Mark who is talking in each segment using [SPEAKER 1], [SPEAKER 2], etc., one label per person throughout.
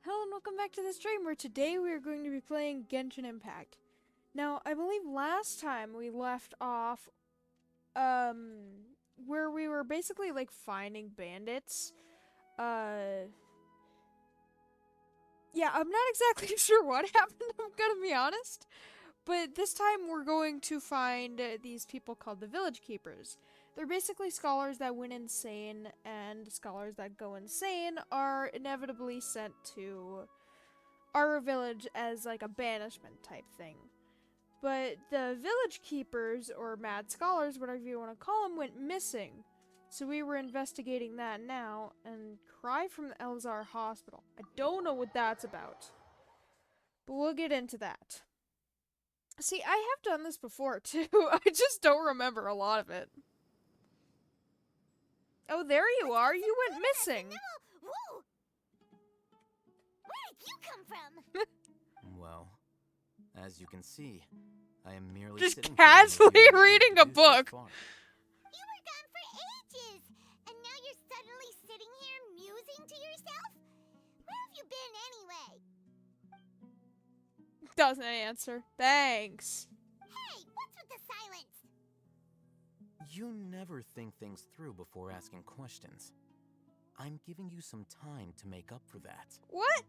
[SPEAKER 1] Hello and welcome back to the stream where today we are going to be playing Genshin Impact. Now, I believe last time we left off, where we were basically, like, finding bandits. Yeah, I'm not exactly sure what happened, I'm gonna be honest. But this time we're going to find these people called the Village Keepers. They're basically scholars that went insane, and scholars that go insane are inevitably sent to our village as like a banishment type thing. But the Village Keepers, or Mad Scholars, whatever you want to call them, went missing. So we were investigating that now, and Cry from the Elzar Hospital. I don't know what that's about. But we'll get into that. See, I have done this before, too. I just don't remember a lot of it. Oh, there you are. You went missing.
[SPEAKER 2] Whoa! Where did you come from?
[SPEAKER 3] Well, as you can see, I am merely
[SPEAKER 1] just
[SPEAKER 3] sitting
[SPEAKER 1] casually
[SPEAKER 3] here
[SPEAKER 1] reading a book.
[SPEAKER 2] You were gone for ages, and now you're suddenly sitting here musing to yourself? Where have you been anyway?
[SPEAKER 1] Doesn't answer. Thanks.
[SPEAKER 2] Hey, what's with the silence?
[SPEAKER 3] You never think things through before asking questions. I'm giving you some time to make up for that.
[SPEAKER 1] What?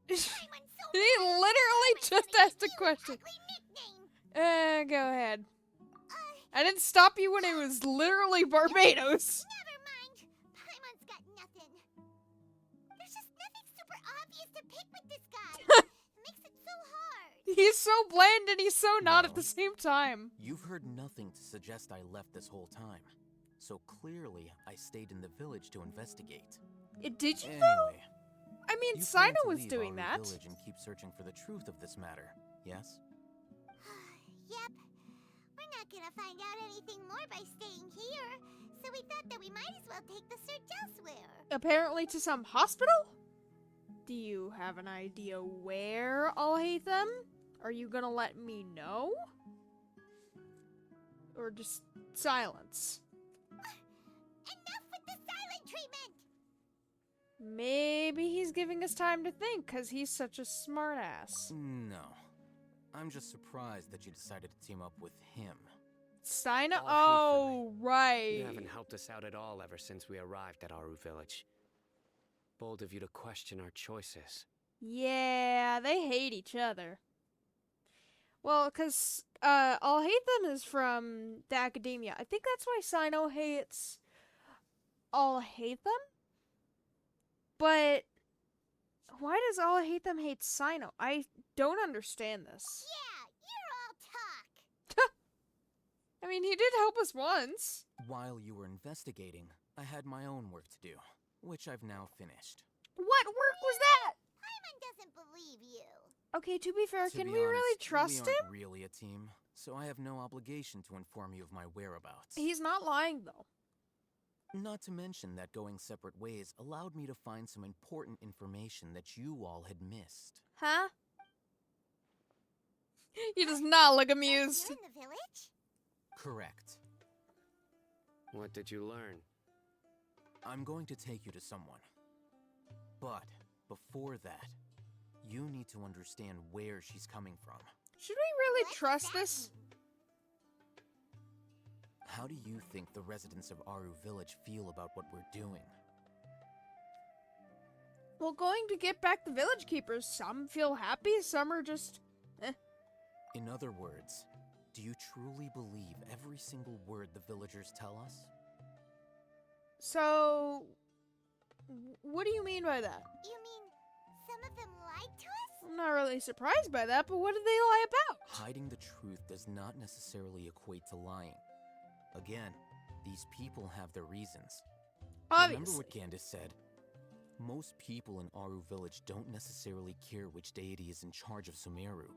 [SPEAKER 1] He
[SPEAKER 2] Paimon's so
[SPEAKER 1] literally
[SPEAKER 2] Paimon's
[SPEAKER 1] just
[SPEAKER 2] gonna
[SPEAKER 1] asked
[SPEAKER 2] give
[SPEAKER 1] a
[SPEAKER 2] you
[SPEAKER 1] question.
[SPEAKER 2] Ugly nickname.
[SPEAKER 1] Go ahead.
[SPEAKER 2] Uh,
[SPEAKER 1] I didn't stop you when it was literally Barbados.
[SPEAKER 2] Never mind. Paimon's got nothing. There's just nothing super obvious to pick with this guy. Makes it so hard.
[SPEAKER 1] He's so bland and he's so not at
[SPEAKER 3] No.
[SPEAKER 1] the same time.
[SPEAKER 3] You've heard nothing to suggest I left this whole time. So clearly, I stayed in the village to investigate.
[SPEAKER 1] Did you though?
[SPEAKER 3] Anyway,
[SPEAKER 1] I mean,
[SPEAKER 3] you plan
[SPEAKER 1] Sino
[SPEAKER 3] to
[SPEAKER 1] was
[SPEAKER 3] leave
[SPEAKER 1] doing
[SPEAKER 3] Aru
[SPEAKER 1] that.
[SPEAKER 3] village and keep searching for the truth of this matter, yes?
[SPEAKER 2] Yep. We're not gonna find out anything more by staying here, so we thought that we might as well take the search elsewhere.
[SPEAKER 1] Apparently to some hospital? Do you have an idea where I'll hate them? Are you gonna let me know? Or just silence?
[SPEAKER 2] Enough with the silent treatment!
[SPEAKER 1] Maybe he's giving us time to think, cause he's such a smartass.
[SPEAKER 3] No. I'm just surprised that you decided to team up with him.
[SPEAKER 1] Sino?
[SPEAKER 4] All hate
[SPEAKER 1] Oh, right.
[SPEAKER 4] You haven't helped us out at all ever since we arrived at Aru village. Bold of you to question our choices.
[SPEAKER 1] Yeah, they hate each other. Well, cause, I'll hate them is from the academia. I think that's why Sino hates I'll hate them? But why does All Hate Them hate Sino? I don't understand this.
[SPEAKER 2] Yeah, you're all talk.
[SPEAKER 1] I mean, he did help us once.
[SPEAKER 3] While you were investigating, I had my own work to do, which I've now finished.
[SPEAKER 1] What work was that?
[SPEAKER 2] Paimon doesn't believe you.
[SPEAKER 1] Okay, to be fair,
[SPEAKER 3] To
[SPEAKER 1] can
[SPEAKER 3] be
[SPEAKER 1] we really
[SPEAKER 3] honest,
[SPEAKER 1] trust
[SPEAKER 3] we
[SPEAKER 1] him?
[SPEAKER 3] aren't really a team, so I have no obligation to inform you of my whereabouts.
[SPEAKER 1] He's not lying, though.
[SPEAKER 3] Not to mention that going separate ways allowed me to find some important information that you all had missed.
[SPEAKER 1] Huh? He does not look
[SPEAKER 2] Like
[SPEAKER 1] amused.
[SPEAKER 2] you're in the village?
[SPEAKER 3] Correct.
[SPEAKER 4] What did you learn?
[SPEAKER 3] I'm going to take you to someone. But before that, you need to understand where she's coming from.
[SPEAKER 1] Should we really
[SPEAKER 2] What does
[SPEAKER 1] trust
[SPEAKER 2] that
[SPEAKER 1] this?
[SPEAKER 2] mean?
[SPEAKER 3] How do you think the residents of Aru village feel about what we're doing?
[SPEAKER 1] Well, going to get back the village keepers. Some feel happy, some are just...
[SPEAKER 3] In other words, do you truly believe every single word the villagers tell us?
[SPEAKER 1] So... what do you mean by that?
[SPEAKER 2] You mean some of them lied to us?
[SPEAKER 1] I'm not really surprised by that, but what did they lie about?
[SPEAKER 3] Hiding the truth does not necessarily equate to lying. Again, these people have their reasons. Remember
[SPEAKER 1] Obviously.
[SPEAKER 3] what Candace said? Most people in Aru village don't necessarily care which deity is in charge of Sumeru.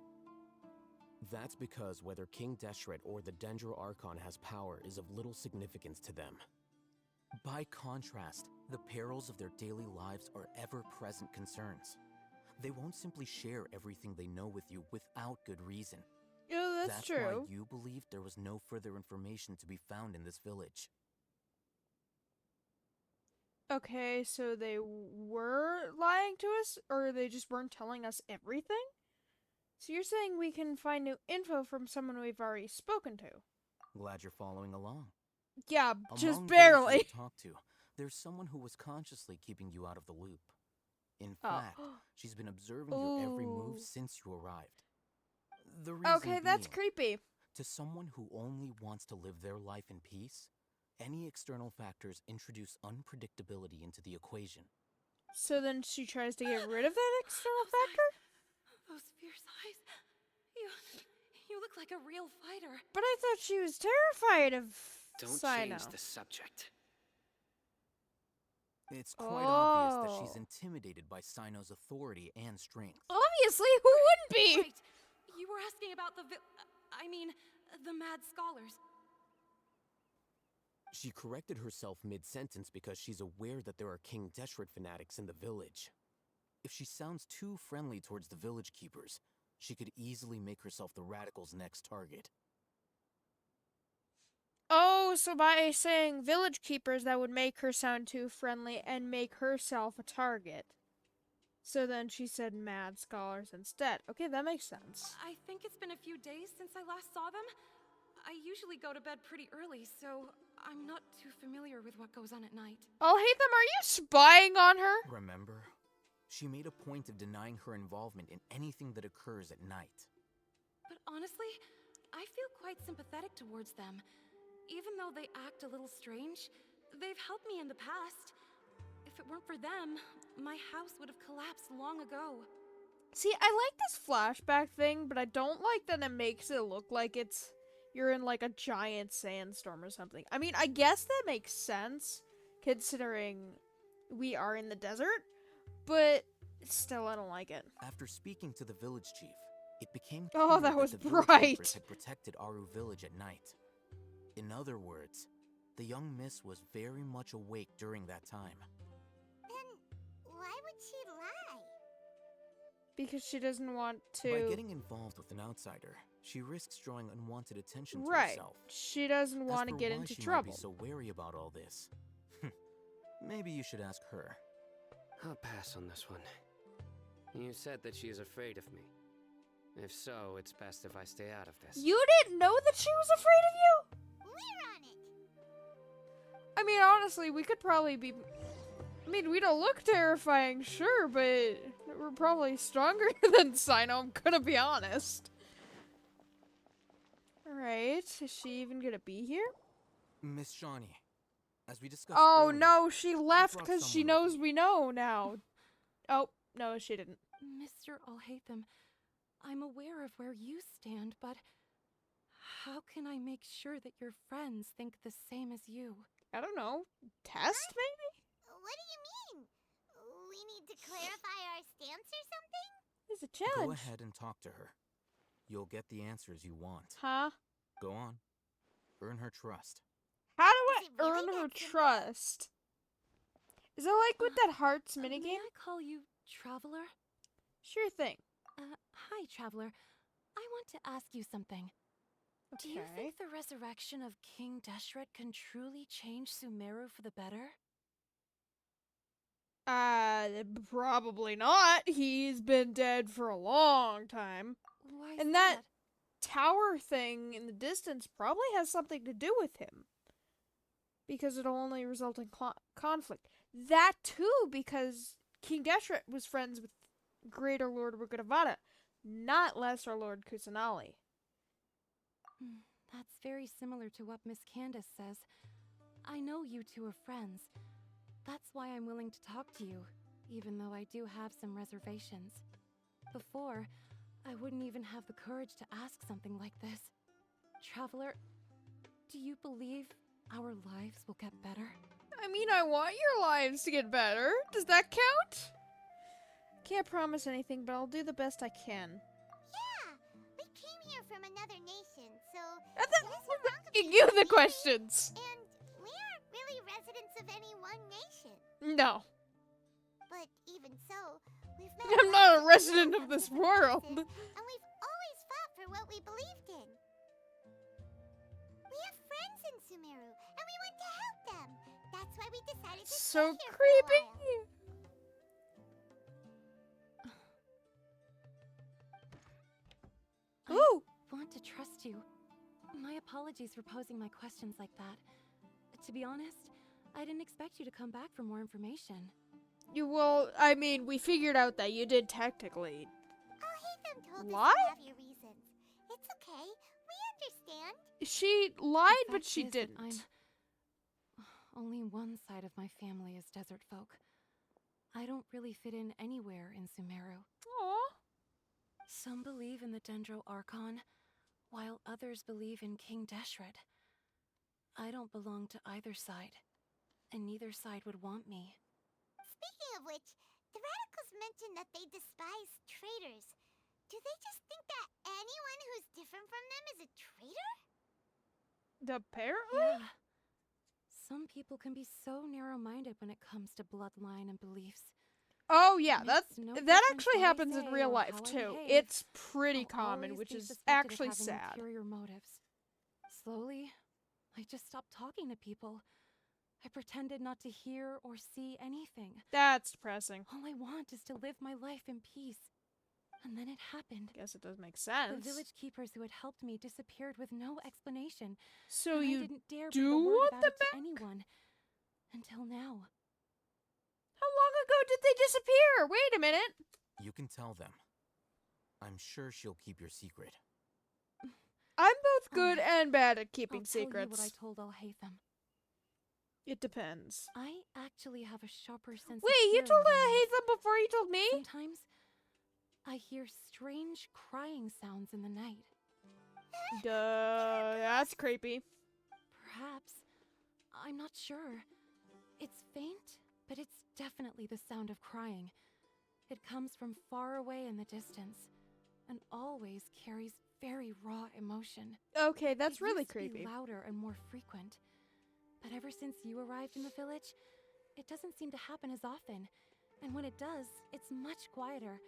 [SPEAKER 3] That's because whether King Deshret or the Dendro Archon has power is of little significance to them. By contrast, the perils of their daily lives are ever-present concerns. They won't simply share everything they know with you without good reason.
[SPEAKER 1] Yeah, that's true.
[SPEAKER 3] Why you believed there was no further information to be found in this village.
[SPEAKER 1] Okay, so they were lying to us, or they just weren't telling us everything? So you're saying we can find new info from someone we've already spoken to?
[SPEAKER 3] Glad you're following along.
[SPEAKER 1] Yeah, just
[SPEAKER 3] Among those
[SPEAKER 1] barely.
[SPEAKER 3] you've talked to, there's someone who was consciously keeping you out of the loop. In fact, she's been observing your every move
[SPEAKER 1] Ooh.
[SPEAKER 3] since you arrived. The reason
[SPEAKER 1] Okay, that's
[SPEAKER 3] being,
[SPEAKER 1] creepy.
[SPEAKER 3] to someone who only wants to live their life in peace, any external factors introduce unpredictability into the equation.
[SPEAKER 1] So then she tries to get rid of that external
[SPEAKER 5] Those
[SPEAKER 1] factor?
[SPEAKER 5] eyes, those fierce eyes. You look like a real fighter.
[SPEAKER 1] But I thought she was terrified of
[SPEAKER 4] Don't
[SPEAKER 1] Sino.
[SPEAKER 4] change the subject.
[SPEAKER 3] It's quite obvious that she's intimidated by Sino's authority and strength.
[SPEAKER 1] Obviously, who wouldn't be?
[SPEAKER 5] Right. You were asking about the the mad scholars.
[SPEAKER 3] She corrected herself mid-sentence because she's aware that there are King Deshret fanatics in the village. If she sounds too friendly towards the village keepers, she could easily make herself the radicals' next target.
[SPEAKER 1] Oh, so by saying village keepers, that would make her sound too friendly and make herself a target. So then she said mad scholars instead. Okay, that makes sense.
[SPEAKER 5] I think it's been a few days since I last saw them. I usually go to bed pretty early, so I'm not too familiar with what goes on at night.
[SPEAKER 1] I'll hate them. Are you spying on her?
[SPEAKER 3] Remember? She made a point of denying her involvement in anything that occurs at night.
[SPEAKER 5] But honestly, I feel quite sympathetic towards them. Even though they act a little strange, they've helped me in the past. If it weren't for them, my house would have collapsed long ago.
[SPEAKER 1] See, I like this flashback thing, but I don't like that it makes it look like you're in like a giant sandstorm or something. I mean, I guess that makes sense, considering we are in the desert, but still, I don't like it.
[SPEAKER 3] After speaking to the village chief, it became
[SPEAKER 1] Oh,
[SPEAKER 3] clear
[SPEAKER 1] that was
[SPEAKER 3] the village
[SPEAKER 1] bright.
[SPEAKER 3] keepers had protected Aru village at night. In other words, the young miss was very much awake during that time.
[SPEAKER 2] Then why would she lie?
[SPEAKER 1] Because she doesn't want to.
[SPEAKER 3] By getting involved with an outsider, she risks drawing unwanted attention to
[SPEAKER 1] Right.
[SPEAKER 3] herself.
[SPEAKER 1] She doesn't want to
[SPEAKER 3] As for
[SPEAKER 1] get
[SPEAKER 3] why
[SPEAKER 1] into
[SPEAKER 3] she
[SPEAKER 1] trouble.
[SPEAKER 3] might be so wary about all this, maybe you should ask her.
[SPEAKER 4] I'll pass on this one. You said that she is afraid of me. If so, it's best if I stay out of this.
[SPEAKER 1] You didn't know that she was afraid of you?
[SPEAKER 2] We're on it.
[SPEAKER 1] I mean, honestly, we could probably be. I mean, we don't look terrifying, sure, but we're probably stronger than Sino, I'm gonna be honest. Alright, is she even gonna be here?
[SPEAKER 3] Miss Shawnee, as we discussed
[SPEAKER 1] Oh
[SPEAKER 3] earlier,
[SPEAKER 1] no, she left
[SPEAKER 3] brought
[SPEAKER 1] because she
[SPEAKER 3] someone with
[SPEAKER 1] knows
[SPEAKER 3] me.
[SPEAKER 1] we know now. Oh, no, she didn't.
[SPEAKER 5] Mr. Alhaitham, I'm aware of where you stand, but how can I make sure that your friends think the same as you?
[SPEAKER 1] I don't know. Test, maybe?
[SPEAKER 2] What do you mean? We need to clarify our stance or something?
[SPEAKER 1] It's a challenge.
[SPEAKER 3] Go ahead and talk to her. You'll get the answers you want.
[SPEAKER 1] Huh?
[SPEAKER 3] Go on. Earn her trust.
[SPEAKER 1] How do I
[SPEAKER 2] Is it really
[SPEAKER 1] earn her
[SPEAKER 2] that simple?
[SPEAKER 1] trust? Is it like with that hearts
[SPEAKER 5] May
[SPEAKER 1] minigame?
[SPEAKER 5] I call you Traveler?
[SPEAKER 1] Sure thing.
[SPEAKER 5] Hi, Traveler. I want to ask you something. Do you
[SPEAKER 1] Okay.
[SPEAKER 5] think the resurrection of King Deshret can truly change Sumeru for the better?
[SPEAKER 1] Probably not. He's been dead for a long time.
[SPEAKER 5] Why is
[SPEAKER 1] And that tower thing in the distance probably has something to do with him. Because it'll only result in conflict. That too, because King Deshret was friends with Greater Lord Rukadavada, not Lesser Lord Kusanali.
[SPEAKER 5] That's very similar to what Miss Candace says. I know you two are friends. That's why I'm willing to talk to you, even though I do have some reservations. Before, I wouldn't even have the courage to ask something like this. Traveler, do you believe our lives will get better?
[SPEAKER 1] I mean, I want your lives to get better. Does that count? Can't promise anything, but I'll do the best I can.
[SPEAKER 2] Yeah, we came here from another nation, so
[SPEAKER 1] And
[SPEAKER 2] yes,
[SPEAKER 1] then
[SPEAKER 2] we're
[SPEAKER 1] we're
[SPEAKER 2] welcome
[SPEAKER 1] asking
[SPEAKER 2] to
[SPEAKER 1] you
[SPEAKER 2] come
[SPEAKER 1] the
[SPEAKER 2] here.
[SPEAKER 1] questions.
[SPEAKER 2] And we aren't really residents of any one nation.
[SPEAKER 1] No.
[SPEAKER 2] But even so, we've met
[SPEAKER 1] I'm
[SPEAKER 2] lots
[SPEAKER 1] not a
[SPEAKER 2] people
[SPEAKER 1] resident
[SPEAKER 2] from
[SPEAKER 1] of this
[SPEAKER 2] different
[SPEAKER 1] world.
[SPEAKER 2] places, and we've always fought for what we believed in. We have friends in Sumeru, and we want to help them. That's why we decided
[SPEAKER 1] so
[SPEAKER 2] here for a
[SPEAKER 1] creepy. Ooh.
[SPEAKER 5] Want to trust you. My apologies for posing my questions like that. To be honest, I didn't expect you to come back for more information.
[SPEAKER 1] You will. I mean, we figured out that you did technically.
[SPEAKER 2] Hatham told
[SPEAKER 1] Lie?
[SPEAKER 2] us you have your reasons. It's okay. We understand.
[SPEAKER 1] She lied,
[SPEAKER 5] The
[SPEAKER 1] but
[SPEAKER 5] fact
[SPEAKER 1] she
[SPEAKER 5] is that
[SPEAKER 1] didn't.
[SPEAKER 5] Only one side of my family is desert folk. I don't really fit in anywhere in Sumeru.
[SPEAKER 1] Aw.
[SPEAKER 5] Some believe in the Dendro Archon, while others believe in King Deshret. I don't belong to either side, and neither side would want me.
[SPEAKER 2] Speaking of which, the radicals mentioned that they despise traitors. Do they just think that anyone who's different from them is a traitor?
[SPEAKER 1] Apparently?
[SPEAKER 5] Yeah. Some people can be so narrow-minded when it comes to bloodline and beliefs.
[SPEAKER 1] Oh yeah,
[SPEAKER 5] Makes no
[SPEAKER 1] that
[SPEAKER 5] difference
[SPEAKER 1] actually
[SPEAKER 5] what I
[SPEAKER 1] happens in
[SPEAKER 5] say
[SPEAKER 1] real
[SPEAKER 5] or
[SPEAKER 1] life
[SPEAKER 5] how I
[SPEAKER 1] too.
[SPEAKER 5] behave.
[SPEAKER 1] It's pretty
[SPEAKER 5] I'll
[SPEAKER 1] common,
[SPEAKER 5] always
[SPEAKER 1] which
[SPEAKER 5] be
[SPEAKER 1] is
[SPEAKER 5] suspected of
[SPEAKER 1] actually
[SPEAKER 5] having
[SPEAKER 1] sad.
[SPEAKER 5] ulterior motives. Slowly, I just stopped talking to people. I pretended not to hear or see anything.
[SPEAKER 1] That's depressing.
[SPEAKER 5] All I want is to live my life in peace. And then it happened.
[SPEAKER 1] Guess it does make
[SPEAKER 5] The
[SPEAKER 1] sense.
[SPEAKER 5] village keepers who had helped me disappeared with no explanation.
[SPEAKER 1] So
[SPEAKER 5] and I
[SPEAKER 1] you
[SPEAKER 5] didn't dare
[SPEAKER 1] do
[SPEAKER 5] breathe a word
[SPEAKER 1] want
[SPEAKER 5] about
[SPEAKER 1] them
[SPEAKER 5] it to
[SPEAKER 1] back?
[SPEAKER 5] anyone. Until now.
[SPEAKER 1] How long ago did they disappear? Wait a minute.
[SPEAKER 3] You can tell them. I'm sure she'll keep your secret.
[SPEAKER 1] I'm both good
[SPEAKER 5] Alright.
[SPEAKER 1] and bad at keeping
[SPEAKER 5] I'll tell you
[SPEAKER 1] secrets.
[SPEAKER 5] what I told Al-Haytham.
[SPEAKER 1] It depends.
[SPEAKER 5] I actually have a sharper sense
[SPEAKER 1] Wait,
[SPEAKER 5] of
[SPEAKER 1] you
[SPEAKER 5] hearing
[SPEAKER 1] told
[SPEAKER 5] than
[SPEAKER 1] I
[SPEAKER 5] most.
[SPEAKER 1] hate them before you told me?
[SPEAKER 5] Sometimes I hear strange crying sounds in the night.
[SPEAKER 1] Duh, that's creepy.
[SPEAKER 5] Perhaps. I'm not sure. It's faint, but it's definitely the sound of crying. It comes from far away in the distance, and always carries very raw emotion.
[SPEAKER 1] Okay, that's
[SPEAKER 5] It
[SPEAKER 1] really
[SPEAKER 5] used to be
[SPEAKER 1] creepy.
[SPEAKER 5] louder and more frequent. But ever since you arrived in the village, it doesn't seem to happen as often. And when it does, it's much quieter.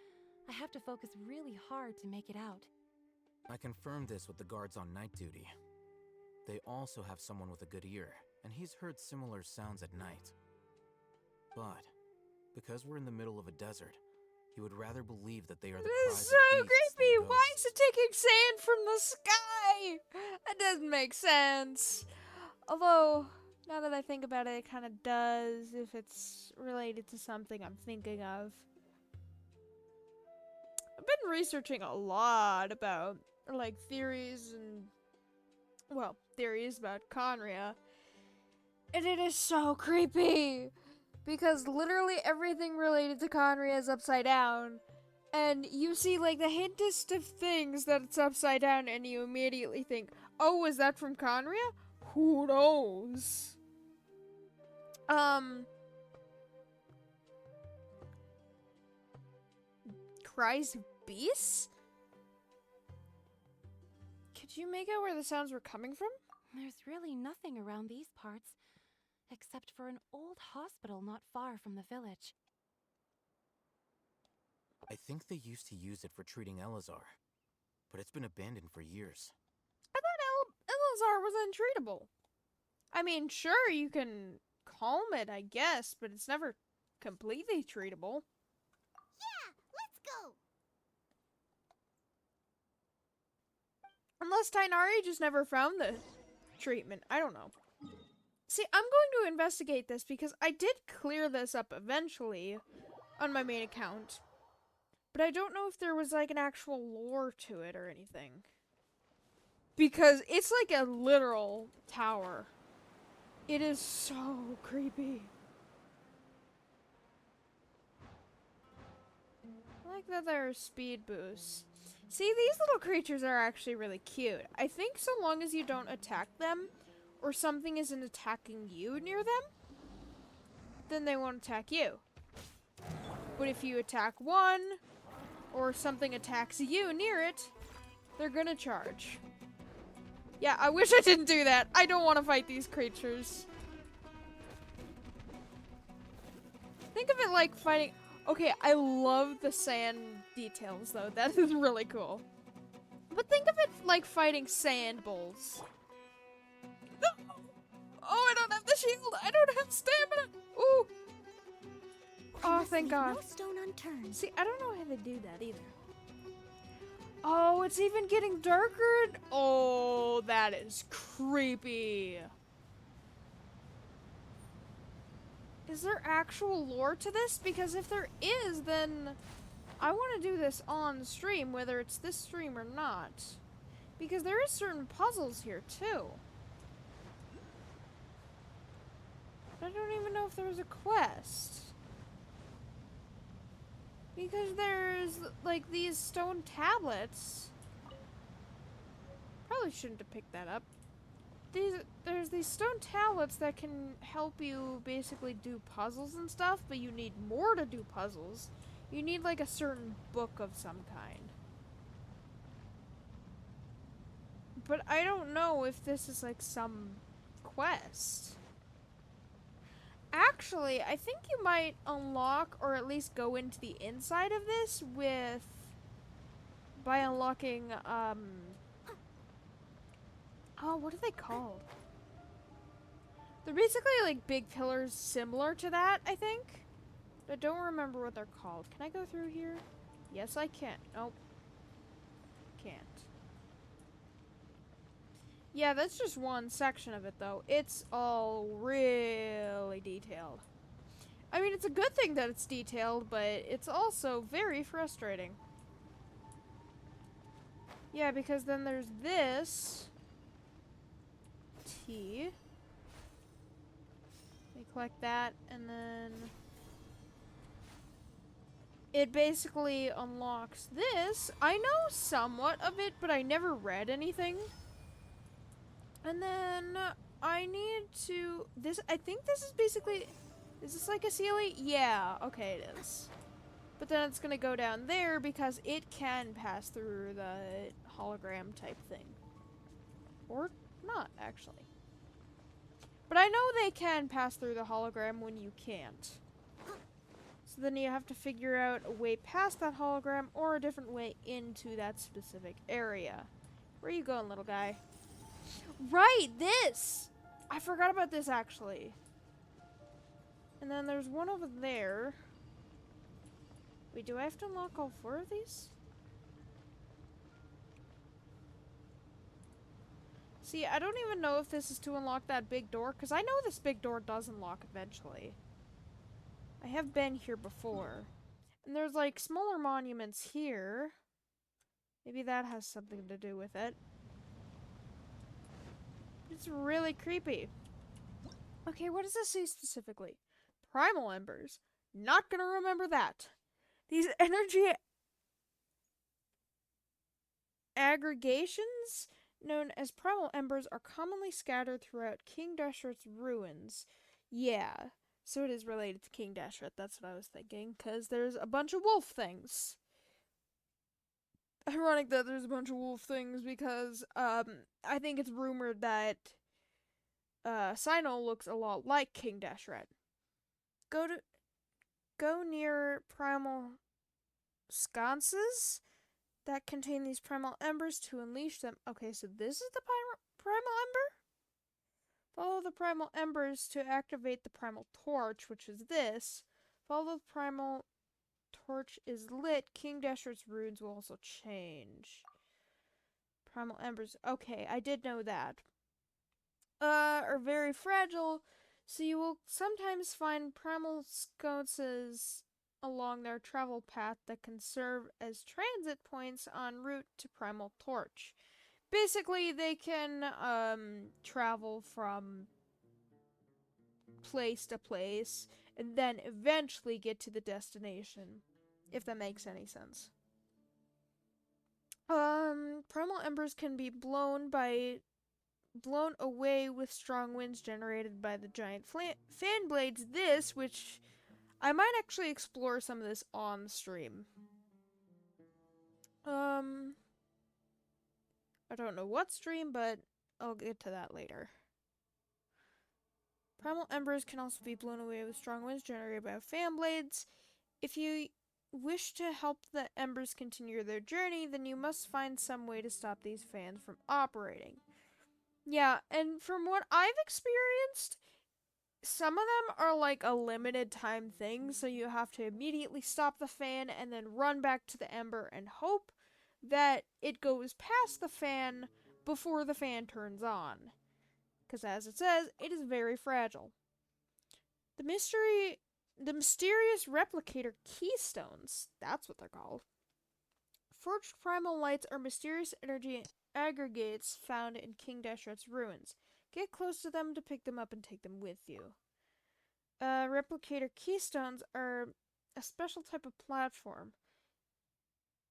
[SPEAKER 5] I have to focus really hard to make it out.
[SPEAKER 3] I confirmed this with the guards on night duty. They also have someone with a good ear, and he's heard similar sounds at night. But, because we're in the middle of a desert, he would rather believe that they are the
[SPEAKER 1] This
[SPEAKER 3] cries
[SPEAKER 1] is
[SPEAKER 3] of
[SPEAKER 1] so
[SPEAKER 3] beasts
[SPEAKER 1] creepy.
[SPEAKER 3] than
[SPEAKER 1] Why is
[SPEAKER 3] ghosts.
[SPEAKER 1] it taking sand from the sky? That doesn't make sense. Although, now that I think about it, it kind of does if it's related to something I'm thinking of. I've been researching a lot about, like, theories about Conria. And it is so creepy. Because literally everything related to Conria is upside down. And you see, like, the hintest of things that it's upside down, and you immediately think, oh, is that from Conria? Who knows? Cries of beasts? Could you make out where the sounds were coming from?
[SPEAKER 5] There's really nothing around these parts, except for an old hospital not far from the village.
[SPEAKER 3] I think they used to use it for treating Elazar, but it's been abandoned for years.
[SPEAKER 1] I thought Elazar was untreatable. I mean, sure, you can calm it, I guess, but it's never completely treatable.
[SPEAKER 2] Yeah, let's go.
[SPEAKER 1] Unless Tainari just never found the treatment. I don't know. See, I'm going to investigate this because I did clear this up eventually on my main account. But I don't know if there was like an actual lore to it or anything. Because it's like a literal tower. It is so creepy. I like that there are speed boosts. See, these little creatures are actually really cute. I think so long as you don't attack them, or something isn't attacking you near them, then they won't attack you. But if you attack one, or something attacks you near it, they're gonna charge. Yeah, I wish I didn't do that. I don't want to fight these creatures. Think of it like fighting... Okay, I love the sand details, though. That is really cool. But think of it like fighting sand bulls. No! Oh, I don't have the shield! I don't have stamina! Ooh! Oh, thank God.
[SPEAKER 2] No stone unturned.
[SPEAKER 1] See, I don't know how they do that either. Oh, it's even getting darker. Oh, that is creepy. Is there actual lore to this? Because if there is, then I want to do this on stream, whether it's this stream or not. Because there is certain puzzles here, too. I don't even know if there's a quest. Because there's, like, these stone tablets. Probably shouldn't have picked that up. There's these stone tablets that can help you basically do puzzles and stuff, but you need more to do puzzles. You need, like, a certain book of some kind. But I don't know if this is, like, some quest. Actually, I think you might unlock, or at least go into the inside of this by unlocking, oh, what are they called? They're basically like big pillars similar to that, I think. I don't remember what they're called. Can I go through here? Yes, I can. Nope. Can't. Yeah, that's just one section of it, though. It's all really detailed. I mean, it's a good thing that it's detailed, but it's also very frustrating. Yeah, because then there's this T. We collect that, and then it basically unlocks this. I know somewhat of it, but I never read anything. And then I need to I think this is basically, is this like a CLE? Yeah, okay it is. But then it's gonna go down there because it can pass through the hologram type thing. Or not, actually. But I know they can pass through the hologram when you can't. So then you have to figure out a way past that hologram or a different way into that specific area. Where are you going, little guy? Right, this! I forgot about this, actually. And then there's one over there. Wait, do I have to unlock all 4 of these? See, I don't even know if this is to unlock that big door, because I know this big door does unlock eventually. I have been here before. And there's, like, smaller monuments here. Maybe that has something to do with it. It's really creepy. Okay, what does this say specifically? Primal embers. Not gonna remember that. These energy aggregations, known as primal embers, are commonly scattered throughout King Deshret's ruins. Yeah, so it is related to King Deshret. That's what I was thinking, because there's a bunch of wolf things. Ironic that there's a bunch of wolf things because I think it's rumored that Sinnoh looks a lot like King Deshret. Go near primal sconces that contain these primal embers to unleash them. Okay, so this is the primal ember? Follow the primal embers to activate the primal torch, which is this. Follow the primal torch is lit, King Deshret's runes will also change. Primal embers. Okay, I did know that. Are very fragile, so you will sometimes find primal sconces along their travel path that can serve as transit points en route to Primal Torch. Basically, they can travel from place to place and then eventually get to the destination, if that makes any sense. Primal embers can be blown away with strong winds generated by the giant fan blades. Which I might actually explore some of this on stream. I don't know what stream, but I'll get to that later. Primal embers can also be blown away with strong winds generated by fan blades. If you wish to help the embers continue their journey, then you must find some way to stop these fans from operating. Yeah, and from what I've experienced, some of them are like a limited time thing, so you have to immediately stop the fan and then run back to the ember and hope that it goes past the fan before the fan turns on. Because as it says, it is very fragile. The mysterious replicator keystones, that's what they're called. Forged primal lights are mysterious energy aggregates found in King Deshret's ruins. Get close to them to pick them up and take them with you. Replicator keystones are a special type of platform.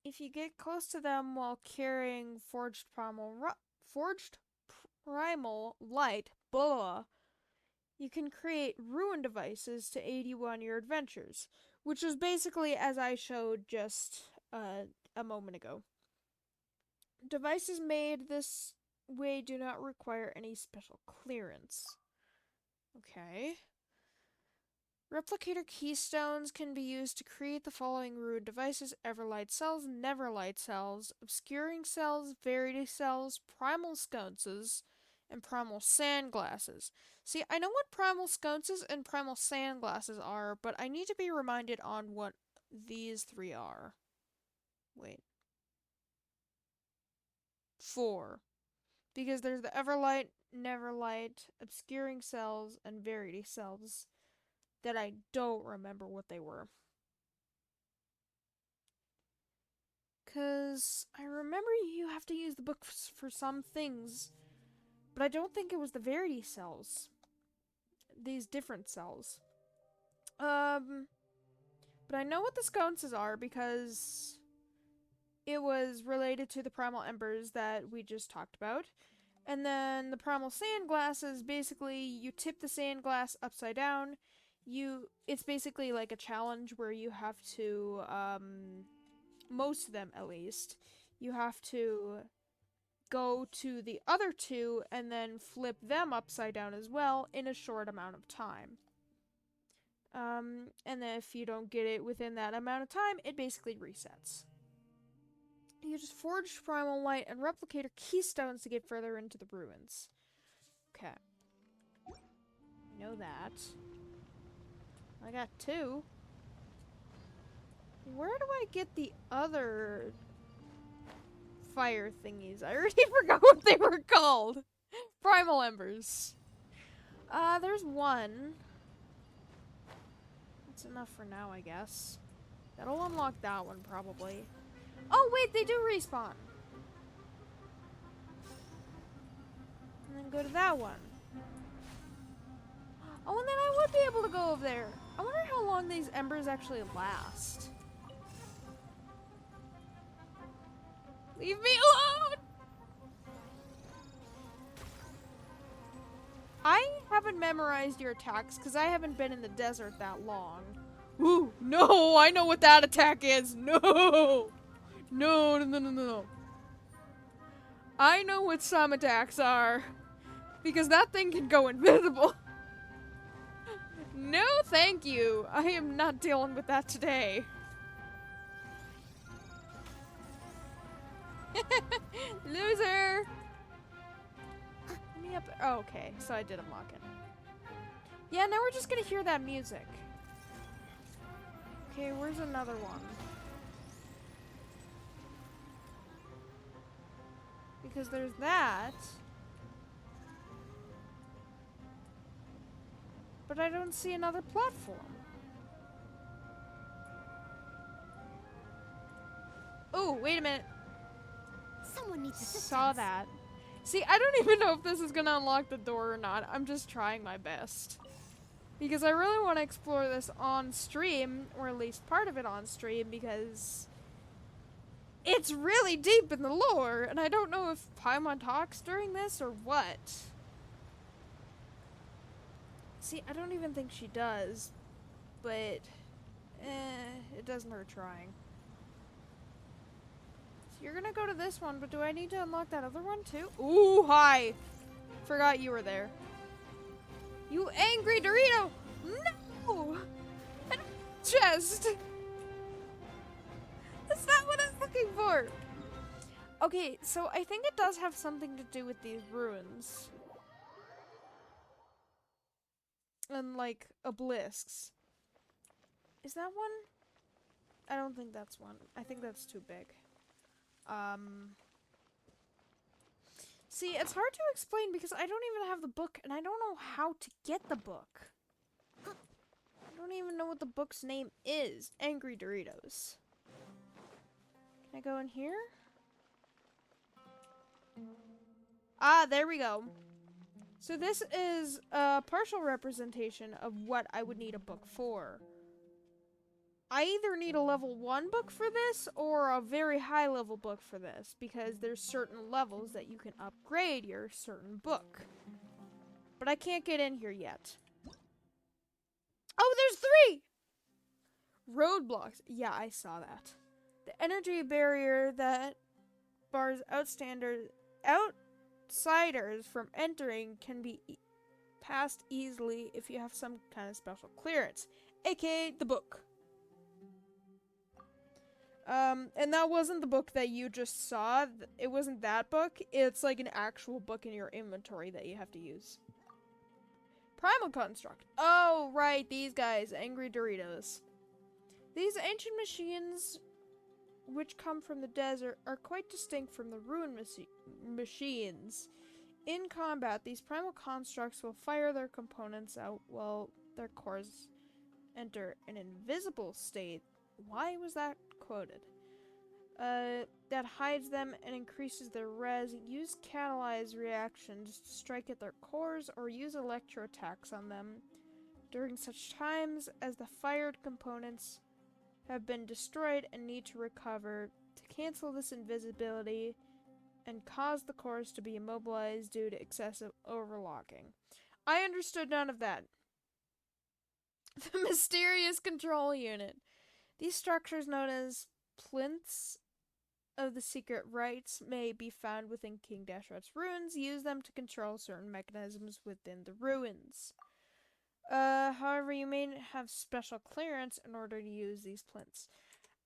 [SPEAKER 1] If you get close to them while carrying forged primal light, you can create ruin devices to aid you on your adventures, which is basically as I showed just a moment ago. Devices made this way do not require any special clearance. Okay. Replicator keystones can be used to create the following ruined devices: Everlight cells, Neverlight cells, Obscuring cells, Verity cells, Primal sconces, and Primal sandglasses. See, I know what Primal sconces and Primal sandglasses are, but I need to be reminded on what these three are. Wait. 4. Because there's the Everlight, Neverlight, Obscuring cells, and Verity cells that I don't remember what they were. Because I remember you have to use the book for some things, but I don't think it was the Verity cells. These different cells. But I know what the sconces are because it was related to the primal embers that we just talked about. And then the primal sandglasses, basically you tip the sandglass upside down. It's basically like a challenge where you have to, most of them at least, you have to go to the other two and then flip them upside down as well in a short amount of time. And then if you don't get it within that amount of time, it basically resets. You just forged primal light and replicator keystones to get further into the ruins. Okay. Know that. I got 2. Where do I get the other fire thingies? I already forgot what they were called. Primal embers. There's 1. That's enough for now, I guess. That'll unlock that one, probably. Oh, wait, they do respawn. And then go to that one. Oh, and then I would be able to go over there. I wonder how long these embers actually last. Leave me alone! I haven't memorized your attacks because I haven't been in the desert that long. Ooh, no, I know what that attack is. No! No. I know what some attacks are. Because that thing can go invisible. No, thank you. I am not dealing with that today. Loser! Let me up. Oh, okay, so I did unlock it. Yeah, now we're just gonna hear that music. Okay, where's another one? Because there's that. But I don't see another platform. Oh, wait a minute.
[SPEAKER 2] Someone needs assistance.
[SPEAKER 1] Saw that. See, I don't even know if this is gonna unlock the door or not. I'm just trying my best. Because I really want to explore this on stream, or at least part of it on stream, because it's really deep in the lore, and I don't know if Paimon talks during this or what. See, I don't even think she does, but it doesn't hurt trying. So you're gonna go to this one, but do I need to unlock that other one too? Ooh, hi! Forgot you were there. You angry Dorito! No! An chest! That's not what I'm looking for! Okay, so I think it does have something to do with these ruins. and like obelisks. Is that one? I don't think that's one. I think that's too big. See, it's hard to explain because I don't even have the book and I don't know how to get the book. I don't even know what the book's name is. Angry Doritos. Can I go in here? Ah, there we go. So this is a partial representation of what I would need a book for. I either need a level 1 book for this or a very high level book for this because there's certain levels that you can upgrade your certain book. But I can't get in here yet. Oh, there's 3! Roadblocks. Yeah, I saw that. The energy barrier that bars outsiders from entering can be passed easily if you have some kind of special clearance, aka the book. And that wasn't the book that you just saw. It wasn't that book. It's like an actual book in your inventory that you have to use. Primal Construct. Oh, right, these guys, Angry Doritos. These ancient machines, which come from the desert, are quite distinct from the ruined machines. In combat, these primal constructs will fire their components out while their cores enter an invisible state. Why was that quoted? That hides them and increases their res. Use catalyze reactions to strike at their cores or use electro attacks on them during such times as the fired components have been destroyed and need to recover to cancel this invisibility and cause the cores to be immobilized due to excessive overlocking. I understood none of that. The mysterious control unit. These structures, known as plinths of the secret rites, may be found within King Deshret's ruins. Use them to control certain mechanisms within the ruins. However, you may have special clearance in order to use these plinths.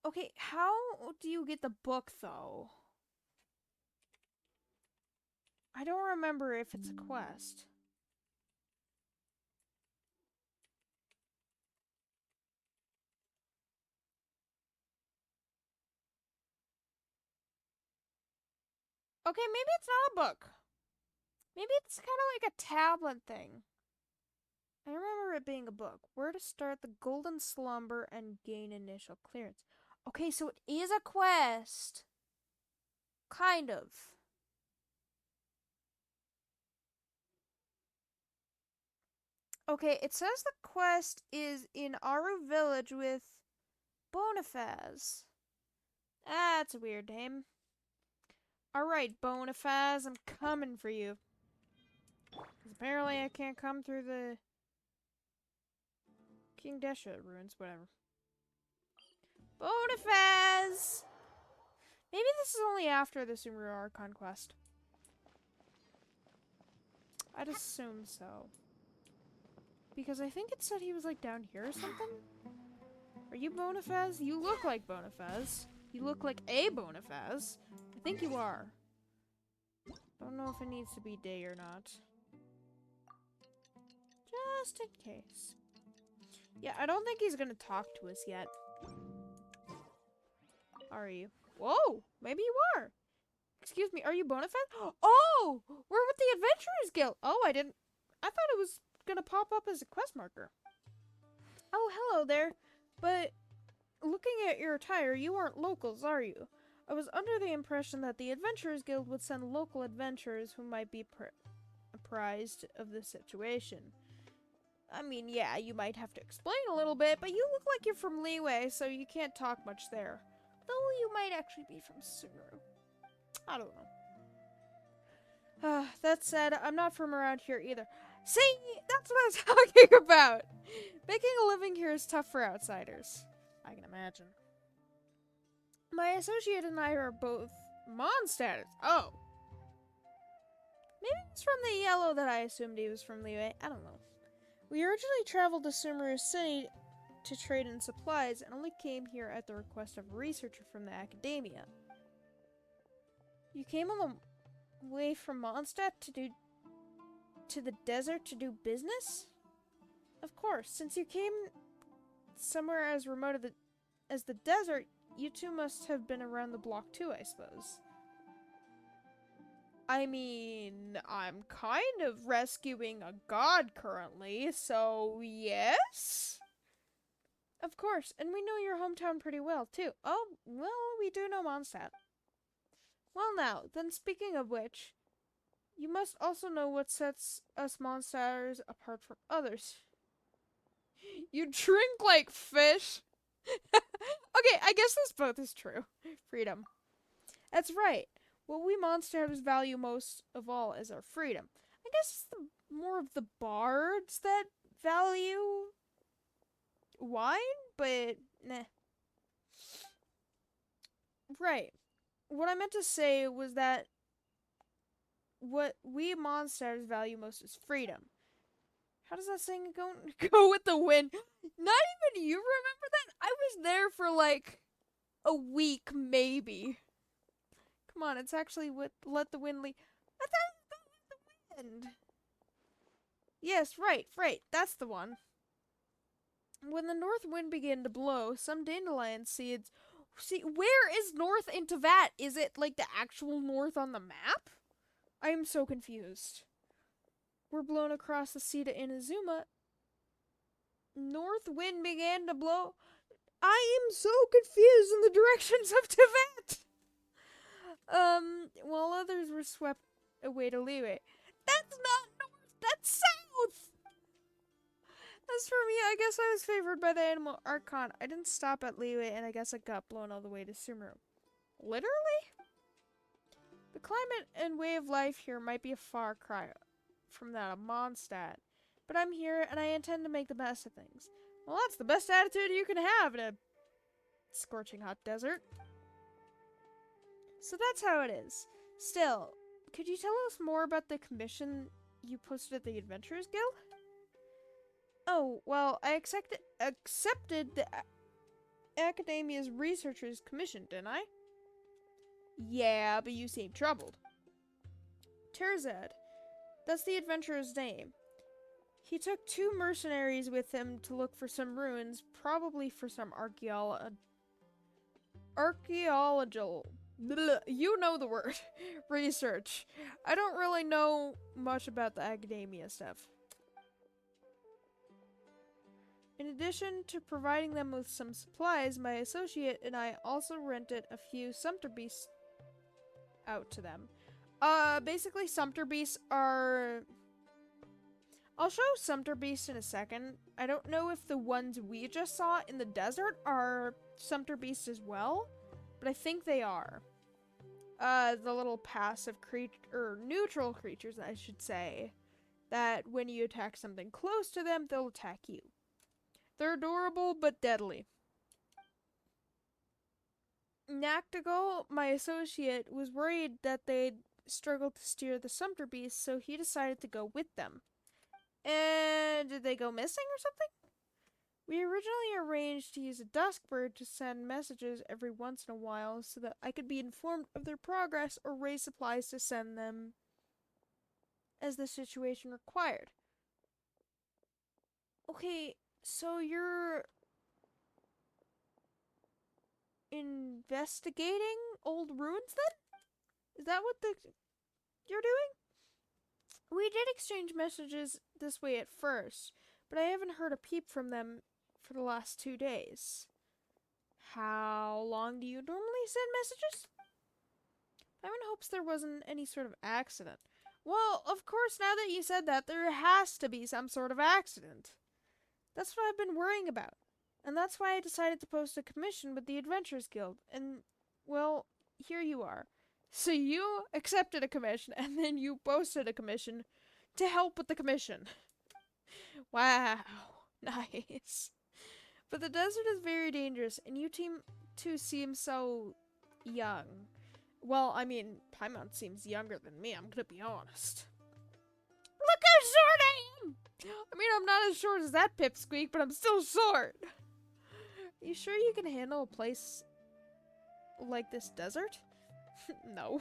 [SPEAKER 1] Okay, how do you get the book, though? I don't remember if it's a quest. Okay, maybe it's not a book. Maybe it's kind of like a tablet thing. I remember it being a book. Where to start the golden slumber and gain initial clearance. Okay, so it is a quest. Kind of. Okay, it says the quest is in Aru Village with Bonifaz. That's a weird name. Alright, Bonifaz, I'm coming for you. 'Cause apparently I can't come through the King Deshret ruins, whatever. Bonifaz! Maybe this is only after the Sumeru Archon quest. I'd assume so. Because I think it said he was like down here or something? Are you Bonifaz? You look like Bonifaz. You look like a Bonifaz. I think you are. Don't know if it needs to be day or not. Just in case. Yeah, I don't think he's gonna talk to us yet. Are you? Whoa! Maybe you are! Excuse me, are you Bonifaz? Oh! We're with the Adventurers Guild! Oh, I thought it was gonna pop up as a quest marker. Oh, hello there. But looking at your attire, you aren't locals, are you? I was under the impression that the Adventurers Guild would send local adventurers who might be apprised of the situation. I mean, yeah, you might have to explain a little bit, but you look like you're from Leeway, so you can't talk much there. Though you might actually be from Sumeru. I don't know. That said, I'm not from around here either. See, that's what I was talking about! Making a living here is tough for outsiders. I can imagine. My associate and I are both Mondstadters. Oh. Maybe he's from the yellow that I assumed he was from Leeway. I don't know. We originally traveled to Sumeru City to trade in supplies and only came here at the request of a researcher from the academia. You came all the way from Mondstadt to the desert to do business? Of course, since you came somewhere as remote as the desert, you two must have been around the block too, I suppose. I mean, I'm kind of rescuing a god currently, so yes? Of course, and we know your hometown pretty well, too. Oh, well, we do know Mondstadt. Well now, then speaking of which, you must also know what sets us Mondstadters apart from others. You drink like fish? Okay, I guess this both is true. Freedom. That's right. What we Mondstadters value most of all is our freedom. I guess it's more of the bards that value wine, but nah. Right. What I meant to say was that what we Mondstadters value most is freedom. How does that saying go? Go with the wind. Not even you remember that? I was there for like a week, maybe. Come on, it's actually what let the wind lead. I thought it was the wind. Yes, right. That's the one. When the north wind began to blow, some dandelion seeds. See, where is north in Teyvat? Is it like the actual north on the map? I am so confused. Were blown across the sea to Inazuma. North wind began to blow. I am so confused in the directions of Teyvat. While others were swept away to Liyue. That's not north, that's south! As for me, I guess I was favored by the animal Archon. I didn't stop at Liyue, and I guess I got blown all the way to Sumeru. Literally? The climate and way of life here might be a far cry from that of Mondstadt, but I'm here, and I intend to make the best of things. Well, that's the best attitude you can have in a scorching hot desert. So that's how it is. Still, could you tell us more about the commission you posted at the Adventurers Guild? Oh, well, I accepted the Academia's researchers' commission, didn't I? Yeah, but you seem troubled. Terzad, that's the adventurer's name. He took 2 mercenaries with him to look for some ruins, probably for some archaeological, you know the word, research. I don't really know much about the academia stuff. In addition to providing them with some supplies, my associate and I also rented a few sumpter beasts out to them. Basically sumpter beasts are... I'll show sumpter beasts in a second. I don't know if the ones we just saw in the desert are sumpter beasts as well, but I think they are. The little passive or neutral creatures, I should say, that when you attack something close to them, they'll attack you. They're adorable, but deadly. Nactigal, my associate, was worried that they'd struggle to steer the sumpter beasts, so he decided to go with them. And did they go missing or something? We originally arranged to use a duskbird to send messages every once in a while so that I could be informed of their progress or raise supplies to send them as the situation required. Okay, so you're investigating old ruins then? Is that what you're doing? We did exchange messages this way at first, but I haven't heard a peep from them for the last 2 days. How long do you normally send messages? I'm in hopes there wasn't any sort of accident. Well, of course, now that you said that, there has to be some sort of accident. That's what I've been worrying about. And that's why I decided to post a commission with the Adventurers Guild. And, well, here you are. So you accepted a commission, and then you posted a commission to help with the commission. Wow. Nice. But the desert is very dangerous, and you two seem so young. Well, I mean, Paimon seems younger than me, I'm gonna be honest. Look how short I am! I mean, I'm not as short as that pipsqueak, but I'm still short. Are you sure you can handle a place like this desert? No.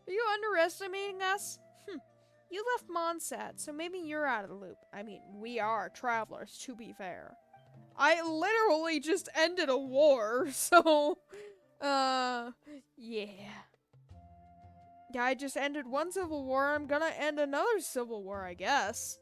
[SPEAKER 1] Are you underestimating us? You left Mondstadt, so maybe you're out of the loop. I mean, we are travelers, to be fair. I literally just ended a war, so, yeah. Yeah, I just ended one civil war. I'm gonna end another civil war, I guess.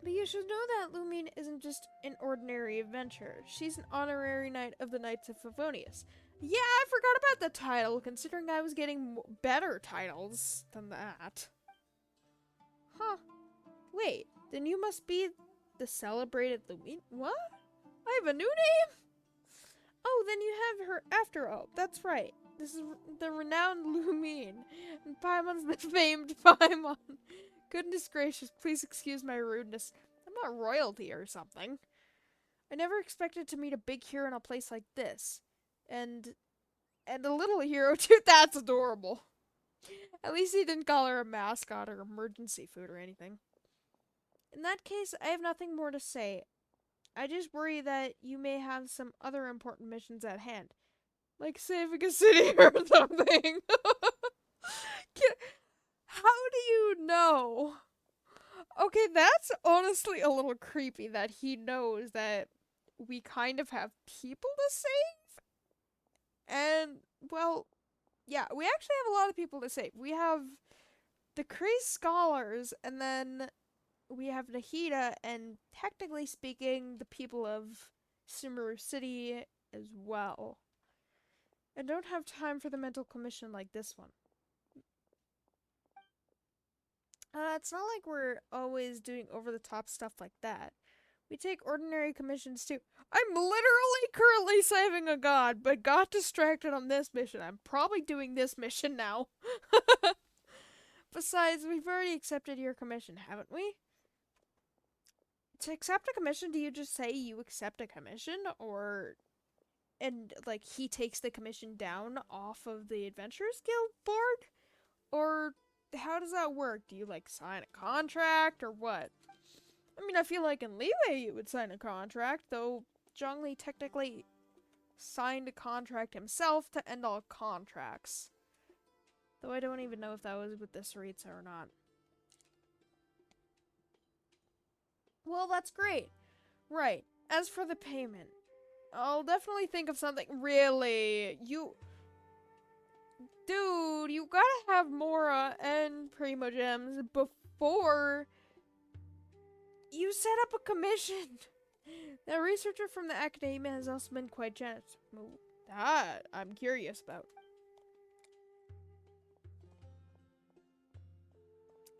[SPEAKER 1] But you should know that Lumine isn't just an ordinary adventurer. She's an honorary knight of the Knights of Favonius. Yeah, I forgot about the title, considering I was getting better titles than that. Huh. Wait, then you must be the celebrated Lumine? What? I have a new name? Oh, then you have her after all. That's right. This is the renowned Lumine, and Paimon's the famed Paimon. Goodness gracious, please excuse my rudeness. I'm not royalty or something. I never expected to meet a big hero in a place like this. And a little hero too. That's adorable. At least he didn't call her a mascot or emergency food or anything. In that case, I have nothing more to say. I just worry that you may have some other important missions at hand. Like saving a city or something. How do you know? Okay, that's honestly a little creepy that he knows that we kind of have people to save. And, well, yeah, we actually have a lot of people to save. We have the crazed scholars, and then we have Nahida, and technically speaking, the people of Sumeru City as well. I don't have time for the mental commission like this one. It's not like we're always doing over-the-top stuff like that. We take ordinary commissions too. I'm literally currently saving a god, but got distracted on this mission. I'm probably doing this mission now. Besides, we've already accepted your commission, haven't we? To accept a commission, do you just say you accept a commission? Or, and, like, he takes the commission down off of the Adventurers Guild board? Or how does that work? Do you, like, sign a contract or what? I mean, I feel like in Liyue you would sign a contract, though Zhongli technically signed a contract himself to end all contracts. Though I don't even know if that was with the Saritsa or not. Well, that's great. Right. As for the payment, I'll definitely think of something. Really? Dude, you gotta have Mora and Primogems before you set up a commission. That researcher from the academia has also been quite generous. That I'm curious about.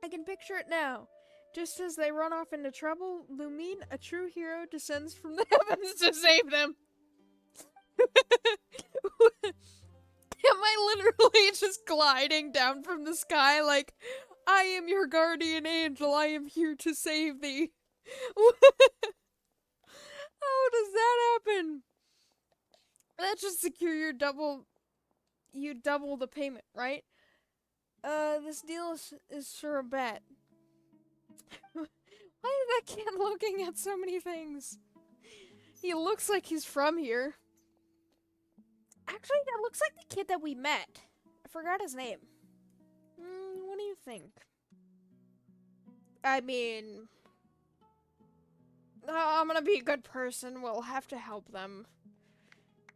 [SPEAKER 1] I can picture it now. Just as they run off into trouble, Lumine, a true hero, descends from the heavens to save them. Am I literally just gliding down from the sky like, I am your guardian angel, I am here to save thee? How does that happen? That should secure you double the payment, right? This deal is sure a bet. Why is that kid looking at so many things? He looks like he's from here. Actually, that looks like the kid that we met. I forgot his name. What do you think? I mean, I'm gonna be a good person. We'll have to help them.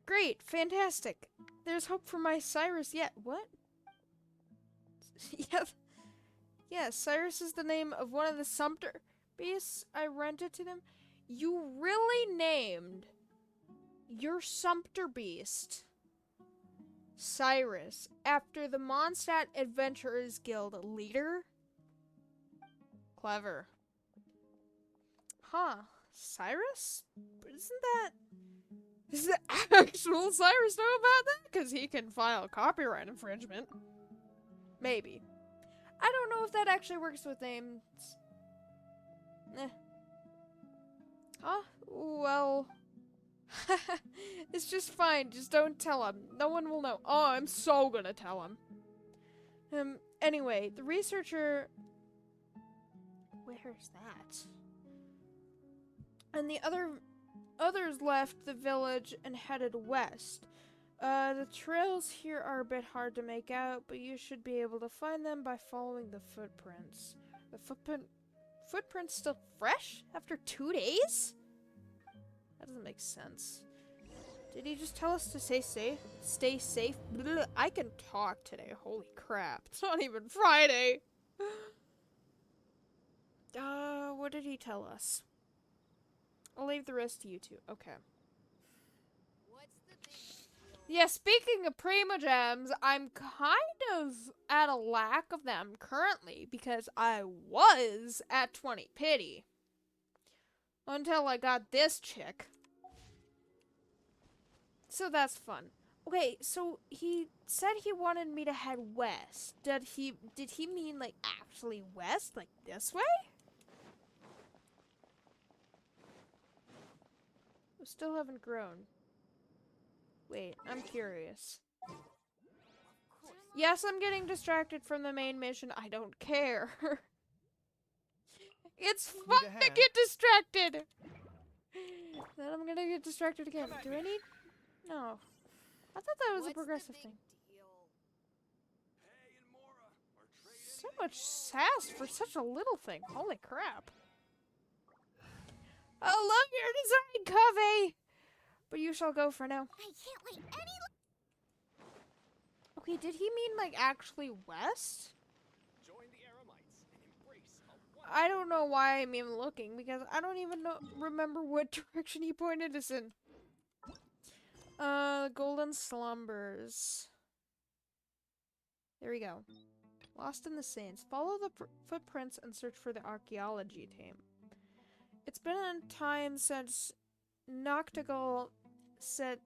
[SPEAKER 1] Great, fantastic. There's hope for my Cyrus yet. What? Yes, Cyrus is the name of one of the Sumpter beasts I rented to them. You really named your Sumpter beast Cyrus after the Mondstadt Adventurers Guild leader? Clever. Huh. Cyrus? But does the actual Cyrus know about that? Because he can file copyright infringement. Maybe. I don't know if that actually works with names. Oh, well. It's just fine. Just don't tell him. No one will know. Oh, I'm so gonna tell him. Anyway, the researcher... Where's that? And the others left the village and headed west. The trails here are a bit hard to make out, but you should be able to find them by following the footprints. The footprints still fresh after 2 days? That doesn't make sense. Did he just tell us to stay safe? Stay safe? Blah, I can talk today. Holy crap. It's not even Friday. What did he tell us? I'll leave the rest to you two. Okay. Yeah, speaking of Prima Gems, I'm kind of at a lack of them currently because I was at 20 pity. Until I got this chick. So that's fun. Okay, so he said he wanted me to head west. Did he mean like actually west? Like this way? We still haven't grown. Wait, I'm curious. Yes, I'm getting distracted from the main mission. I don't care. It's fun to get distracted. Then I'm gonna get distracted again. Do I need? No. I thought that was a progressive thing. So much sass for such a little thing. Holy crap. I love your design, Covey! But you shall go for now.
[SPEAKER 2] I can't wait any
[SPEAKER 1] Okay, did he mean like actually west? I don't know why I'm even looking because I don't even remember what direction he pointed us in. Golden Slumbers. There we go. Lost in the Sands. Follow the footprints and search for the archaeology team. It's been a time since Noctigal set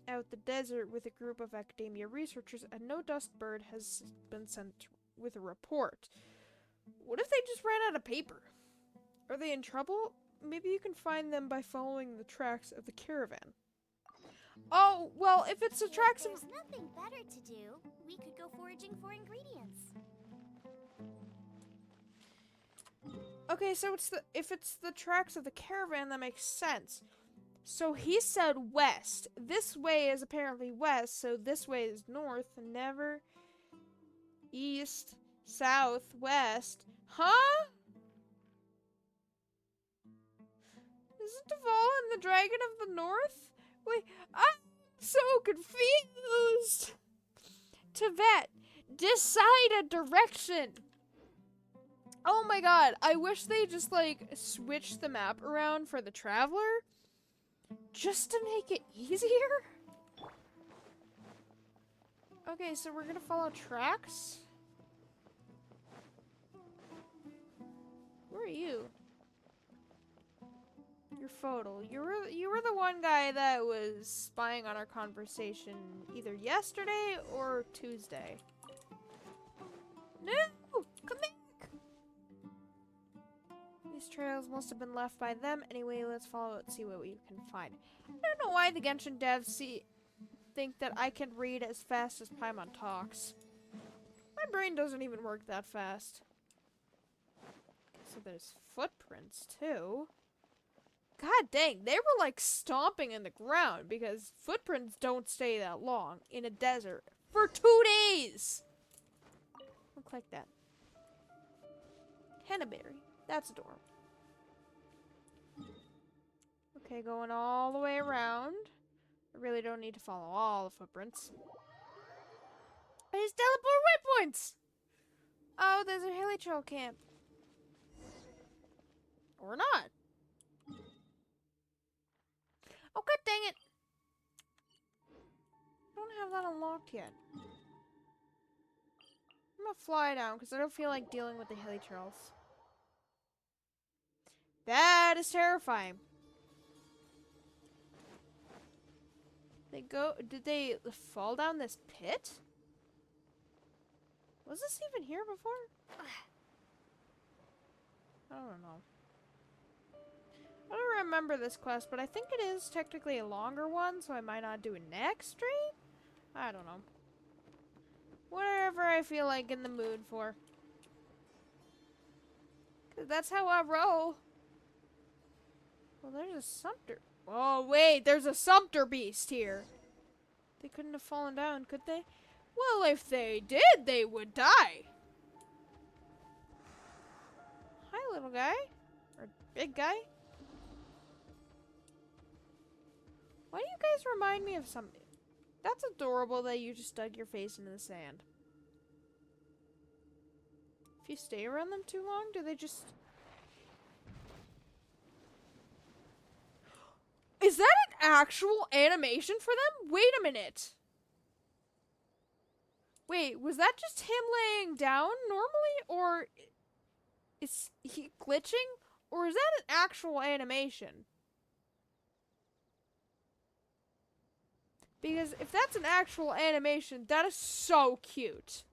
[SPEAKER 1] out the desert with a group of academia researchers, and no dust bird has been sent with a report. What if they just ran out of paper? Are they in trouble? Maybe you can find them by following the tracks of the caravan. Oh, well, if it's the tracks of...
[SPEAKER 2] There's nothing better to do. We could go foraging for ingredients.
[SPEAKER 1] Okay, so if it's the tracks of the caravan, that makes sense. So he said west. This way is apparently west, so this way is north, never east, south, west. Huh? Isn't Dvala the Dragon of the North? Wait, I'm so confused. Tibet, decide a direction. Oh my god, I wish they just like switched the map around for the traveler. Just to make it easier? Okay, so we're gonna follow tracks? Where are you? Your photo. You were the one guy that was spying on our conversation either yesterday or Tuesday. No! Come back! These trails must have been left by them. Anyway, let's follow it and see what we can find. I don't know why the Genshin devs think that I can read as fast as Paimon talks. My brain doesn't even work that fast. So there's footprints, too. God dang, they were like stomping in the ground because footprints don't stay that long in a desert for 2 days. Look like that. Hennaberry. That's adorable. Okay, going all the way around. I really don't need to follow all the footprints. There's teleport waypoints! Oh, there's a hilly trail camp. Or not. Oh, god dang it! I don't have that unlocked yet. I'm gonna fly down because I don't feel like dealing with the hilly trails. That is terrifying. Did they fall down this pit? Was this even here before? I don't know. I don't remember this quest, but I think it is technically a longer one, so I might not do it next stream? I don't know. Whatever I feel like in the mood for. 'Cause that's how I roll. Well, there's a Sumpter. Oh, wait, there's a Sumpter beast here. They couldn't have fallen down, could they? Well, if they did, they would die. Hi, little guy. Or big guy. Why do you guys remind me of something? That's adorable that you just dug your face into the sand. If you stay around them too long, do they just... Is that an actual animation for them? Wait a minute. Wait, was that just him laying down normally? Or is he glitching? Or is that an actual animation? Because if that's an actual animation, that is so cute.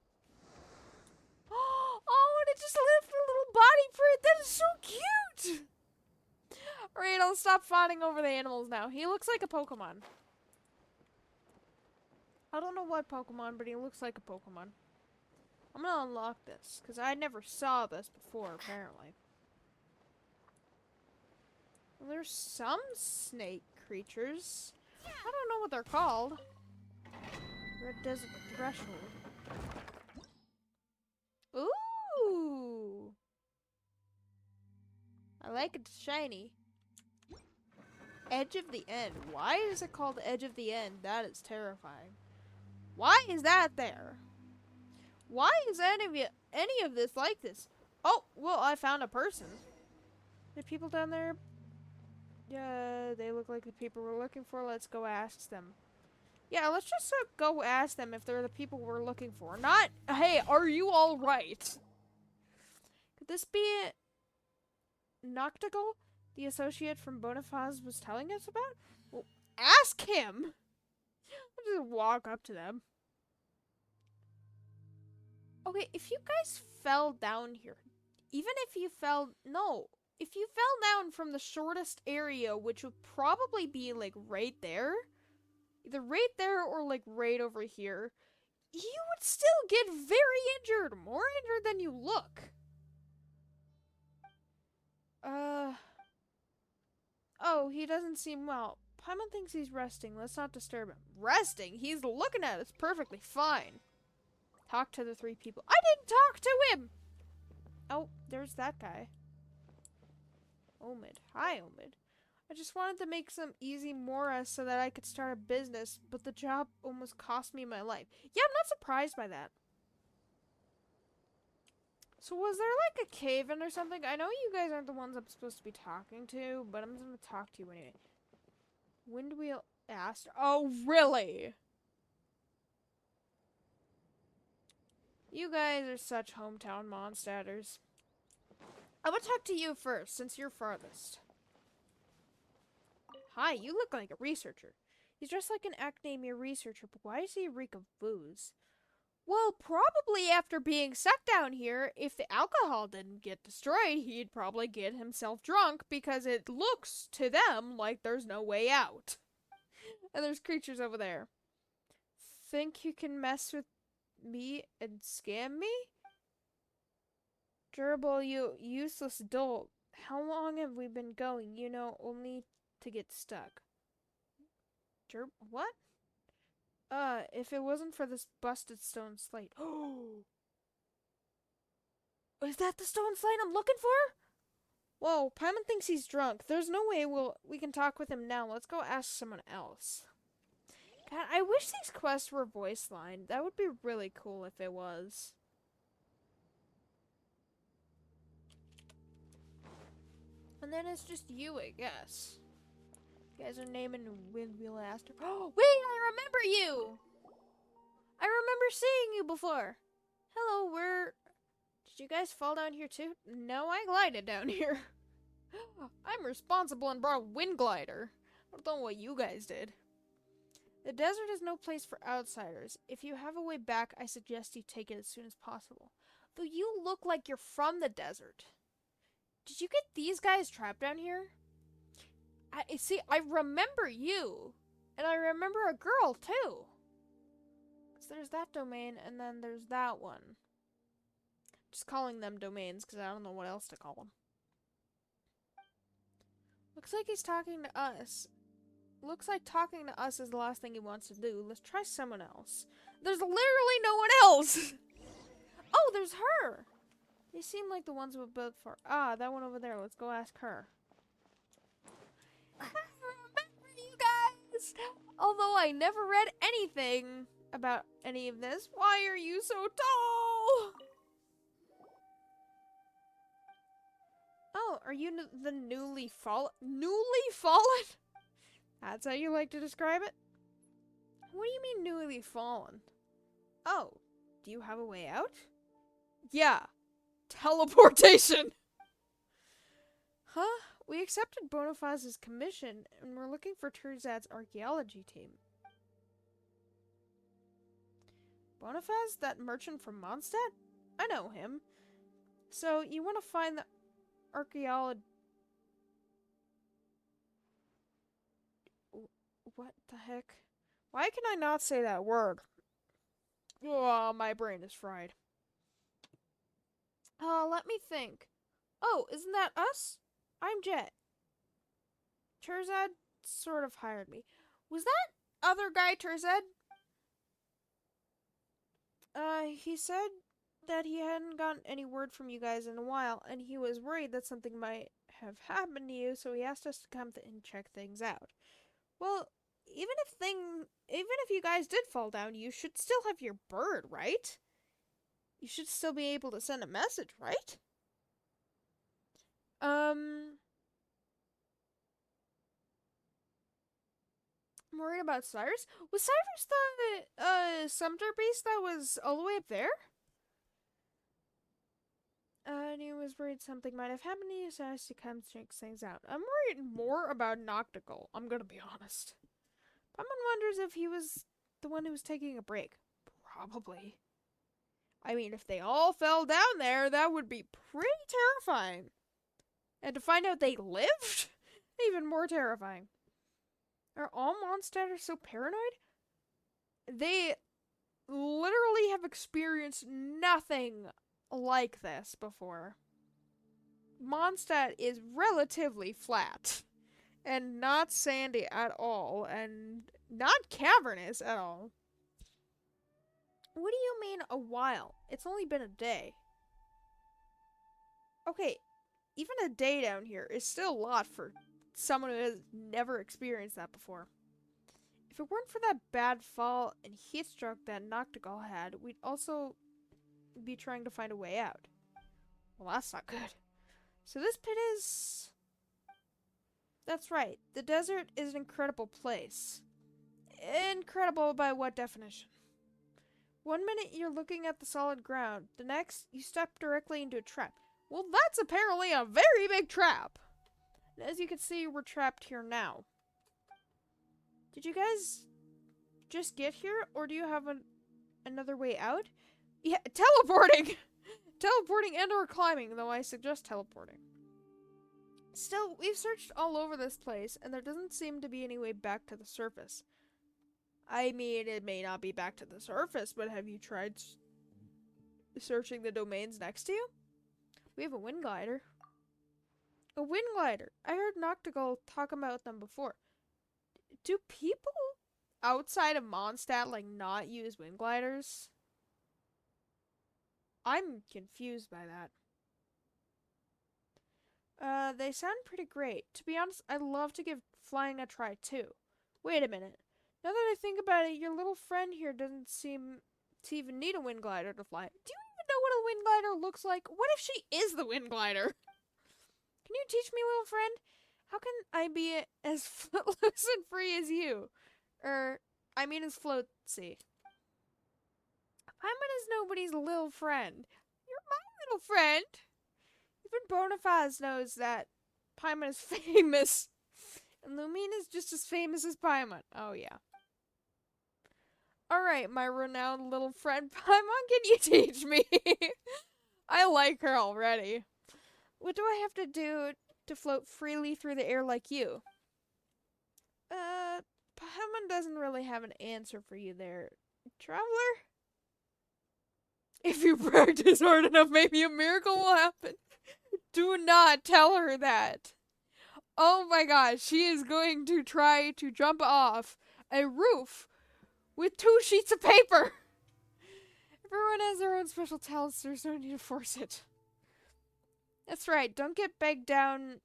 [SPEAKER 1] Oh, and it just lifted a little body print. That is so cute. Alright, I'll stop fawning over the animals now. He looks like a Pokemon. I don't know what Pokemon, but he looks like a Pokemon. I'm gonna unlock this, because I never saw this before, apparently. Well, there's some snake creatures. I don't know what they're called. Red Desert Threshold. Ooh! I like it shiny. Edge of the End. Why is it called Edge of the End? That is terrifying. Why is that there? Why is any of this like this? Oh, well, I found a person. The people down there? Yeah, they look like the people we're looking for. Let's go ask them. Yeah, let's just go ask them if they're the people we're looking for. Not, hey, are you all right? Could this be Noctigal, the associate from Bonifaz was telling us about? Well, ask him! I'll just walk up to them. Okay, if you guys fell down here, even if you fell, no, if you fell down from the shortest area, which would probably be like right there, either right there or like right over here, you would still get very injured, more injured than you look. Oh, he doesn't seem well. Paimon thinks he's resting. Let's not disturb him. Resting? He's looking at us perfectly fine. Talk to the three people. I didn't talk to him! Oh, there's that guy. Omid. Hi, Omid. I just wanted to make some easy mora so that I could start a business, but the job almost cost me my life. Yeah, I'm not surprised by that. So was there like a cave-in or something? I know you guys aren't the ones I'm supposed to be talking to, but I'm gonna talk to you anyway. Windwheel Aster. Oh, really? You guys are such hometown monsters. I'm gonna talk to you first, since you're farthest. Hi, you look like a researcher. He's dressed like an academia researcher, but why does he reek of booze? Well, probably after being sucked down here, if the alcohol didn't get destroyed, he'd probably get himself drunk because it looks to them like there's no way out. And there's creatures over there. Think you can mess with me and scam me? Gerbil, you useless dolt. How long have we been going? You know, only to get stuck. What? If it wasn't for this busted stone slate. Oh! Is that the stone slate I'm looking for? Whoa, Paimon thinks he's drunk. There's no way we can talk with him now. Let's go ask someone else. God, I wish these quests were voice lined. That would be really cool if it was. And then it's just you, I guess. You guys are naming Windwheel Aster. Oh, wait, I remember you! I remember seeing you before. Hello, did you guys fall down here too? No, I glided down here. I'm responsible and brought a wind glider. I don't know what you guys did. The desert is no place for outsiders. If you have a way back, I suggest you take it as soon as possible. Though you look like you're from the desert. Did you get these guys trapped down here? I remember you. And I remember a girl, too. Because there's that domain, and then there's that one. Just calling them domains, because I don't know what else to call them. Looks like he's talking to us. Looks like talking to us is the last thing he wants to do. Let's try someone else. There's literally no one else! Oh, there's her! They seem like the ones we built for. Ah, that one over there. Let's go ask her. I remember you guys! Although I never read anything about any of this. Why are you so tall? Oh, are you the newly fallen? Newly fallen? That's how you like to describe it? What do you mean newly fallen? Oh, do you have a way out? Yeah. Teleportation! Huh? We accepted Bonifaz's commission, and we're looking for Terzad's archaeology team. Bonifaz? That merchant from Mondstadt? I know him. So, you want to find the archaeology... What the heck? Why can I not say that word? Oh, my brain is fried. Let me think. Oh, isn't that us? I'm Jet. Terzad sort of hired me. Was that other guy Terzad? He said that he hadn't gotten any word from you guys in a while, and he was worried that something might have happened to you, so he asked us to come and check things out. Well, even if you guys did fall down, you should still have your bird, right? You should still be able to send a message, right? I'm worried about Cyrus. Was Cyrus the, Sumter base that was all the way up there? And he was worried something might have happened to you, so I asked to come check things out. I'm worried more about Noctigal, I'm gonna be honest. Paimon wonders if he was the one who was taking a break. Probably. I mean, if they all fell down there, that would be pretty terrifying. And to find out they lived? Even more terrifying. Are all Mondstadters so paranoid? They literally have experienced nothing like this before. Mondstadt is relatively flat. And not sandy at all. And not cavernous at all. What do you mean a while? It's only been a day. Okay, even a day down here is still a lot for someone who has never experienced that before. If it weren't for that bad fall and heat stroke that Noctigal had, we'd also be trying to find a way out. Well, that's not good. So this pit is... That's right. The desert is an incredible place. Incredible by what definition? One minute you're looking at the solid ground, the next you step directly into a trap. Well, that's apparently a very big trap. And as you can see, we're trapped here now. Did you guys just get here, or do you have another way out? Yeah, teleporting! Teleporting and or climbing, though I suggest teleporting. Still, we've searched all over this place, and there doesn't seem to be any way back to the surface. I mean, it may not be back to the surface, but have you tried searching the domains next to you? We have a wind glider. A wind glider. I heard Noctigal talk about them before. Do people outside of Mondstadt, like, not use wind gliders? I'm confused by that. They sound pretty great. To be honest, I'd love to give flying a try, too. Wait a minute. Now that I think about it, your little friend here doesn't seem to even need a wind glider to fly. Do you even know what a wind glider looks like? What if she is the wind glider? Can you teach me, little friend? How can I be as loose and free as you? I mean as floatsy. Paimon is nobody's little friend. You're my little friend. Even Bonifaz knows that Paimon is famous. And Lumine is just as famous as Paimon. Oh, yeah. Alright, my renowned little friend Paimon, can you teach me? I like her already. What do I have to do to float freely through the air like you? Paimon doesn't really have an answer for you there. Traveler? If you practice hard enough, maybe a miracle will happen. Do not tell her that. Oh my gosh, she is going to try to jump off a roof with 2 sheets of paper. Everyone has their own special talents, there's no need to force it. That's right, don't get bogged down.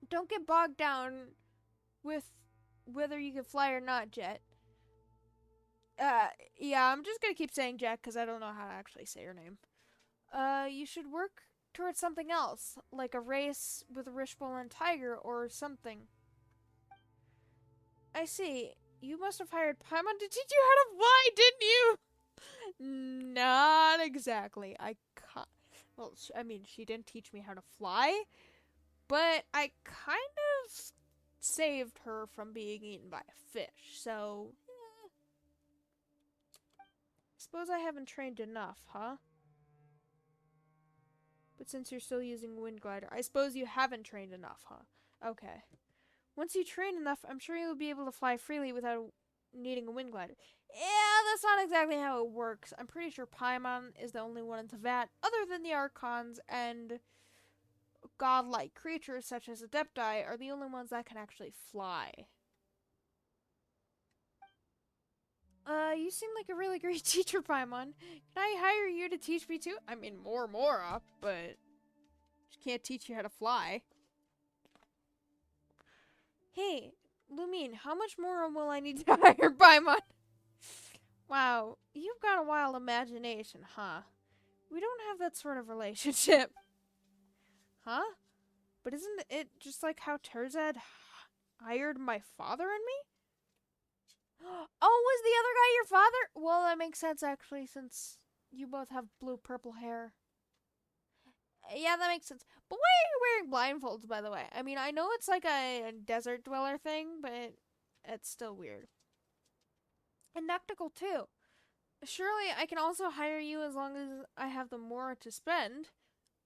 [SPEAKER 1] Don't get bogged down with whether you can fly or not, Jet. Yeah, I'm just gonna keep saying Jet because I don't know how to actually say her name. You should work towards something else, like a race with a Wishbone and Tiger or something. I see. You must have hired Paimon to teach you how to fly, didn't you? Not exactly. I can't. Well, I mean, she didn't teach me how to fly, but I kind of saved her from being eaten by a fish, so. Suppose I haven't trained enough, huh? But since you're still using Wind Glider, I suppose you haven't trained enough, huh? Okay. Once you train enough, I'm sure you'll be able to fly freely without needing a Wind Glider. Yeah, that's not exactly how it works. I'm pretty sure Paimon is the only one in Teyvat, other than the Archons and godlike creatures such as Adepti, are the only ones that can actually fly. You seem like a really great teacher, Paimon. Can I hire you to teach me too? I mean, more up, but she can't teach you how to fly. Hey, Lumine, how much more will I need to hire Paimon? Wow, you've got a wild imagination, huh? We don't have that sort of relationship. Huh? But isn't it just like how Terzad hired my father and me? Oh, was the other guy your father? Well, that makes sense actually, since you both have blue-purple hair. Yeah, that makes sense. But why are you wearing blindfolds, by the way? I mean, I know it's like a desert dweller thing, but it's still weird. And Noctical, too. Surely I can also hire you as long as I have the more to spend.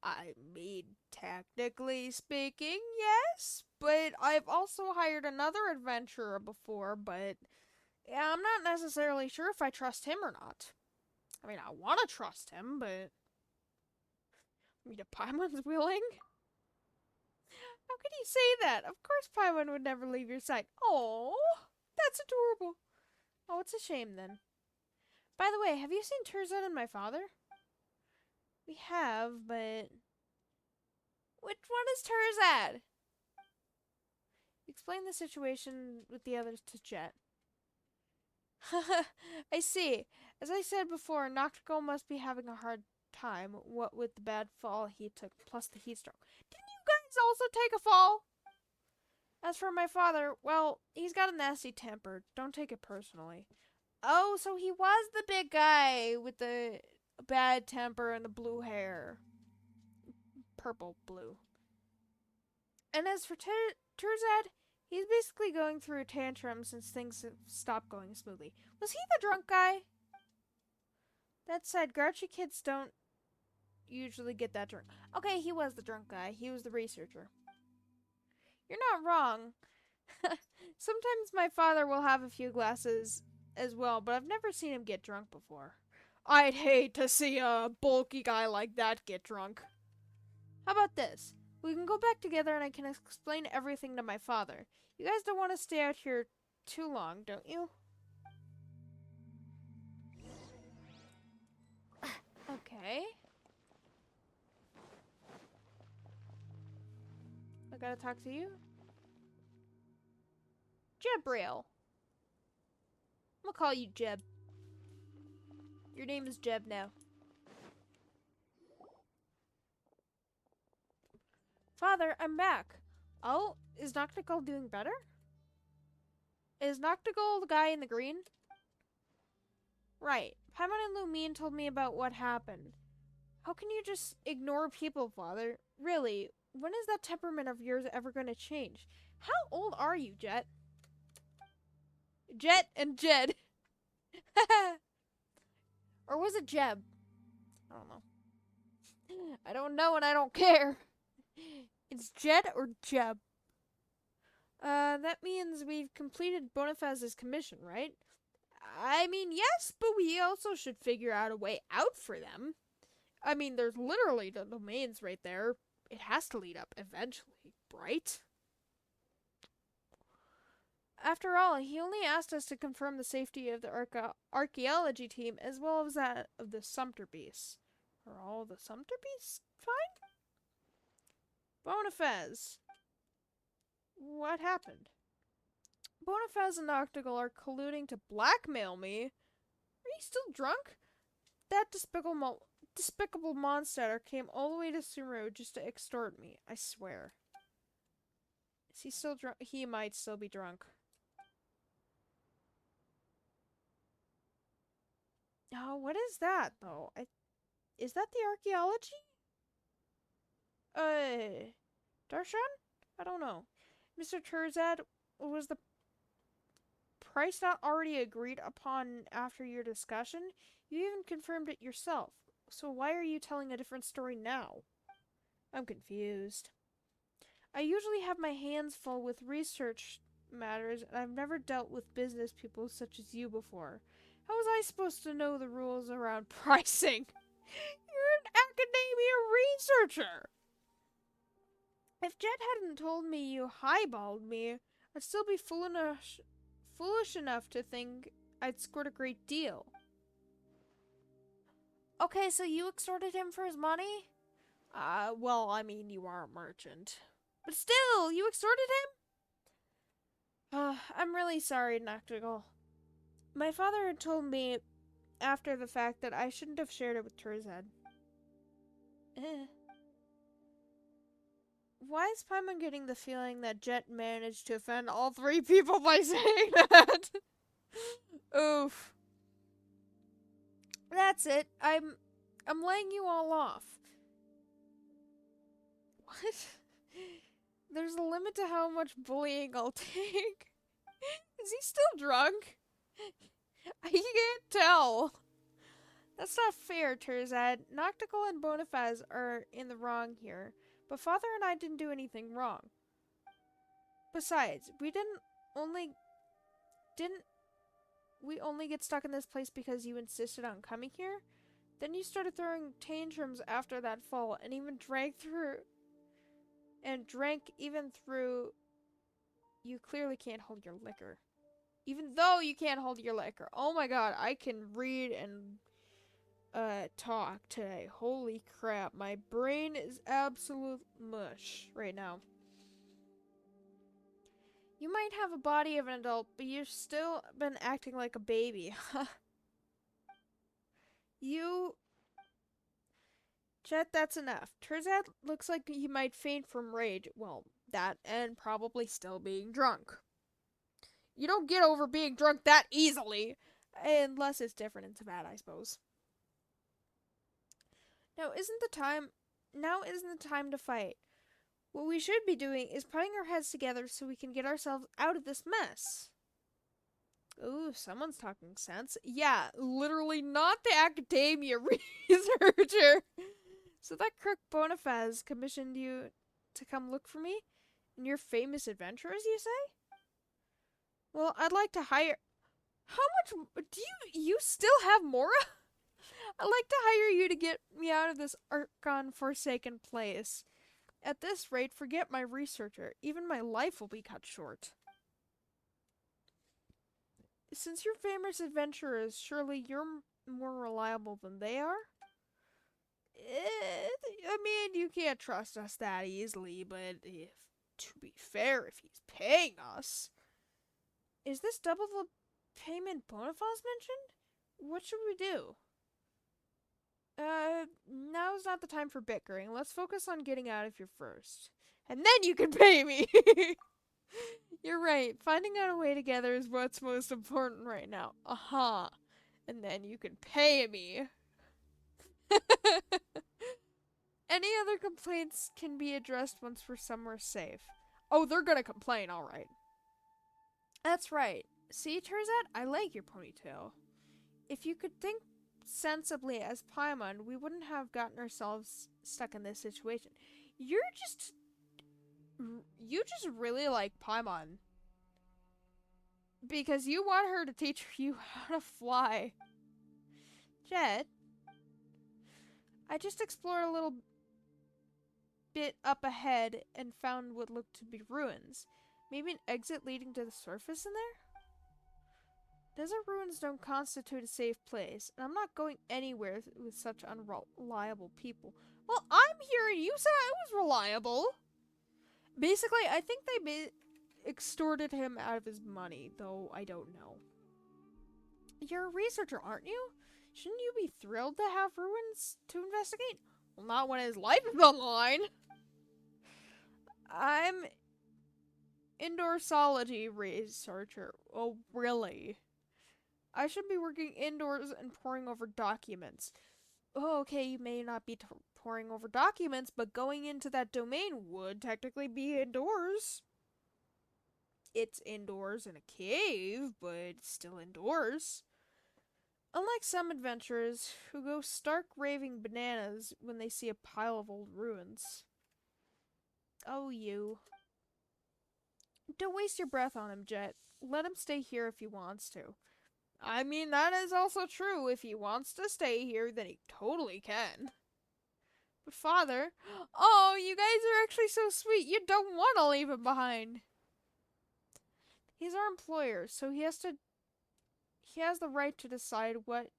[SPEAKER 1] I mean, technically speaking, yes. But I've also hired another adventurer before, but yeah, I'm not necessarily sure if I trust him or not. I mean, I want to trust him, but I mean, if Paimon's willing. How could you say that? Of course Paimon would never leave your side. Oh, that's adorable. Oh, it's a shame then. By the way, have you seen Terzan and my father? We have, but which one is Terzad? Explain the situation with the others to Jet. I see. As I said before, Noctical must be having a hard time, what with the bad fall he took, plus the heat stroke. Didn't you guys also take a fall? As for my father, well, he's got a nasty temper. Don't take it personally. Oh, so he was the big guy with the bad temper and the blue hair. Purple blue. And as for Terzad, he's basically going through a tantrum since things have stopped going smoothly. Was he the drunk guy? That said, grouchy kids don't usually get that drunk. Okay, he was the drunk guy. He was the researcher. You're not wrong. Sometimes my father will have a few glasses as well, but I've never seen him get drunk before. I'd hate to see a bulky guy like that get drunk. How about this? We can go back together and I can explain everything to my father. You guys don't want to stay out here too long, don't you? Okay. I gotta talk to you. Jebriel. I'm gonna call you Jeb. Your name is Jeb now. Father, I'm back. Oh, is Noctical doing better? Is Noctical the guy in the green? Right. Paimon and Lumine told me about what happened. How can you just ignore people, Father? Really, when is that temperament of yours ever going to change? How old are you, Jet? Jet and Jed. Or was it Jeb? I don't know. I don't know and I don't care. It's Jed or Jeb. That means we've completed Bonifaz's commission, right? I mean, yes, but we also should figure out a way out for them. I mean, there's literally the domains right there. It has to lead up eventually, right? After all, he only asked us to confirm the safety of the archaeology team as well as that of the Sumter beasts. Are all the Sumter beasts fine? Bonifaz. What happened? Bonifaz and Octagal are colluding to blackmail me. Are you still drunk? That despicable monster came all the way to Sumeru just to extort me, I swear. Is he still drunk? He might still be drunk. Oh, what is that, though? Is that the archaeology? Darshan? I don't know. Mr. Turzad, was the price not already agreed upon after your discussion? You even confirmed it yourself. So why are you telling a different story now? I'm confused. I usually have my hands full with research matters, and I've never dealt with business people such as you before. How was I supposed to know the rules around pricing? You're an academia researcher! If Jet hadn't told me you highballed me, I'd still be foolish enough to think I'd scored a great deal. Okay, so you extorted him for his money? Well, I mean, you are a merchant. But still, you extorted him? I'm really sorry, Noctigal. My father had told me after the fact that I shouldn't have shared it with Turzad. Why is Paimon getting the feeling that Jet managed to offend all three people by saying that? Oof. That's it. I'm laying you all off. What? There's a limit to how much bullying I'll take. Is he still drunk? I can't tell. That's not fair, Turzad. Noctigal and Bonifaz are in the wrong here. But Father and I didn't do anything wrong. Besides, we only get stuck in this place because you insisted on coming here? Then you started throwing tantrums after that fall and even drank even through you clearly can't hold your liquor. Even though you can't hold your liquor. Oh my god, I can read and talk today. Holy crap, my brain is absolute mush right now. You might have a body of an adult, but you've still been acting like a baby. Chet, that's enough. Turzad looks like he might faint from rage. Well, that and probably still being drunk. You don't get over being drunk that easily. Unless it's different in Tibet, I suppose. Now isn't the time to fight. What we should be doing is putting our heads together so we can get ourselves out of this mess. Ooh, someone's talking sense. Yeah, literally not the academia researcher. So that crook Bonifaz commissioned you to come look for me? And you're famous adventurers, you say? Well, I'd like to hire... How much... Do you still have Mora? I'd like to hire you to get me out of this Archon-forsaken place. At this rate, forget my researcher. Even my life will be cut short. Since you're famous adventurers, surely you're more reliable than they are? I mean, you can't trust us that easily, but to be fair, if he's paying us... Is this double the payment Bonifaz mentioned? What should we do? Now's not the time for bickering. Let's focus on getting out of here first. And then you can pay me! You're right. Finding out a way together is what's most important right now. Aha. And then you can pay me. Any other complaints can be addressed once we're somewhere safe. Oh, they're gonna complain, alright. That's right. See, Turzad, I like your ponytail. If you could think sensibly as Paimon, we wouldn't have gotten ourselves stuck in this situation. You just really like Paimon. Because you want her to teach you how to fly. Jet, I just explored a little bit up ahead and found what looked to be ruins. Maybe an exit leading to the surface in there? Desert ruins don't constitute a safe place, and I'm not going anywhere with such unreliable people. Well, I'm here and you said I was reliable! Basically, I think they extorted him out of his money, though I don't know. You're a researcher, aren't you? Shouldn't you be thrilled to have ruins to investigate? Well, not when his life is on the line! I'm indoorsology researcher. Oh, really? I should be working indoors and poring over documents. Oh, okay, you may not be poring over documents, but going into that domain would technically be indoors. It's indoors in a cave, but it's still indoors. Unlike some adventurers who go stark raving bananas when they see a pile of old ruins. Oh, you. Don't waste your breath on him, Jet. Let him stay here if he wants to. I mean, that is also true. If he wants to stay here, then he totally can. But Father, oh, you guys are actually so sweet. You don't want to leave him behind. He's our employer, so he has the right to decide what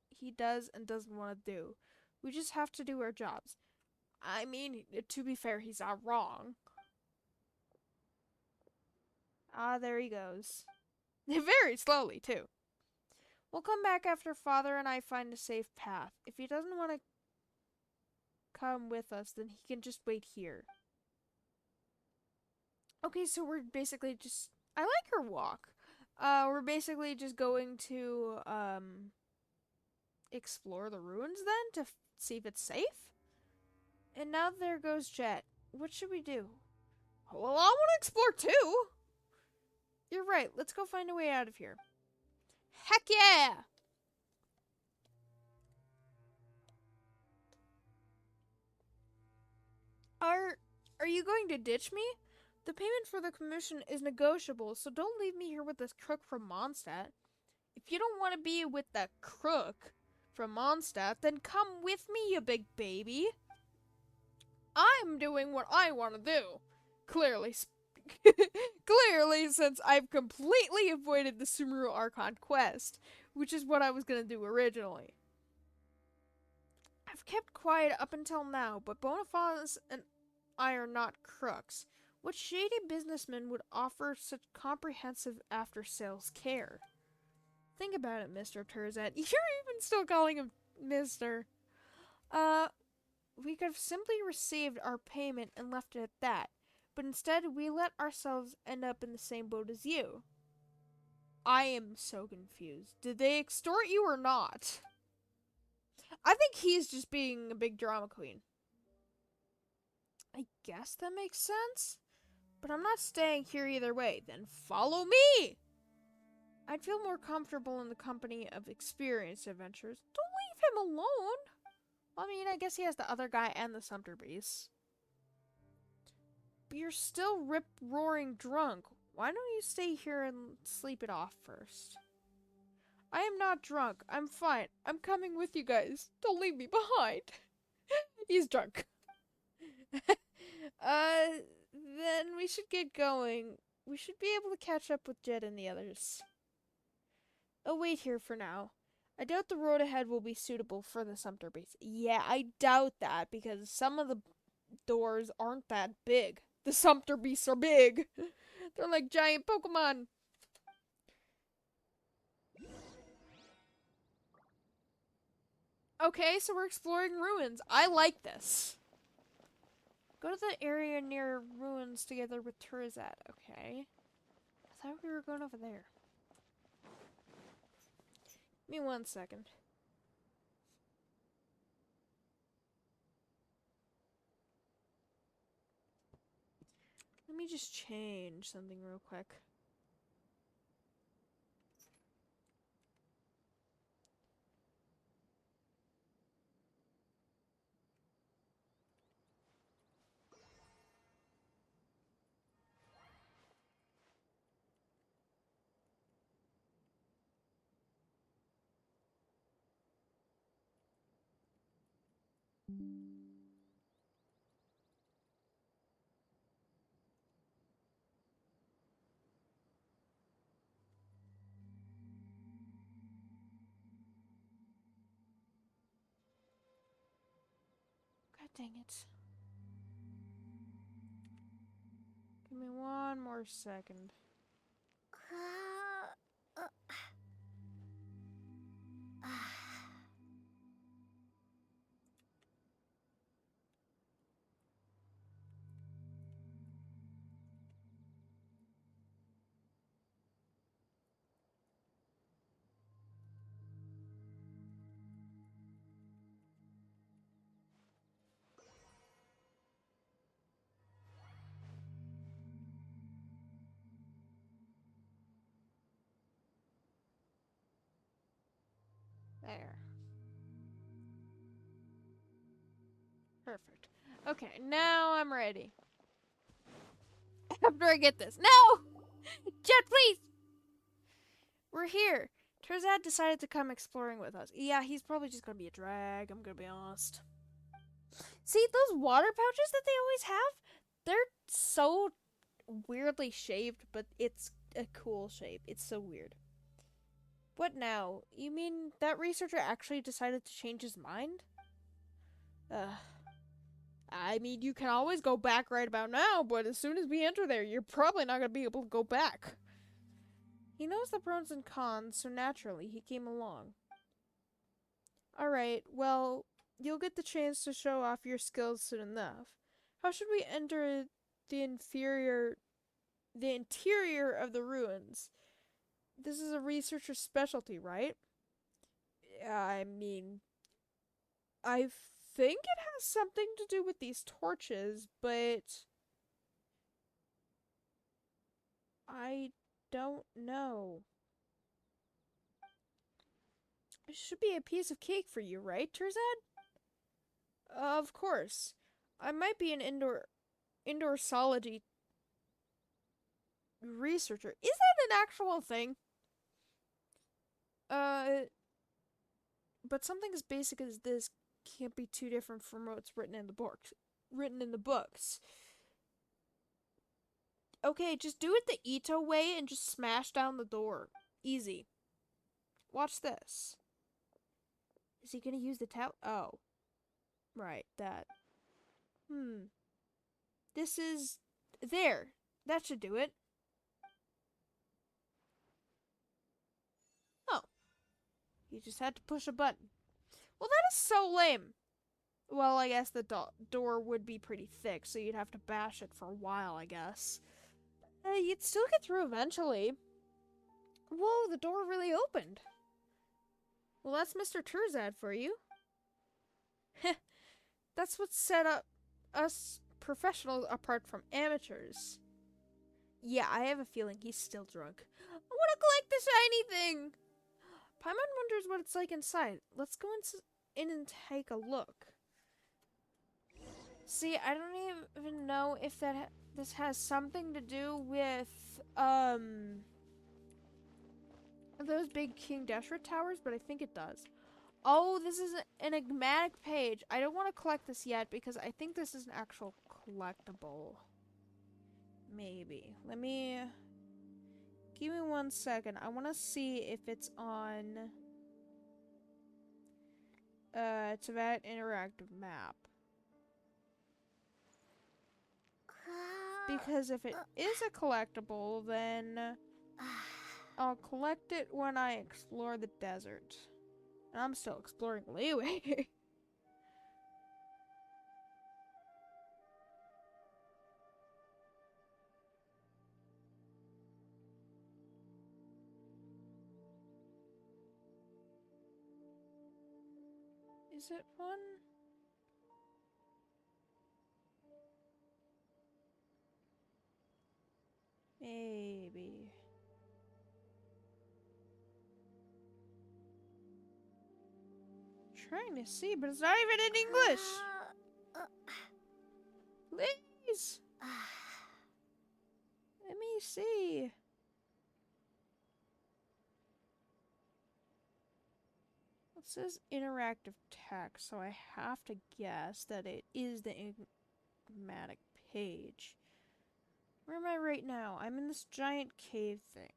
[SPEAKER 1] he does and doesn't want to do. We just have to do our jobs. I mean, to be fair, he's not wrong. Ah, there he goes. Very slowly, too. We'll come back after Father and I find a safe path. If he doesn't want to come with us, then he can just wait here. Okay, so we're basically just... I like her walk. We're basically just going to, explore the ruins then to see if it's safe? And now there goes Jet. What should we do? Well, I want to explore too! You're right, let's go find a way out of here. Heck yeah! Are you going to ditch me? The payment for the commission is negotiable, so don't leave me here with this crook from Mondstadt. If you don't want to be with that crook from Mondstadt, then come with me, you big baby. I'm doing what I want to do. Clearly, since I've completely avoided the Sumeru Archon quest, which is what I was going to do originally. I've kept quiet up until now, but Boniface and I are not crooks. What shady businessman would offer such comprehensive after-sales care? Think about it, Mr. Turzet. You're even still calling him Mr. We could have simply received our payment and left it at that, but instead we let ourselves end up in the same boat as you. I am so confused. Did they extort you or not? I think he's just being a big drama queen. I guess that makes sense. But I'm not staying here either way. Then follow me! I'd feel more comfortable in the company of experienced adventurers. Don't leave him alone! I mean, I guess he has the other guy and the Sumter Beast. But you're still rip-roaring drunk. Why don't you stay here and sleep it off first? I am not drunk. I'm fine. I'm coming with you guys. Don't leave me behind. He's drunk. Then we should get going. We should be able to catch up with Jet and the others. I'll wait here for now. I doubt the road ahead will be suitable for the Sumter base. Yeah, I doubt that because some of the doors aren't that big. The Sumter beasts are big. They're like giant Pokemon. Okay, so we're exploring ruins. I like this. Go to the area near ruins together with Turzat. Okay. I thought we were going over there. Give me 1 second. Let me just change something real quick. God dang it. Give me one more second. There. Perfect. Okay, now I'm ready. After I get this. No! Jet, please! We're here. Terzad decided to come exploring with us. Yeah, he's probably just gonna be a drag, I'm gonna be honest. See, those water pouches that they always have? They're so weirdly shaped, but it's a cool shape. It's so weird. What now? You mean that researcher actually decided to change his mind? I mean, you can always go back right about now, but as soon as we enter there, you're probably not going to be able to go back. He knows the pros and cons, so naturally he came along. Alright, well, you'll get the chance to show off your skills soon enough. How should we enter the interior of the ruins? This is a researcher's specialty, right? I mean, I think it has something to do with these torches, but I don't know. It should be a piece of cake for you, right, Terzad? Of course. I might be an indoorsology researcher. Is that an actual thing? But something as basic as this can't be too different from what's written in the books. Okay, just do it the Ito way and just smash down the door. Easy. Watch this. Is he gonna use the towel? Oh. Right, that. This is... There. That should do it. Oh. You just had to push a button. Well, that is so lame. Well, I guess the door would be pretty thick, so you'd have to bash it for a while, I guess. You'd still get through eventually. Whoa, the door really opened. Well, that's Mr. Terzad for you. That's what set up us professionals apart from amateurs. Yeah, I have a feeling he's still drunk. I want to collect the shiny thing! Paimon wonders what it's like inside. Let's go in and take a look. See, I don't even know if this has something to do with, those big King Deshret towers, but I think it does. Oh, this is an enigmatic page. I don't want to collect this yet because I think this is an actual collectible. Maybe. Give me 1 second. I want to see if it's on, it's about interactive map. Because if it is a collectible, then I'll collect it when I explore the desert. And I'm still exploring Leeway. Is it one? Maybe. Trying to see, but it's not even in English. Please. Let me see. It says interactive text, so I have to guess that it is the enigmatic page. Where am I right now? I'm in this giant cave thing.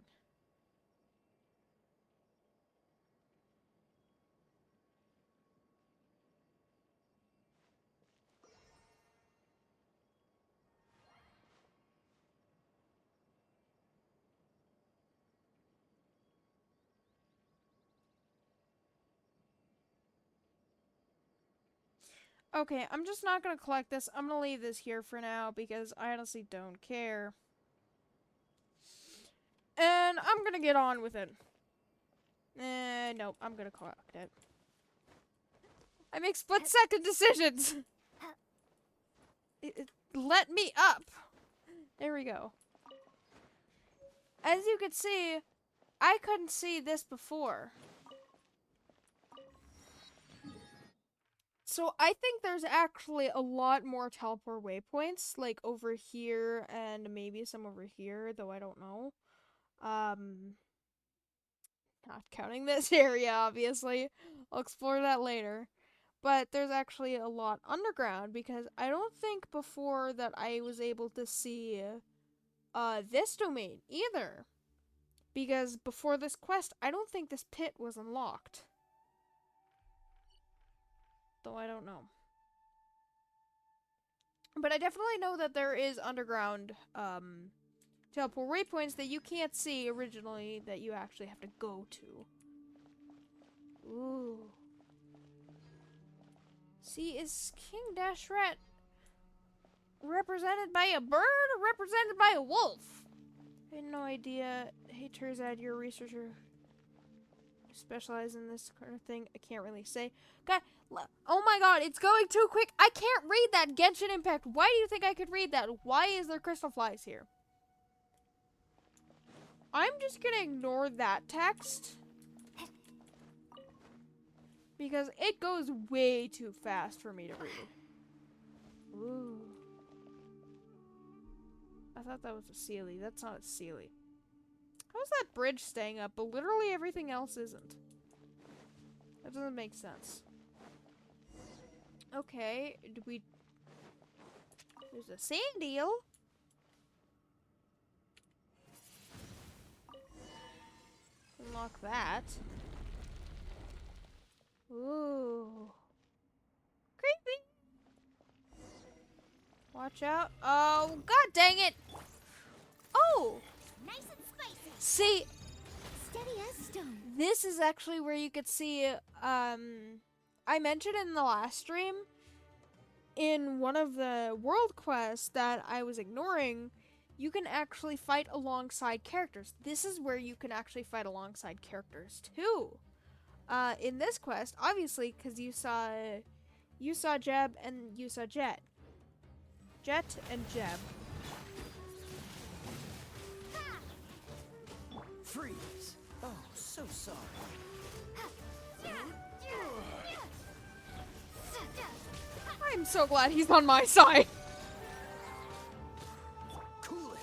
[SPEAKER 1] Okay, I'm just not gonna collect this. I'm gonna leave this here for now because I honestly don't care. And I'm gonna get on with it. Nope, I'm gonna collect it. I make split-second decisions! Let me up! There we go. As you can see, I couldn't see this before. So I think there's actually a lot more teleport waypoints, like over here and maybe some over here, though I don't know. Not counting this area, obviously. I'll explore that later. But there's actually a lot underground because I don't think before that I was able to see this domain either. Because before this quest, I don't think this pit was unlocked. Though I don't know. But I definitely know that there is underground teleport waypoints that you can't see originally that you actually have to go to. Ooh. See, is King Dashret represented by a bird or represented by a wolf? I had no idea. Hey, Terzad, you're a researcher who specializes in this kind of thing. I can't really say. God, oh my god, it's going too quick. I can't read that Genshin Impact. Why do you think I could read that? Why is there crystal flies here? I'm just gonna ignore that text. Because it goes way too fast for me to read. Ooh. I thought that was a Sealy. That's not a Sealy. How's that bridge staying up, but literally everything else isn't? That doesn't make sense. Okay, do we... There's a sand deal. Unlock that. Ooh. Creepy. Watch out. Oh, god dang it. Oh.
[SPEAKER 2] Nice and spicy.
[SPEAKER 1] See,
[SPEAKER 2] Steady as stone.
[SPEAKER 1] this is actually where you could see, I mentioned in the last stream, in one of the world quests that I was ignoring, you can actually fight alongside characters. This is where you can actually fight alongside characters too. In this quest, obviously, because you saw Jeb and you saw Jet. Jet and Jeb.
[SPEAKER 6] Freeze! Oh, so sorry.
[SPEAKER 1] I'm so glad he's on my side.
[SPEAKER 6] Cool it!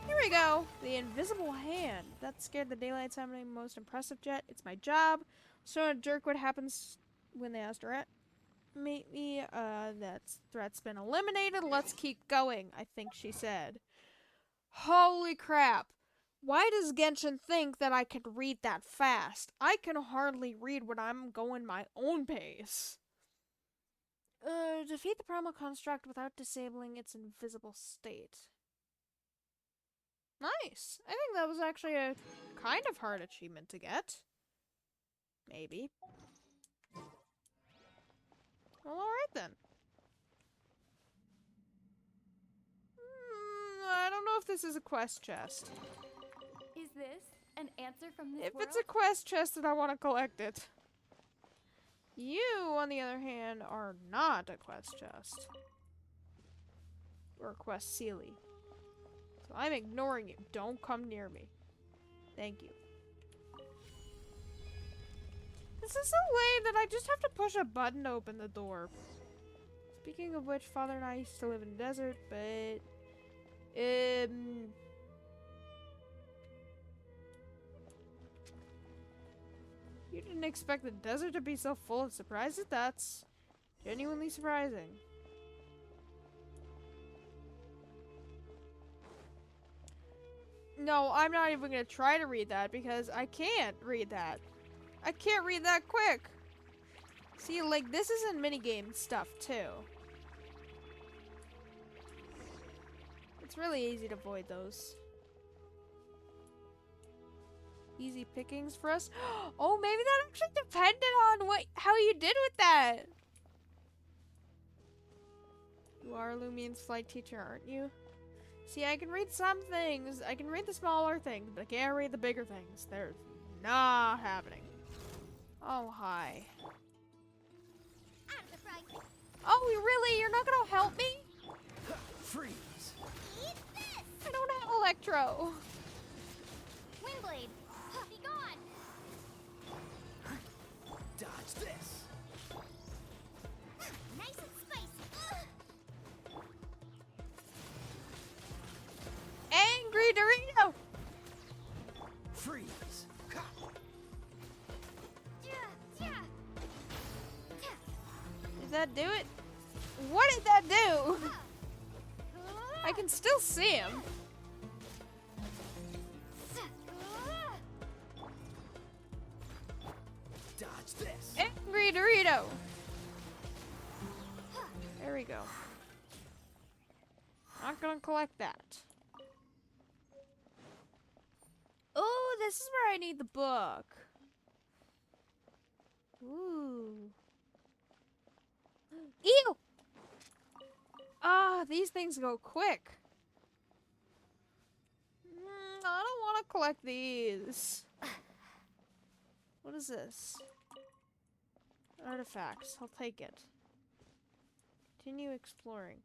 [SPEAKER 1] Here we go. The invisible hand. That scared the daylights out of me most impressive, Jet. It's my job. So a jerk what happens when they asked her at meet me. That threat's been eliminated. Let's keep going, I think she said. Holy crap. Why does Genshin think that I can read that fast? I can hardly read when I'm going my own pace. Defeat the primal construct without disabling its invisible state. Nice. I think that was actually a kind of hard achievement to get. Maybe. Well, alright then. I don't know if this is a quest chest.
[SPEAKER 5] Is this an answer from this
[SPEAKER 1] If
[SPEAKER 5] world?
[SPEAKER 1] it's a quest chest, then I want to collect it. You, on the other hand, are not a quest chest. Or a quest Sealy. So I'm ignoring you. Don't come near me. Thank you. This is so lame that I just have to push a button to open the door. Speaking of which, Father and I used to live in the desert, but... You didn't expect the desert to be so full of surprises? That's genuinely surprising. No, I'm not even gonna try to read that because I can't read that. I can't read that quick. See, like, this is in minigame stuff, too. It's really easy to avoid those. Easy pickings for us. Oh, maybe that actually depended on how you did with that. You are Lumien's flight teacher, aren't you? See, I can read some things. I can read the smaller things, but I can't read the bigger things. They're not happening. Oh, hi. Oh, really? You're not gonna help me?
[SPEAKER 6] Freeze!
[SPEAKER 2] Eat this!
[SPEAKER 1] I don't have Electro.
[SPEAKER 2] Windblade, be gone!
[SPEAKER 6] Dodge this!
[SPEAKER 2] Nice and spicy.
[SPEAKER 1] Angry Dorito.
[SPEAKER 6] Freeze! Ha!
[SPEAKER 1] Did that do it? What did that do? I can still see him.
[SPEAKER 6] Dodge this!
[SPEAKER 1] Angry Dorito. There we go. Not gonna collect that. Oh, this is where I need the book. Ooh. Ew! Ah, these things go quick. I don't want to collect these. What is this? Artifacts. I'll take it. Continue exploring.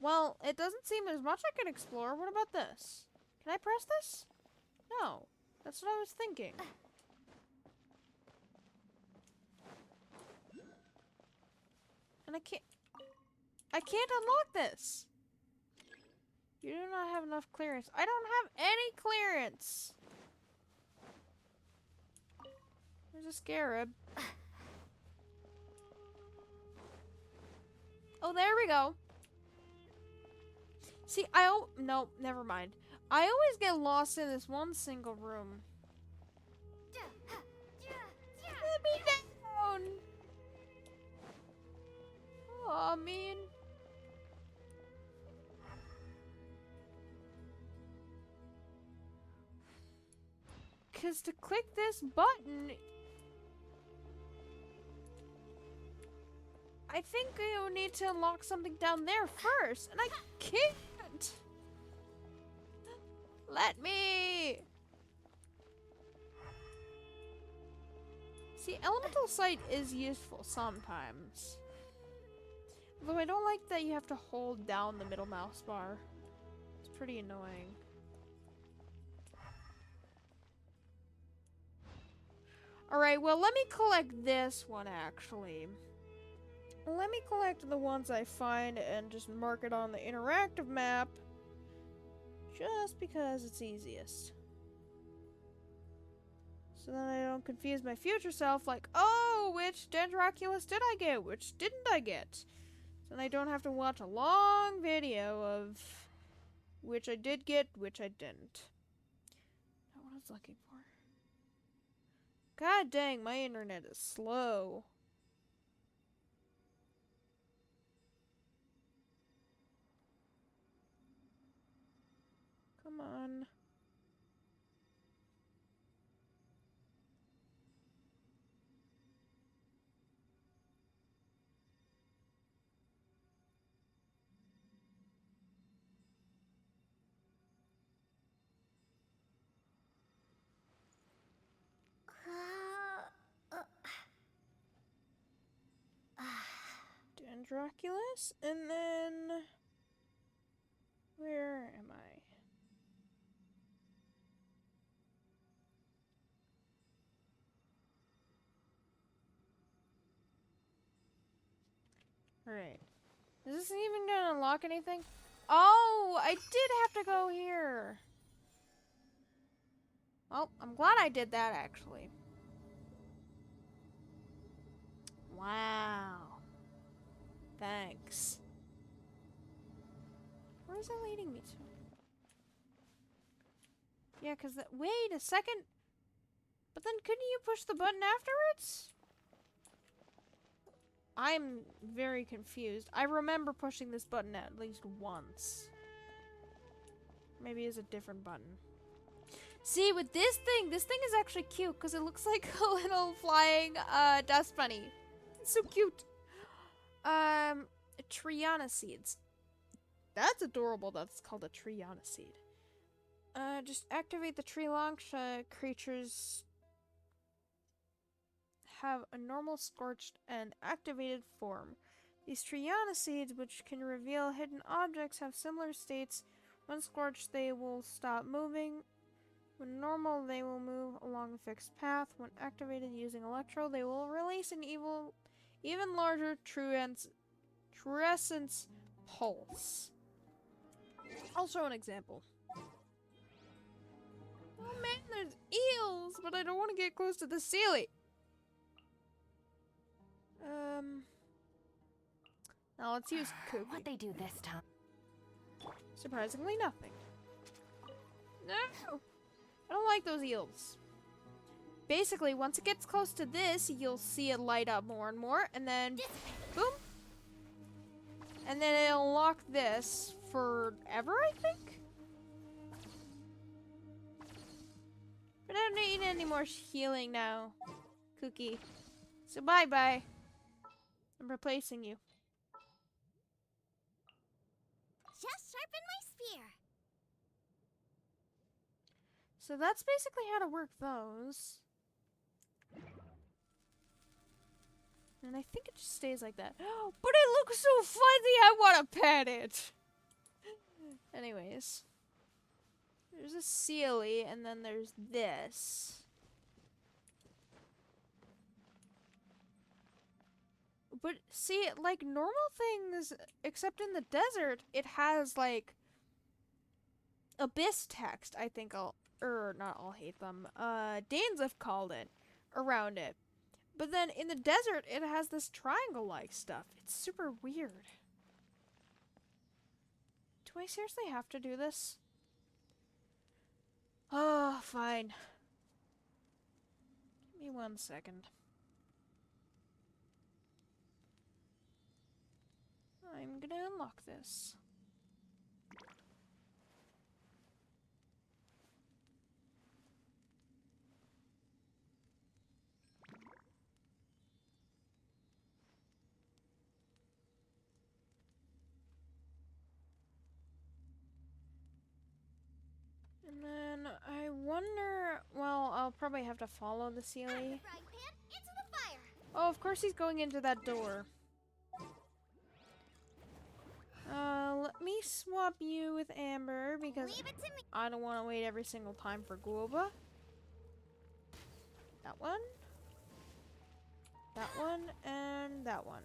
[SPEAKER 1] Well, it doesn't seem there's much I can explore. What about this? Can I press this? No. That's what I was thinking. And I can't unlock this. You do not have enough clearance. I don't have any clearance. There's a scarab. Oh, there we go. See, no, never mind. I always get lost in this one single room. Let me down. Oh, man. Because to click this button, I think you need to unlock something down there first, and I can't. Let me. See, elemental sight is useful sometimes. Though I don't like that you have to hold down the middle mouse bar. It's pretty annoying. Alright, well, let me collect this one, actually. Let me collect the ones I find and just mark it on the interactive map. Just because it's easiest. So then I don't confuse my future self like, oh, which Dendroculus did I get? Which didn't I get? So then I don't have to watch a long video of which I did get, which I didn't. Not what I was looking for. God dang, my internet is slow. Come on. Dendroculus, and then where am I? Alright. Is this even gonna unlock anything? Oh, I did have to go here. Well, I'm glad I did that, actually. Where is that leading me to? Yeah, because wait a second. But then couldn't you push the button afterwards? I'm very confused. I remember pushing this button at least once. Maybe it's a different button. See, with this thing is actually cute because it looks like a little flying dust bunny. It's so cute. Triana seeds. That's adorable. That's called a Triana seed. Just activate the tree launch. Creatures have a normal scorched and activated form. These Triana seeds, which can reveal hidden objects, have similar states. When scorched, they will stop moving. When normal, they will move along a fixed path. When activated using Electro, they will release an even larger Truescence pulse. I'll show an example. Oh man, there's eels, but I don't want to get close to the ceiling. Now let's use Kuki.
[SPEAKER 5] What'd they do this time?
[SPEAKER 1] Surprisingly, nothing. No! I don't like those eels. Basically, once it gets close to this, you'll see it light up more and more, and then boom! And then it'll lock this forever, I think? But I don't need any more healing now, Cookie. So bye-bye. I'm replacing you.
[SPEAKER 2] Just sharpen my spear.
[SPEAKER 1] So that's basically how to work those. And I think it just stays like that. But it looks so fuzzy, I want to pet it! Anyways. There's a Sealy, and then there's this. But see, like normal things, except in the desert, it has like abyss text, I think I'll hate them. Danes have called it around it. But then in the desert, it has this triangle-like stuff. It's super weird. Do I seriously have to do this? Oh, fine. Give me 1 second. I'm gonna unlock this. And then I wonder, well, I'll probably have to follow the Sealy.
[SPEAKER 2] Frying pan into the fire.
[SPEAKER 1] Oh, of course he's going into that door. Let me swap you with Amber because
[SPEAKER 2] Leave it to me.
[SPEAKER 1] I don't want to wait every single time for Guoba. That one. That one, and that one.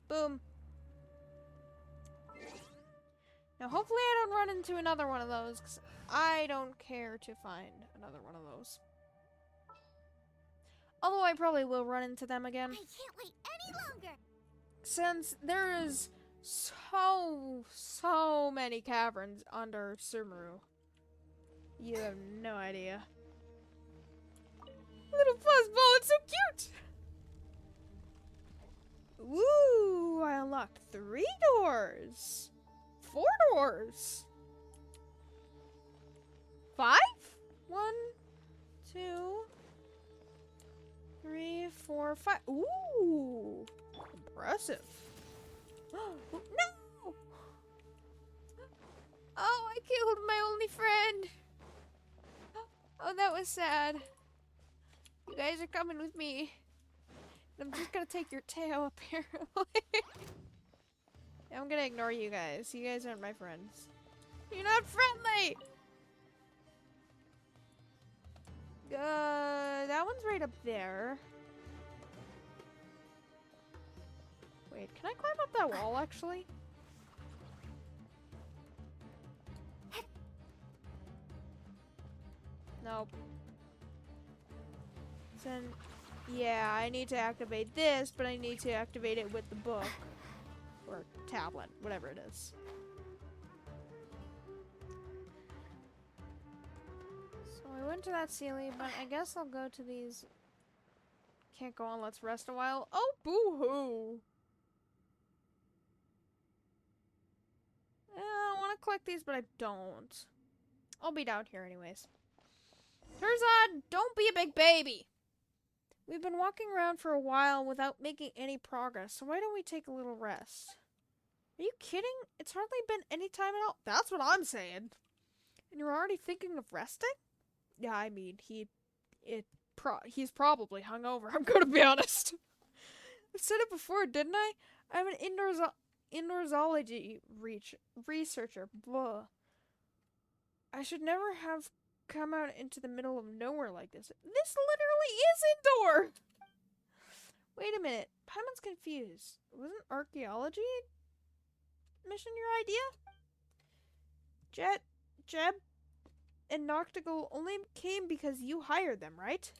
[SPEAKER 1] Boom. Now hopefully I don't run into another one of those, because I don't care to find another one of those. Although I probably will run into them again.
[SPEAKER 2] I can't wait any longer.
[SPEAKER 1] Since there is so many caverns under Sumeru. You have no idea. Little fuzzball, it's so cute! Woo! I unlocked 3 doors! 4 doors! 5? 1, 2, 3, 4, 5. Ooh! Impressive. No! Oh, I killed my only friend. Oh, that was sad. You guys are coming with me. I'm just gonna take your tail, apparently. I'm gonna ignore you guys. You guys aren't my friends. You're not friendly! That one's right up there. Wait, can I climb up that wall, actually? Nope. Then, yeah, I need to activate this, but I need to activate it with the book. or tablet, whatever it is. So I went to that ceiling, but I guess I'll go to these. Can't go on, let's rest a while. Oh, boo-hoo! I want to collect these, but I don't. I'll be down here anyways. Terzad, don't be a big baby! We've been walking around for a while without making any progress, so why don't we take a little rest? Are you kidding? It's hardly been any time at all. That's what I'm saying. And you're already thinking of resting? Yeah, I mean, he's probably hungover. I'm gonna be honest. I said it before, didn't I? I'm an indoorsology researcher. Blah. I should never have come out into the middle of nowhere like this. This literally is indoor! Wait a minute. Paimon's confused. Wasn't archaeology mission your idea? Jeb, and Noctigal only came because you hired them, right?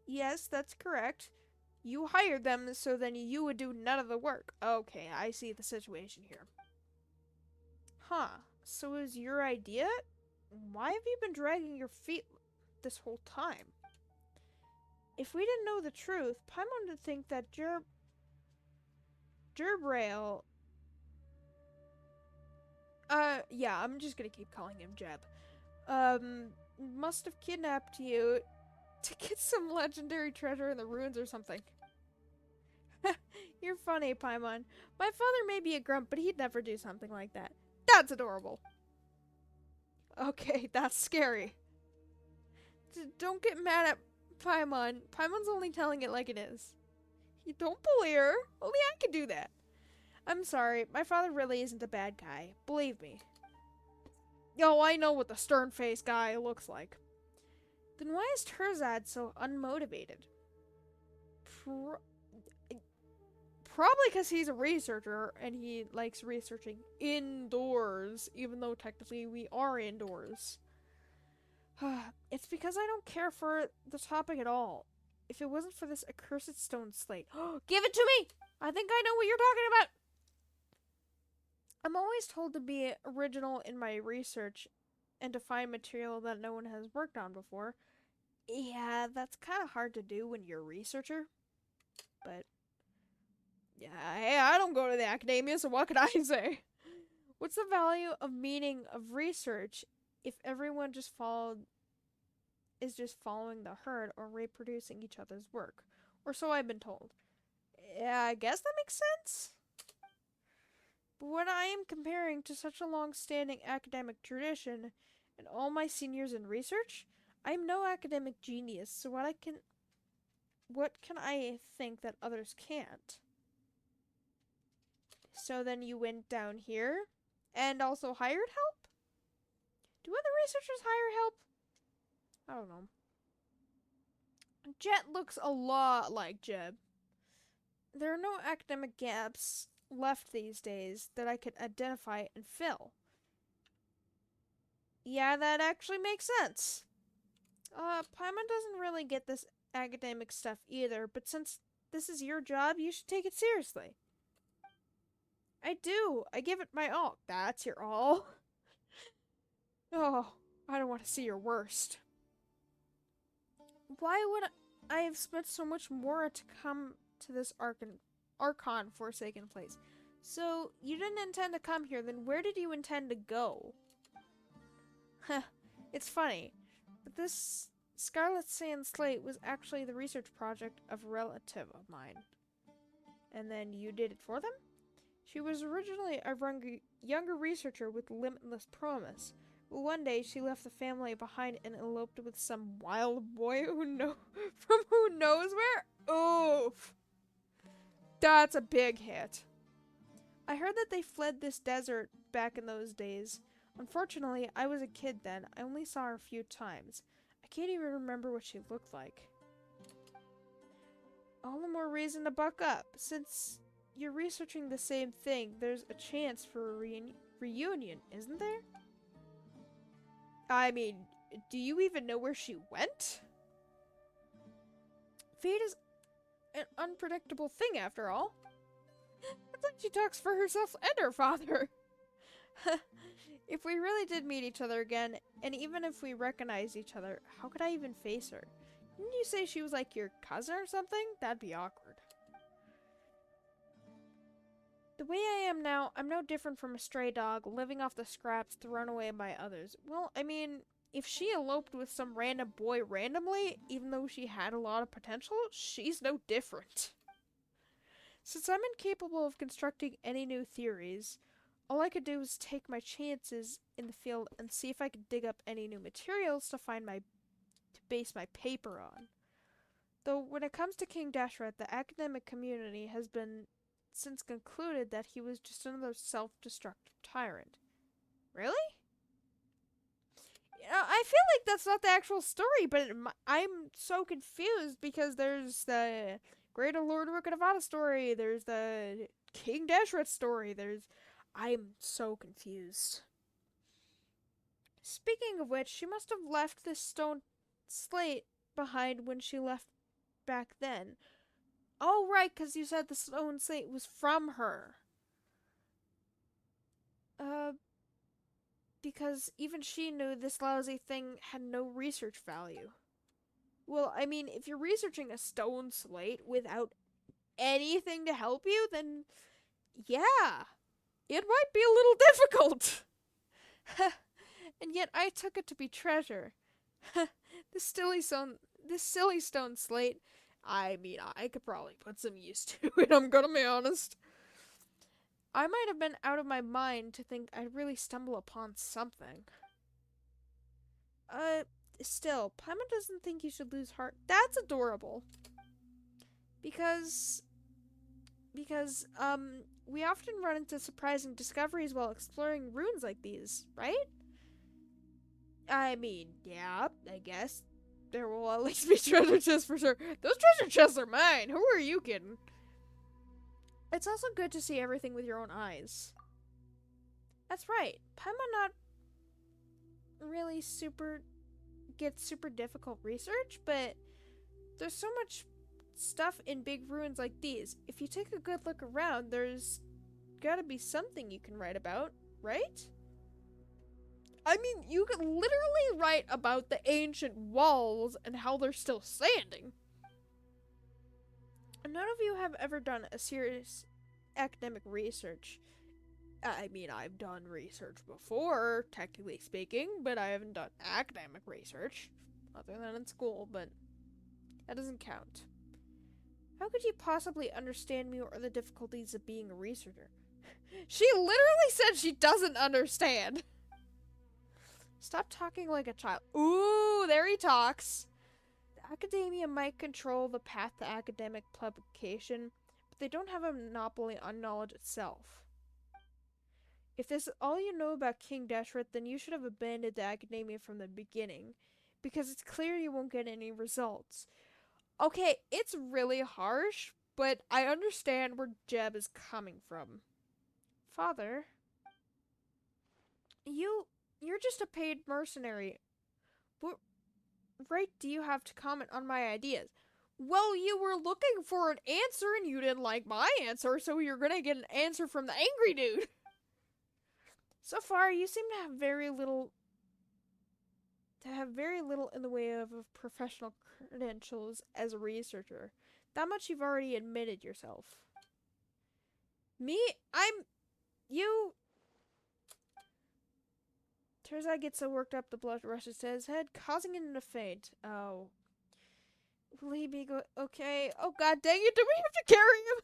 [SPEAKER 1] Yes, that's correct. You hired them so then you would do none of the work. Okay, I see the situation here. Huh. So it was your idea? Why have you been dragging your feet this whole time? If we didn't know the truth, Paimon would think that Gerbrail... yeah, I'm just gonna keep calling him Jeb. Must have kidnapped you to get some legendary treasure in the ruins or something. You're funny, Paimon. My father may be a grump, but he'd never do something like that. That's adorable. Okay, that's scary. Don't get mad at Paimon. Paimon's only telling it like it is. You don't bully her. Only I can do that. I'm sorry. My father really isn't a bad guy. Believe me. Yo, I know what the stern-faced guy looks like. Then why is Terzad so unmotivated? Probably because he's a researcher and he likes researching indoors, even though technically we are indoors. It's because I don't care for the topic at all. If it wasn't for this accursed stone slate. Give it to me! I think I know what you're talking about! I'm always told to be original in my research and to find material that no one has worked on before. Yeah, that's kind of hard to do when you're a researcher. But yeah, hey, I don't go to the academia, so what could I say? What's the value of meaning of research if everyone is just following the herd or reproducing each other's work? Or so I've been told. Yeah, I guess that makes sense. But when I am comparing to such a long-standing academic tradition and all my seniors in research, I am no academic genius, so what can I think that others can't? So then you went down here and also hired help? Do other researchers hire help? I don't know. Jet looks a lot like Jeb. There are no academic gaps left these days that I could identify and fill. Yeah, that actually makes sense. Paimon doesn't really get this academic stuff either, but since this is your job, you should take it seriously. I do. I give it my all. That's your all? Oh, I don't want to see your worst. Why would I have spent so much more to come to this Archon Forsaken place? So, you didn't intend to come here, then where did you intend to go? Heh, it's funny, but this Scarlet Sand Slate was actually the research project of a relative of mine. And then you did it for them? She was originally a younger researcher with limitless promise. But one day, she left the family behind and eloped with some wild boy from who knows where? Oof! That's a big hit. I heard that they fled this desert back in those days. Unfortunately, I was a kid then. I only saw her a few times. I can't even remember what she looked like. All the more reason to buck up. Since you're researching the same thing, there's a chance for a reunion, isn't there? I mean, do you even know where she went? Fate is an unpredictable thing, after all. It's like she talks for herself and her father. If we really did meet each other again, and even if we recognized each other, how could I even face her? Didn't you say she was like your cousin or something? That'd be awkward. The way I am now, I'm no different from a stray dog, living off the scraps thrown away by others. Well, I mean, if she eloped with some random boy randomly, even though she had a lot of potential, she's no different. Since I'm incapable of constructing any new theories, all I could do was take my chances in the field and see if I could dig up any new materials to base my paper on. Though when it comes to King Dashret, the academic community has been since concluded that he was just another self-destructive tyrant. Really? You know, I feel like that's not the actual story, but I'm so confused because there's the Greater Lord Rukadavada story, there's the King Dashret story, I'm so confused. Speaking of which, she must have left this stone slate behind when she left back then. Oh, right, because you said the stone slate was from her. Because even she knew this lousy thing had no research value. Well, I mean, if you're researching a stone slate without anything to help you, then yeah, it might be a little difficult. And yet I took it to be treasure. This silly stone slate, I mean, I could probably put some use to it, I'm gonna be honest. I might have been out of my mind to think I'd really stumble upon something. Still, Paimon doesn't think you should lose heart. That's adorable. Because, we often run into surprising discoveries while exploring ruins like these, right? I mean, yeah, I guess. There will at least be treasure chests for sure. Those treasure chests are mine. Who are you kidding? It's also good to see everything with your own eyes. That's right. Paimon not really gets super difficult research, but there's so much stuff in big ruins like these. If you take a good look around, there's gotta be something you can write about, right? I mean, you could literally write about the ancient walls and how they're still standing. None of you have ever done a serious academic research. I mean, I've done research before, technically speaking, but I haven't done academic research. Other than in school, but that doesn't count. How could you possibly understand me or the difficulties of being a researcher? She literally said she doesn't understand. Stop talking like a child. Ooh, there he talks. The academia might control the path to academic publication, but they don't have a monopoly on knowledge itself. If this is all you know about King Dashret, then you should have abandoned the academia from the beginning, because it's clear you won't get any results. Okay, it's really harsh, but I understand where Jeb is coming from. Father, you're just a paid mercenary. What right do you have to comment on my ideas? Well, you were looking for an answer and you didn't like my answer, so you're gonna get an answer from the angry dude. So far, you seem to have very little in the way of professional credentials as a researcher. That much you've already admitted yourself. Me? You... Terzai gets so worked up the blood rushes to his head, causing him to faint. Oh. Will he be okay? Oh god dang it, do we have to carry him?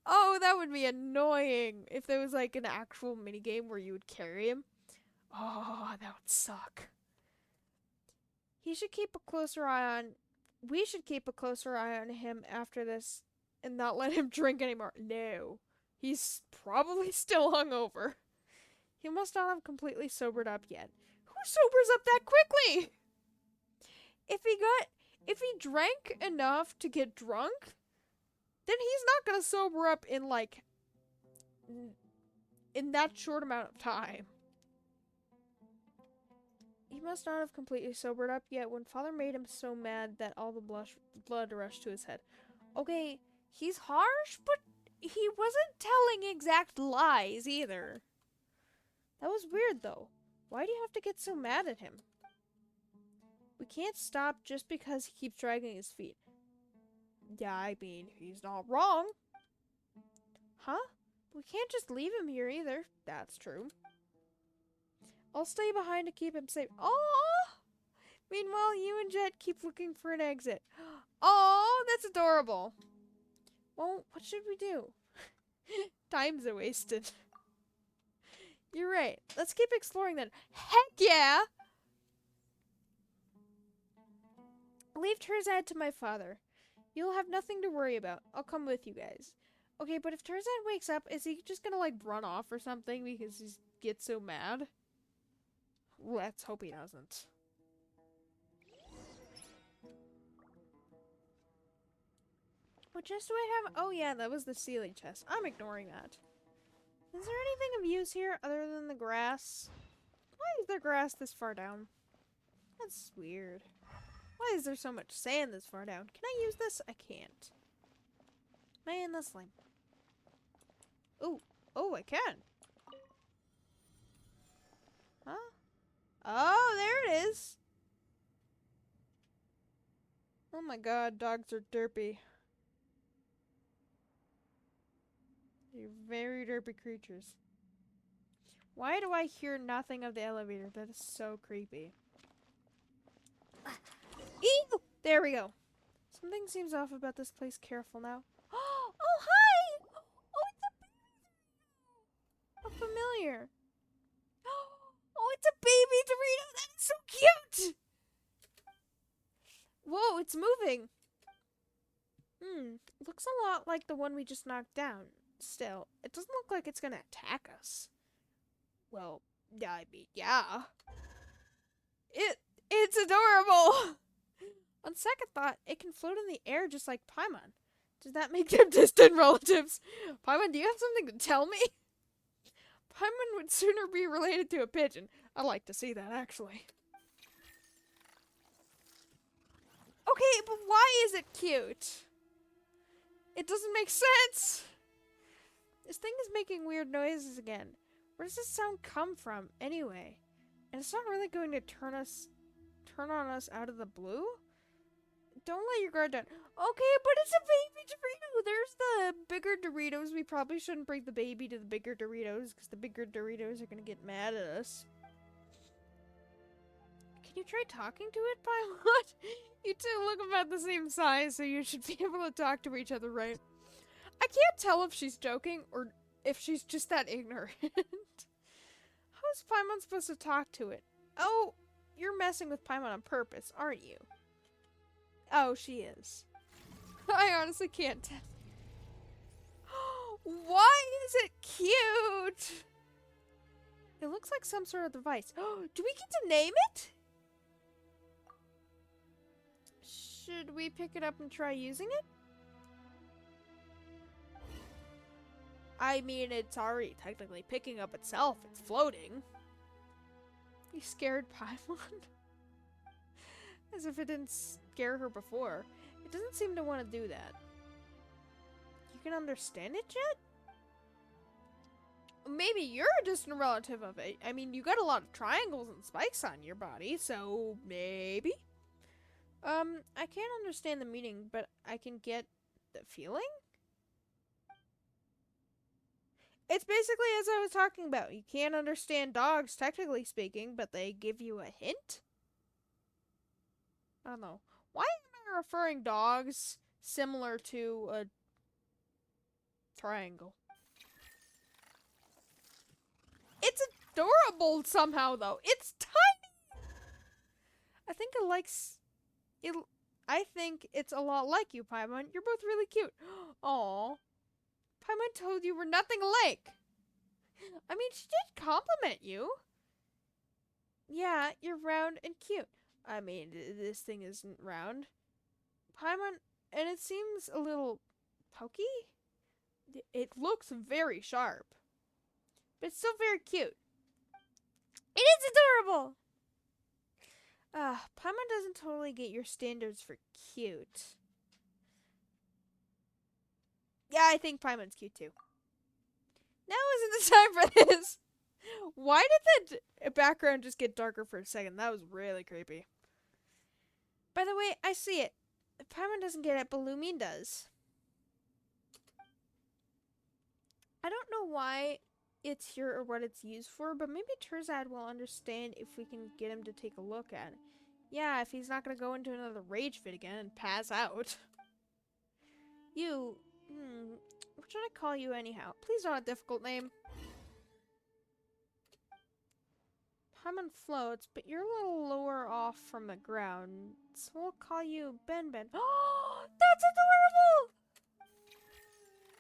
[SPEAKER 1] Oh, that would be annoying if there was like an actual minigame where you would carry him. Oh, that would suck. We should keep a closer eye on him after this and not let him drink anymore. No. He's probably still hungover. He must not have completely sobered up yet. Who sobers up that quickly? If he drank enough to get drunk, then he's not gonna sober up in that short amount of time. He must not have completely sobered up yet when Father made him so mad that all the blood rushed to his head. Okay, he's harsh, but he wasn't telling exact lies either. That was weird, though. Why do you have to get so mad at him? We can't stop just because he keeps dragging his feet. Yeah, I mean, he's not wrong. Huh? We can't just leave him here either. That's true. I'll stay behind to keep him safe. Aww! Meanwhile, you and Jet keep looking for an exit. Oh, that's adorable. Well, what should we do? Time's a wasted. You're right. Let's keep exploring then. Heck yeah! Leave Terzad to my father. You'll have nothing to worry about. I'll come with you guys. Okay, but if Terzad wakes up, is he just gonna, like, run off or something because he gets so mad? Let's hope he doesn't. What chest do I have? Oh yeah, that was the ceiling chest. I'm ignoring that. Is there anything of use here other than the grass? Why is there grass this far down? That's weird. Why is there so much sand this far down? Can I use this? I can't. Man, that's lame. Ooh. Oh, I can. Huh? Oh, there it is. Oh my god, dogs are derpy. They're very derpy creatures. Why do I hear nothing of the elevator? That is so creepy. Ew! There we go. Something seems off about this place. Careful now. Oh, hi! Oh, it's a familiar. Oh, it's a baby Dorito. That is so cute. Whoa, it's moving. Looks a lot like the one we just knocked down. Still, it doesn't look like it's gonna attack us. Well, yeah, I mean, yeah. It's adorable. On second thought, it can float in the air just like Paimon. Does that make them distant relatives? Paimon, do you have something to tell me? Paimon would sooner be related to a pigeon. I'd like to see that, actually. Okay, but why is it cute? It doesn't make sense. This thing is making weird noises again. Where does this sound come from, anyway? And it's not really going to turn on us out of the blue? Don't let your guard down. Okay, but it's a baby Dorito. There's the bigger Doritos. We probably shouldn't bring the baby to the bigger Doritos, because the bigger Doritos are going to get mad at us. Can you try talking to it, Pilot? You two look about the same size, so you should be able to talk to each other, right? I can't tell if she's joking or if she's just that ignorant. How is Paimon supposed to talk to it? Oh, you're messing with Paimon on purpose, aren't you? Oh, she is. I honestly can't tell. Why is it cute? It looks like some sort of device. Do we get to name it? Should we pick it up and try using it? I mean, it's already technically picking up itself. It's floating. You scared Paimon? As if it didn't scare her before. It doesn't seem to want to do that. You can understand it yet? Maybe you're a distant relative of it. I mean, you got a lot of triangles and spikes on your body, so maybe? I can't understand the meaning, but I can get the feeling? It's basically as I was talking about. You can't understand dogs, technically speaking, but they give you a hint? I don't know. Why am I referring dogs similar to a triangle? It's adorable somehow, though. It's tiny! I think it likes... I think it's a lot like you, Paimon. You're both really cute. Aww. Paimon told you we're nothing alike. I mean, she did compliment you. Yeah, you're round and cute. I mean, this thing isn't round. Paimon, and it seems a little pokey? It looks very sharp. But it's still very cute. It is adorable! Paimon doesn't totally get your standards for cute. Yeah, I think Paimon's cute too. Now isn't the time for this. Why did the background just get darker for a second? That was really creepy. By the way, I see it. Paimon doesn't get it, but Lumine does. I don't know why it's here or what it's used for, but maybe Terzad will understand if we can get him to take a look at it. Yeah, if he's not gonna go into another rage fit again and pass out. You, what should I call you anyhow? Please not a difficult name. Paimon floats, but you're a little lower off from the ground, so we'll call you Ben Ben. Oh, that's adorable!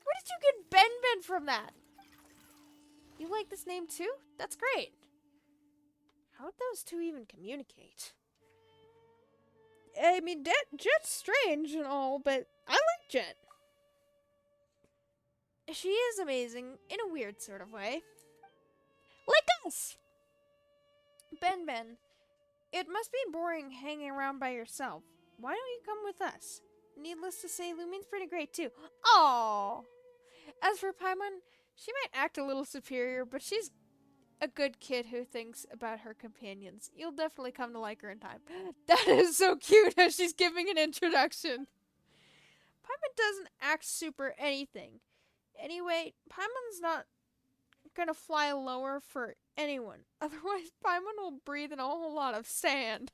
[SPEAKER 1] Where did you get Ben Ben from that? You like this name too? That's great. How'd those two even communicate? I mean, Jet's strange and all, but I like Jet. She is amazing in a weird sort of way. Like us! Ben Ben, it must be boring hanging around by yourself. Why don't you come with us? Needless to say, Lumine's pretty great too. Aww! As for Paimon, she might act a little superior, but she's a good kid who thinks about her companions. You'll definitely come to like her in time. That is so cute as she's giving an introduction. Paimon doesn't act super anything. Anyway, Paimon's not gonna fly lower for anyone. Otherwise, Paimon will breathe in a whole lot of sand.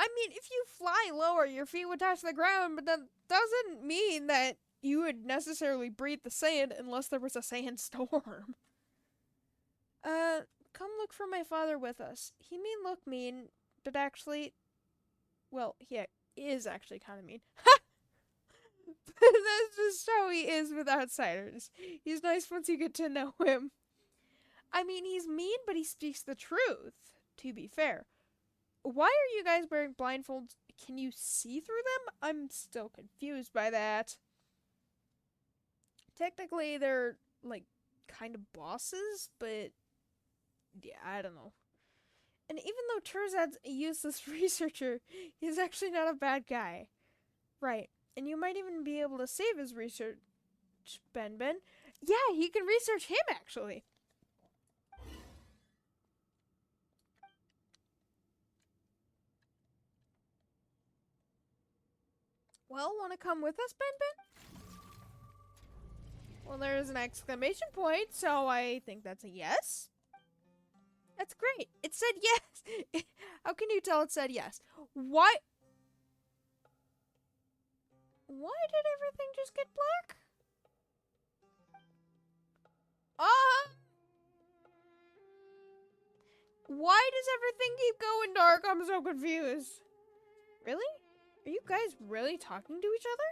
[SPEAKER 1] I mean, if you fly lower, your feet would touch the ground, but that doesn't mean that you would necessarily breathe the sand unless there was a sandstorm. Come look for my father with us. He may look mean, but actually, well, he is actually kind of mean. Ha! That's just how he is with outsiders. He's nice once you get to know him. I mean, he's mean, but he speaks the truth, to be fair. Why are you guys wearing blindfolds? Can you see through them? I'm still confused by that. Technically, they're, like, kind of bosses, but yeah, I don't know. And even though Terzad's a useless researcher, he's actually not a bad guy. Right. And you might even be able to save his research, Ben Ben. Yeah, he can research him, actually. Well, want to come with us, Ben Ben? Well, there's an exclamation point, so I think that's a yes. That's great. It said yes. How can you tell it said yes? Why did everything just get black? Why does everything keep going dark? I'm so confused. Really? Are you guys really talking to each other?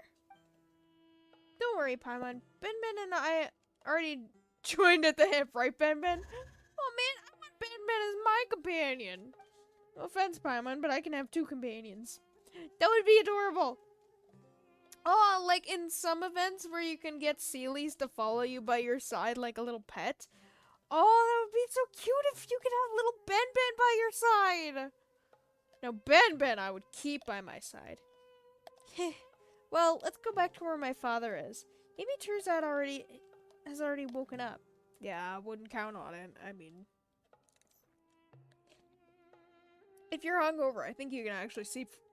[SPEAKER 1] Don't worry, Paimon. Ben Ben and I already joined at the hip, right, Ben Ben? Oh man, I want Ben Ben as my companion. No offense, Paimon, but I can have 2 companions. That would be adorable. Oh, like in some events where you can get Sealies to follow you by your side like a little pet. Oh, that would be so cute if you could have little Ben Ben by your side. Now, Ben Ben I would keep by my side. Well, let's go back to where my father is. Maybe Terzad has already woken up. Yeah, I wouldn't count on it. I mean, if you're hungover, I think you can actually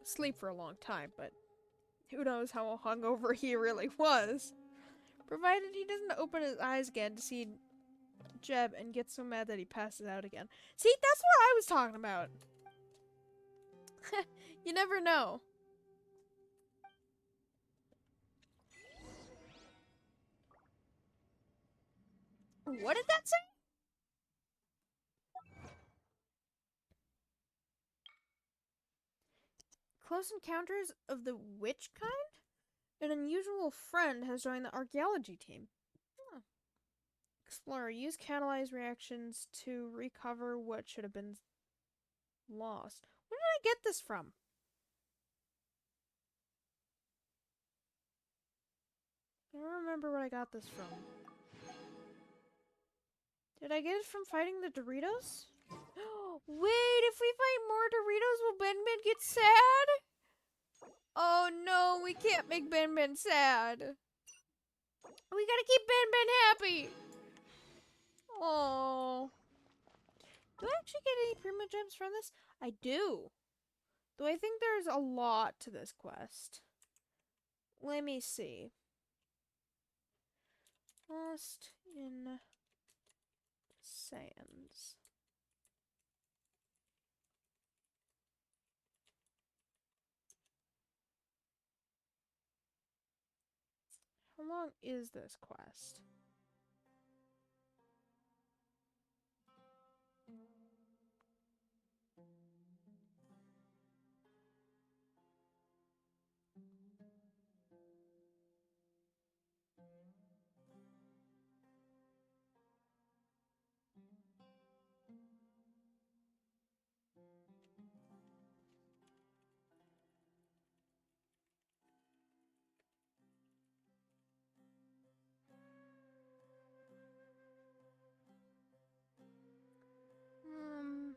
[SPEAKER 1] sleep for a long time, but who knows how hungover he really was. Provided he doesn't open his eyes again to see Jeb and get so mad that he passes out again. See, that's what I was talking about. You never know. What did that say? Close encounters of the witch kind? An unusual friend has joined the archaeology team. Huh. Explorer, use catalyzed reactions to recover what should have been lost. Where did I get this from? I don't remember where I got this from. Did I get it from fighting the Doritos? Wait, if we fight more Doritos, will Ben Ben get sad? Oh no, we can't make Ben Ben sad. We gotta keep Ben Ben happy. Oh. Do I actually get any Prima Gems from this? I do. Though I think there's a lot to this quest. Let me see. Lost in Sands. How long is this quest? Um,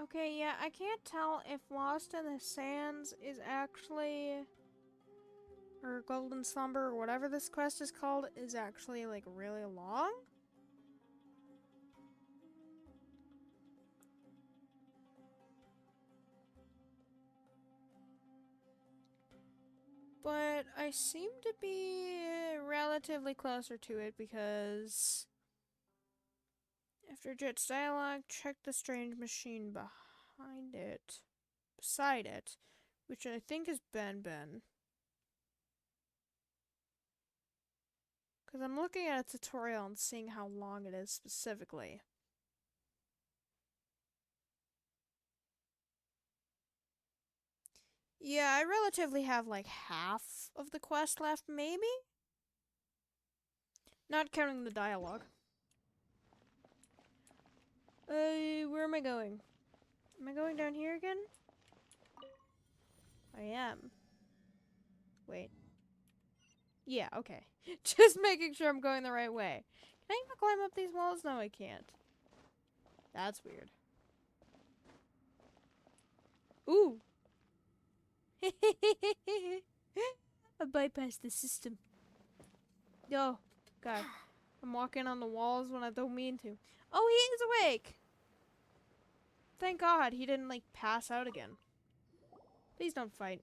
[SPEAKER 1] okay, yeah, I can't tell if Lost in the Sands is actually, or Golden Slumber, or whatever this quest is called, is actually, like, really long. But I seem to be relatively closer to it because after Jet's dialogue, check the strange machine beside it, which I think is Ben Ben. Because I'm looking at a tutorial and seeing how long it is specifically. Yeah, I relatively have like half of the quest left, maybe? Not counting the dialogue. Where am I going? Am I going down here again? I am. Wait. Yeah, okay. Just making sure I'm going the right way. Can I even climb up these walls? No, I can't. That's weird. Ooh. I bypassed the system. Oh, God. I'm walking on the walls when I don't mean to. Oh, he is awake! Thank God he didn't, like, pass out again. Please don't fight.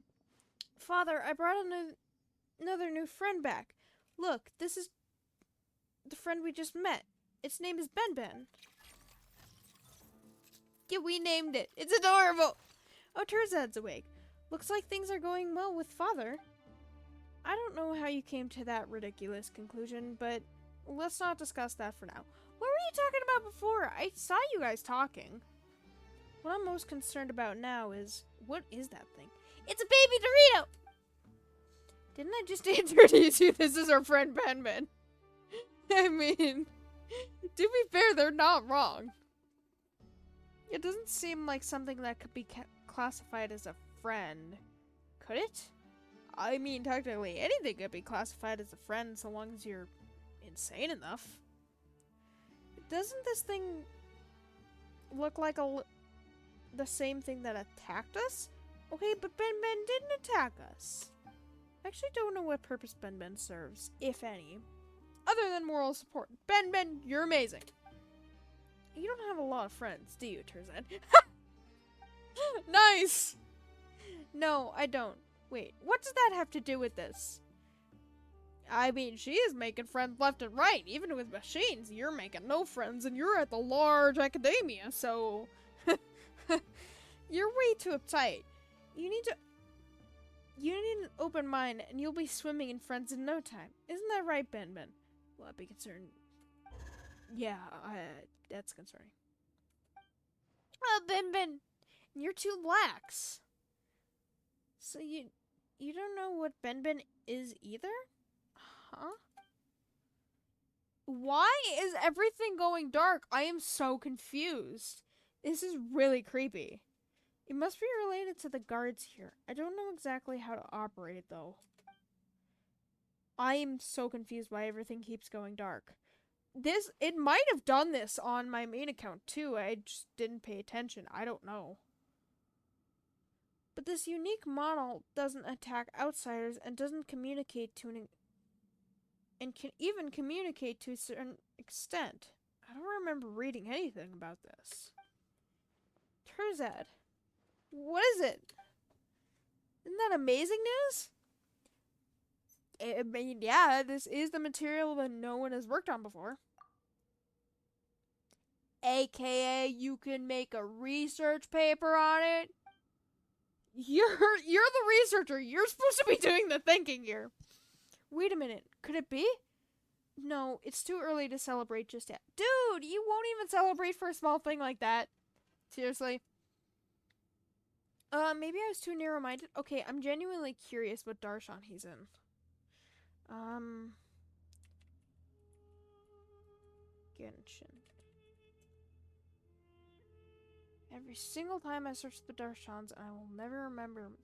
[SPEAKER 1] Father, I brought another new friend back. Look, this is the friend we just met. Its name is Ben Ben. Yeah, we named it. It's adorable. Oh, Terzad's awake. Looks like things are going well with Father. I don't know how you came to that ridiculous conclusion, but let's not discuss that for now. What were you talking about before? I saw you guys talking. What I'm most concerned about now is, what is that thing? It's a baby Dorito! Didn't I just introduce you? This is our friend Ben Ben. I mean, to be fair, they're not wrong. It doesn't seem like something that could be classified as a friend. Could it? I mean, technically, anything could be classified as a friend so long as you're insane enough. Doesn't this thing look like the same thing that attacked us? Okay, but Ben Ben didn't attack us. I actually don't know what purpose Ben Ben serves, if any. Other than moral support. Ben Ben, you're amazing. You don't have a lot of friends, do you, Terzad? Nice! No, I don't. Wait, what does that have to do with this? I mean, she is making friends left and right. Even with machines, you're making no friends, and you're at the large academia, so... You're way too uptight. You need an open mind, and you'll be swimming in friends in no time. Isn't that right, Ben Ben? Well, I'd be concerned. Yeah, that's concerning. Ben, you're too lax. So you don't know what Ben is either? Huh? Why is everything going dark? I am so confused. This is really creepy. It must be related to the guards here. I don't know exactly how to operate it though. I am so confused why everything keeps going dark. It might have done this on my main account too. I just didn't pay attention. I don't know. But this unique model doesn't attack outsiders and doesn't communicate to and can even communicate to a certain extent. I don't remember reading anything about this. Terzad. What is it? Isn't that amazing news? I mean, yeah, this is the material that no one has worked on before. AKA, you can make a research paper on it. You're the researcher. You're supposed to be doing the thinking here. Wait a minute. Could it be? No, it's too early to celebrate just yet. Dude, you won't even celebrate for a small thing like that. Seriously. Maybe I was too narrow-minded. Okay, I'm genuinely curious what Darshan he's in. Genshin. Every single time I search the Darshans, I will never remember them.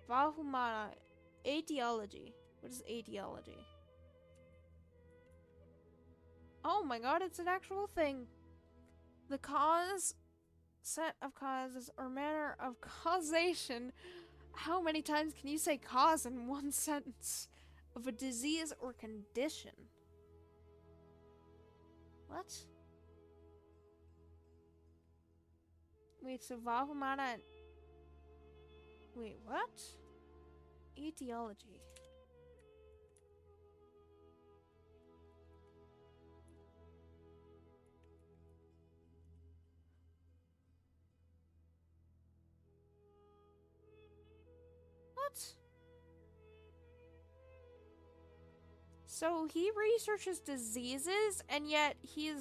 [SPEAKER 1] Vahumana. Etiology. What is etiology? Oh my god, it's an actual thing. The cause, set of causes, or manner of causation. How many times can you say cause in one sentence? Of a disease or condition. What? Wait, so Vahumana. Wait, what? Etiology. What? So he researches diseases, and yet he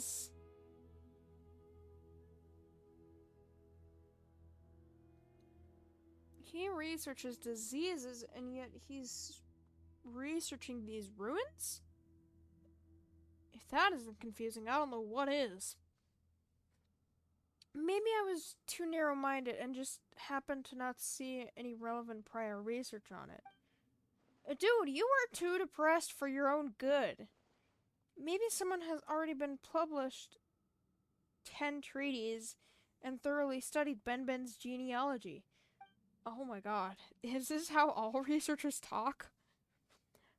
[SPEAKER 1] researches diseases, and yet he's researching these ruins? If that isn't confusing, I don't know what is. Maybe I was too narrow-minded and just happened to not see any relevant prior research on it. Dude, you are too depressed for your own good. Maybe someone has already been published 10 treatises and thoroughly studied Ben's genealogy. Oh my god. Is this how all researchers talk?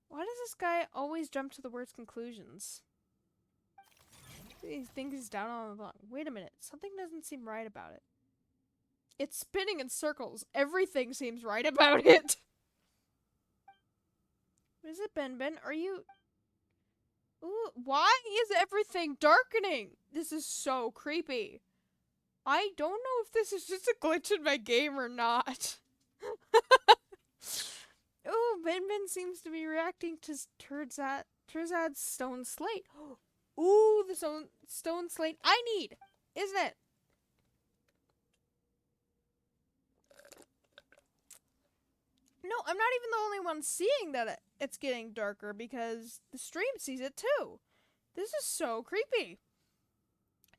[SPEAKER 1] Why does this guy always jump to the worst conclusions? He thinks he's down on the luck. Wait a minute. Something doesn't seem right about it. It's spinning in circles. Everything seems right about it. What is it, Ben? Are you... Ooh, why is everything darkening? This is so creepy. I don't know if this is just a glitch in my game or not. Ooh, Ben seems to be reacting to Terzad's stone slate. Ooh, the stone slate I need, isn't it? No, I'm not even the only one seeing that it's getting darker because the stream sees it too. This is so creepy.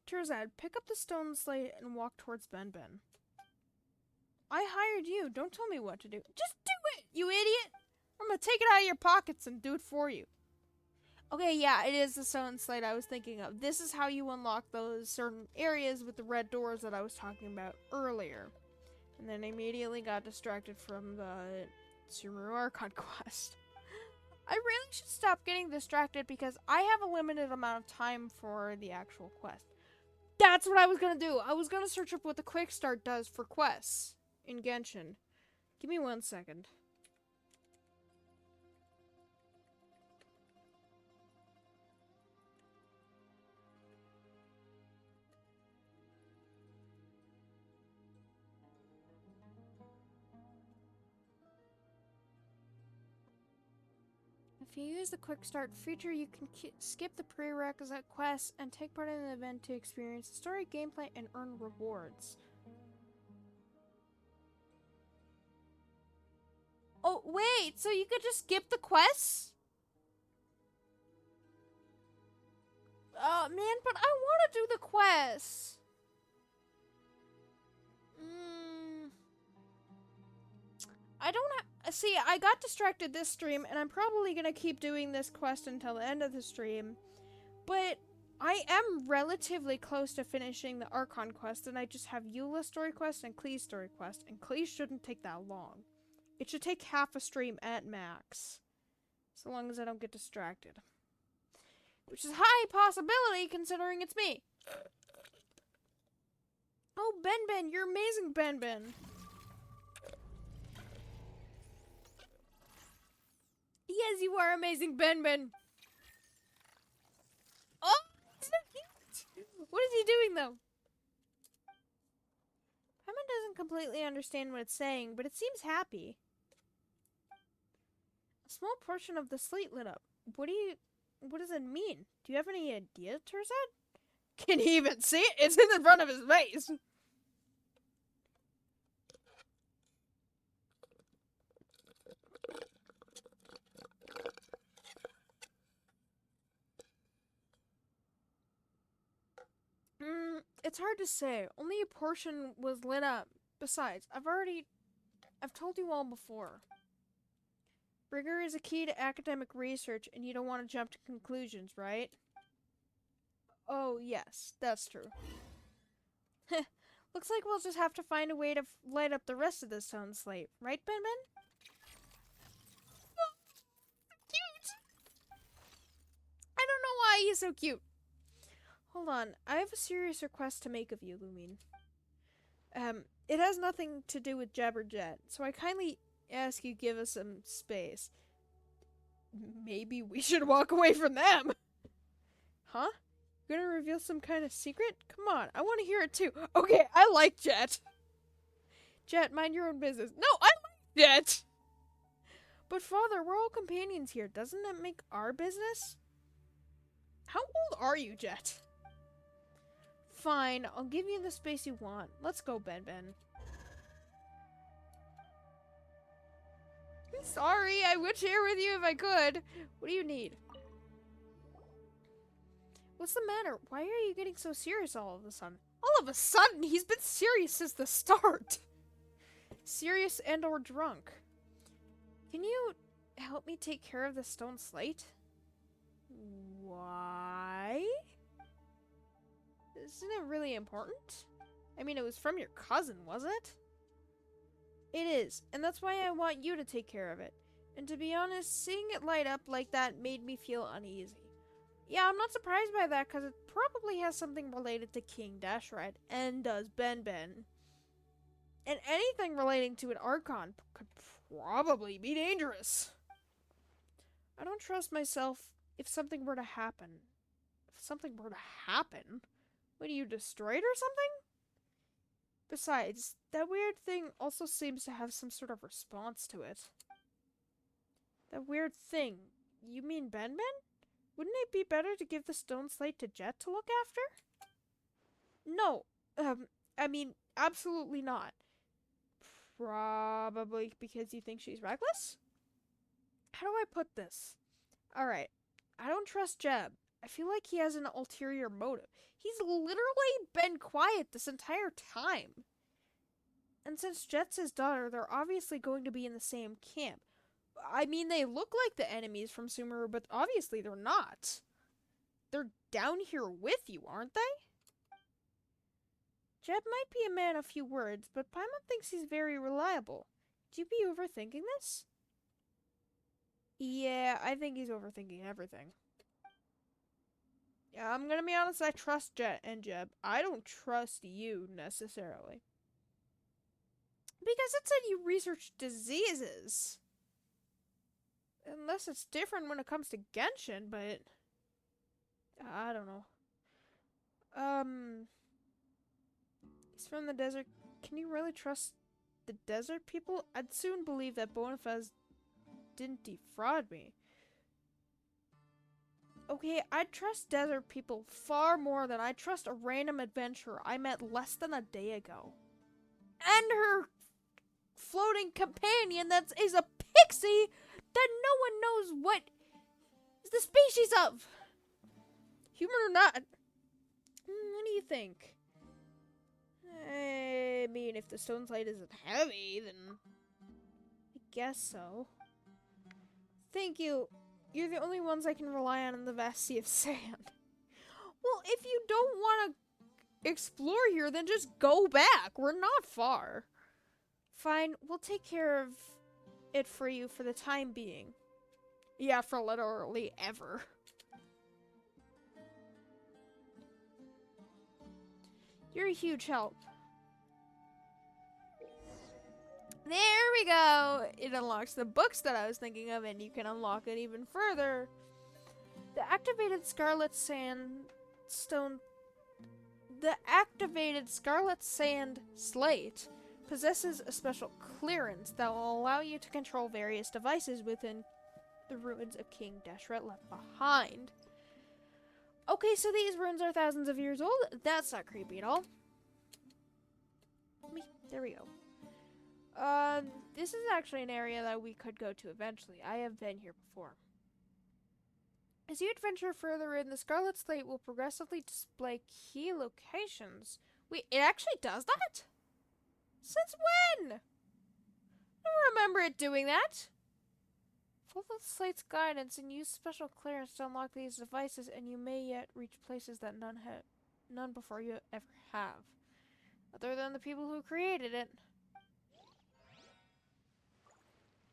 [SPEAKER 1] Terzad, pick up the stone slate and walk towards Ben. I hired you. Don't tell me what to do. Just do it, you idiot. I'm gonna take it out of your pockets and do it for you. Okay, yeah, it is the stone slate I was thinking of. This is how you unlock those certain areas with the red doors that I was talking about earlier. And then immediately got distracted from the Sumeru Archon quest. I really should stop getting distracted because I have a limited amount of time for the actual quest. That's what I was gonna do. I was gonna search up what the quick start does for quests in Genshin. Give me 1 second. I If you use the quick start feature, you can skip the prerequisite quests and take part in the event to experience the story, gameplay, and earn rewards. Oh, wait, so you could just skip the quests? Oh, man, but I want to do the quests. I don't see, I got distracted this stream, and I'm probably gonna keep doing this quest until the end of the stream. But I am relatively close to finishing the Archon quest, and I just have Eula's story quest and Klee's story quest, and Klee shouldn't take that long. It should take half a stream at max. So long as I don't get distracted. Which is a high possibility considering it's me. Oh, Ben, you're amazing, Ben. Yes, you are amazing, Ben. Oh, so cute. What is he doing, though? Paimon doesn't completely understand what it's saying, but it seems happy. A small portion of the slate lit up. What does it mean? Do you have any idea, Terzad? Can he even see it? It's in the front of his face. It's hard to say. Only a portion was lit up. Besides, I've told you all before. Rigor is a key to academic research, and you don't want to jump to conclusions, right? Oh, yes, that's true. Looks like we'll just have to find a way to light up the rest of the stone slate, right, Ben? Oh, cute! I don't know why he's so cute. Hold on, I have a serious request to make of you, Lumine. It has nothing to do with Jeb or Jet, so I kindly ask you give us some space. Maybe we should walk away from them. Huh? You're gonna reveal some kind of secret? Come on, I want to hear it too. Okay, I like Jet. Jet, mind your own business. No, I like Jet! But Father, we're all companions here. Doesn't that make our business? How old are you, Jet? Fine, I'll give you the space you want. Let's go, Ben. I'm sorry, I would share with you if I could. What do you need? What's the matter? Why are you getting so serious all of a sudden? All of a sudden? He's been serious since the start. Serious and or drunk. Can you help me take care of the stone slate? Why? Isn't it really important? I mean, it was from your cousin, wasn't it? It is, and that's why I want you to take care of it. And to be honest, seeing it light up like that made me feel uneasy. Yeah, I'm not surprised by that, because it probably has something related to King Dashred, and does Ben. And anything relating to an Archon could probably be dangerous. I don't trust myself if something were to happen. If something were to happen? Would you destroy it or something? Besides, that weird thing also seems to have some sort of response to it. That weird thing? You mean Ben? Wouldn't it be better to give the stone slate to Jet to look after? No. I mean, absolutely not. Probably because you think she's reckless? How do I put this? Alright, I don't trust Jeb. I feel like he has an ulterior motive. He's literally been quiet this entire time. And since Jet's his daughter, they're obviously going to be in the same camp. I mean, they look like the enemies from Sumeru, but obviously they're not. They're down here with you, aren't they? Jeb might be a man of few words, but Paimon thinks he's very reliable. Do you be overthinking this? Yeah, I think he's overthinking everything. Yeah, I'm gonna be honest, I trust Jet and Jeb. I don't trust you, necessarily. Because it said you research diseases. Unless it's different when it comes to Genshin, but... I don't know. He's from the desert. Can you really trust the desert people? I'd soon believe that Bonifaz didn't defraud me. Okay, I trust desert people far more than I trust a random adventurer I met less than a day ago. And her floating companion that is a pixie that no one knows what is the species of. Human or not. What do you think? I mean, if the stone slate isn't heavy, then I guess so. Thank you. You're the only ones I can rely on in the vast sea of sand. Well, if you don't want to explore here, then just go back. We're not far. Fine, we'll take care of it for you for the time being. Yeah, for literally ever. You're a huge help. There we go! It unlocks the books that I was thinking of, and you can unlock it even further. The activated Scarlet Sandstone... The activated Scarlet Sand Slate possesses a special clearance that will allow you to control various devices within the ruins of King Deshret left behind. Okay, so these ruins are thousands of years old? That's not creepy at all. There we go. This is actually an area that we could go to eventually. I have been here before. As you adventure further in, the Scarlet Slate will progressively display key locations. Wait, it actually does that? Since when? I don't remember it doing that. Follow the slate's guidance and use special clearance to unlock these devices, and you may yet reach places that none before you ever have. Other than the people who created it.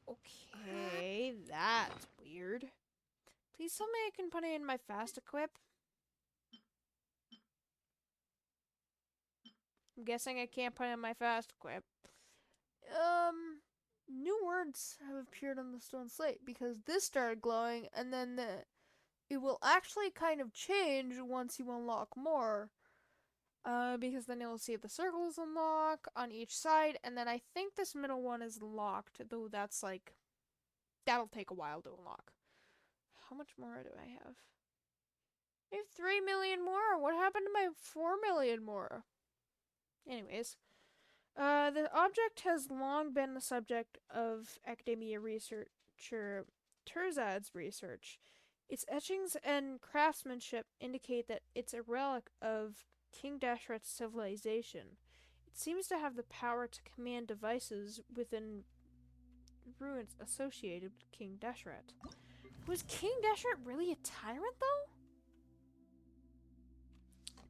[SPEAKER 1] Okay, that's weird. Please tell me I can put it in my fast equip. I'm guessing I can't put it in my fast equip. New words have appeared on the stone slate because this started glowing, and then it will actually kind of change once you unlock more. Because then you'll see the circles unlock on each side, and then I think this middle one is locked, though that's like, that'll take a while to unlock. How much more do I have? I have 3 million more. What happened to my 4 million more? Anyways, the object has long been the subject of academia researcher Terzad's research. Its etchings and craftsmanship indicate that it's a relic of King Deshret's civilization. It seems to have the power to command devices within ruins associated with King Deshret. Was King Deshret really a tyrant, though?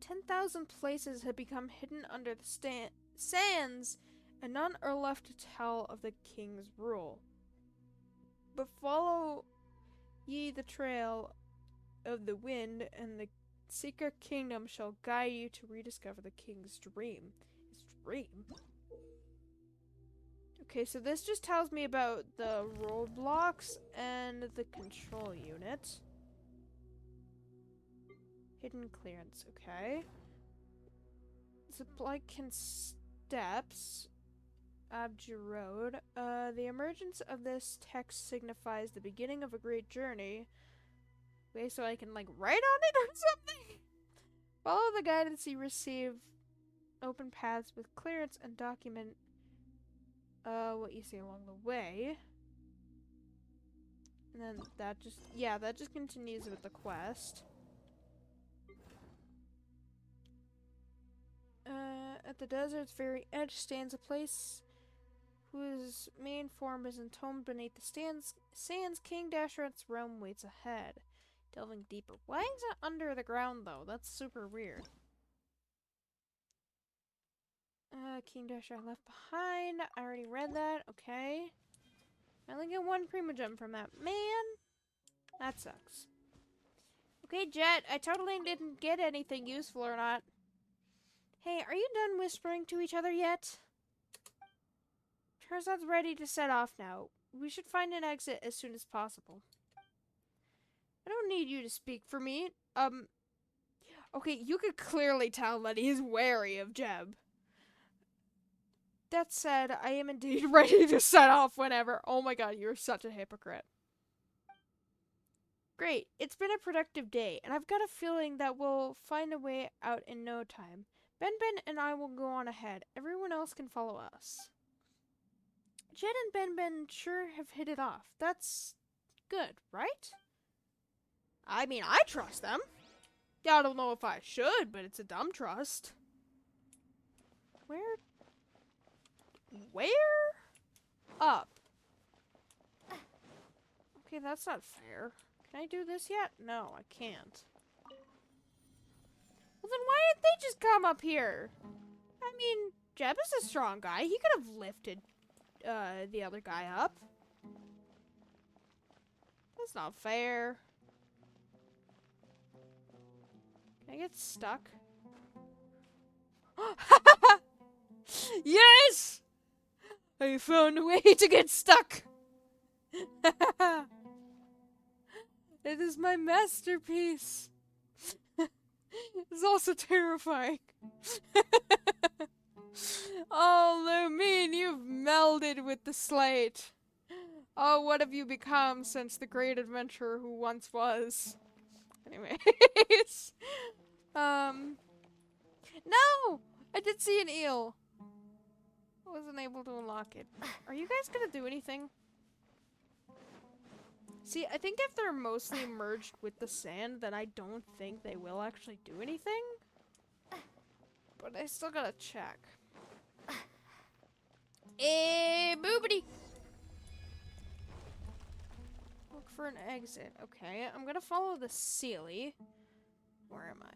[SPEAKER 1] 10,000 places have become hidden under the sands, and none are left to tell of the king's rule. But follow ye the trail of the wind, and the secret kingdom shall guide you to rediscover the king's dream. His dream? Okay, so this just tells me about the roadblocks and the control unit. Hidden clearance, okay. Supply steps. Abju Road. The emergence of this text signifies the beginning of a great journey. Okay, so I can like write on it or something? Follow the guidance you receive. Open paths with clearance and document what you see along the way. And then that just continues with the quest. At the desert's very edge stands a place whose main form is entombed beneath the sands. King Deshret's realm waits ahead. Delving deeper. Why is it under the ground, though? That's super weird. King Deshret left behind. I already read that. Okay. I only get 1 Primogem from that. Man! That sucks. Okay, Jet. I totally didn't get anything useful or not. Hey, are you done whispering to each other yet? Terzad's ready to set off now. We should find an exit as soon as possible. I don't need you to speak for me. Okay, you could clearly tell that he's wary of Jeb. That said, I am indeed ready to set off whenever. Oh my god, you're such a hypocrite. Great. It's been a productive day, and I've got a feeling that we'll find a way out in no time. Ben and I will go on ahead. Everyone else can follow us. Jed and Ben sure have hit it off. That's good, right? I mean, I trust them. Yeah, I don't know if I should, but it's a dumb trust. Where? Up. Okay, that's not fair. Can I do this yet? No, I can't. Well, then why didn't they just come up here? I mean, Jeb is a strong guy. He could have lifted the other guy up. That's not fair. Can I get stuck? Yes! I found a way to get stuck! It is my masterpiece. It's also terrifying. Oh, Lumine, you've melded with the slate. Oh, what have you become since the great adventurer who once was? Anyways. No! I did see an eel. I wasn't able to unlock it. Are you guys gonna do anything? See, I think if they're mostly merged with the sand, then I don't think they will actually do anything. But I still gotta check. Boobity! Look for an exit. Okay, I'm gonna follow the Sealy. Where am I?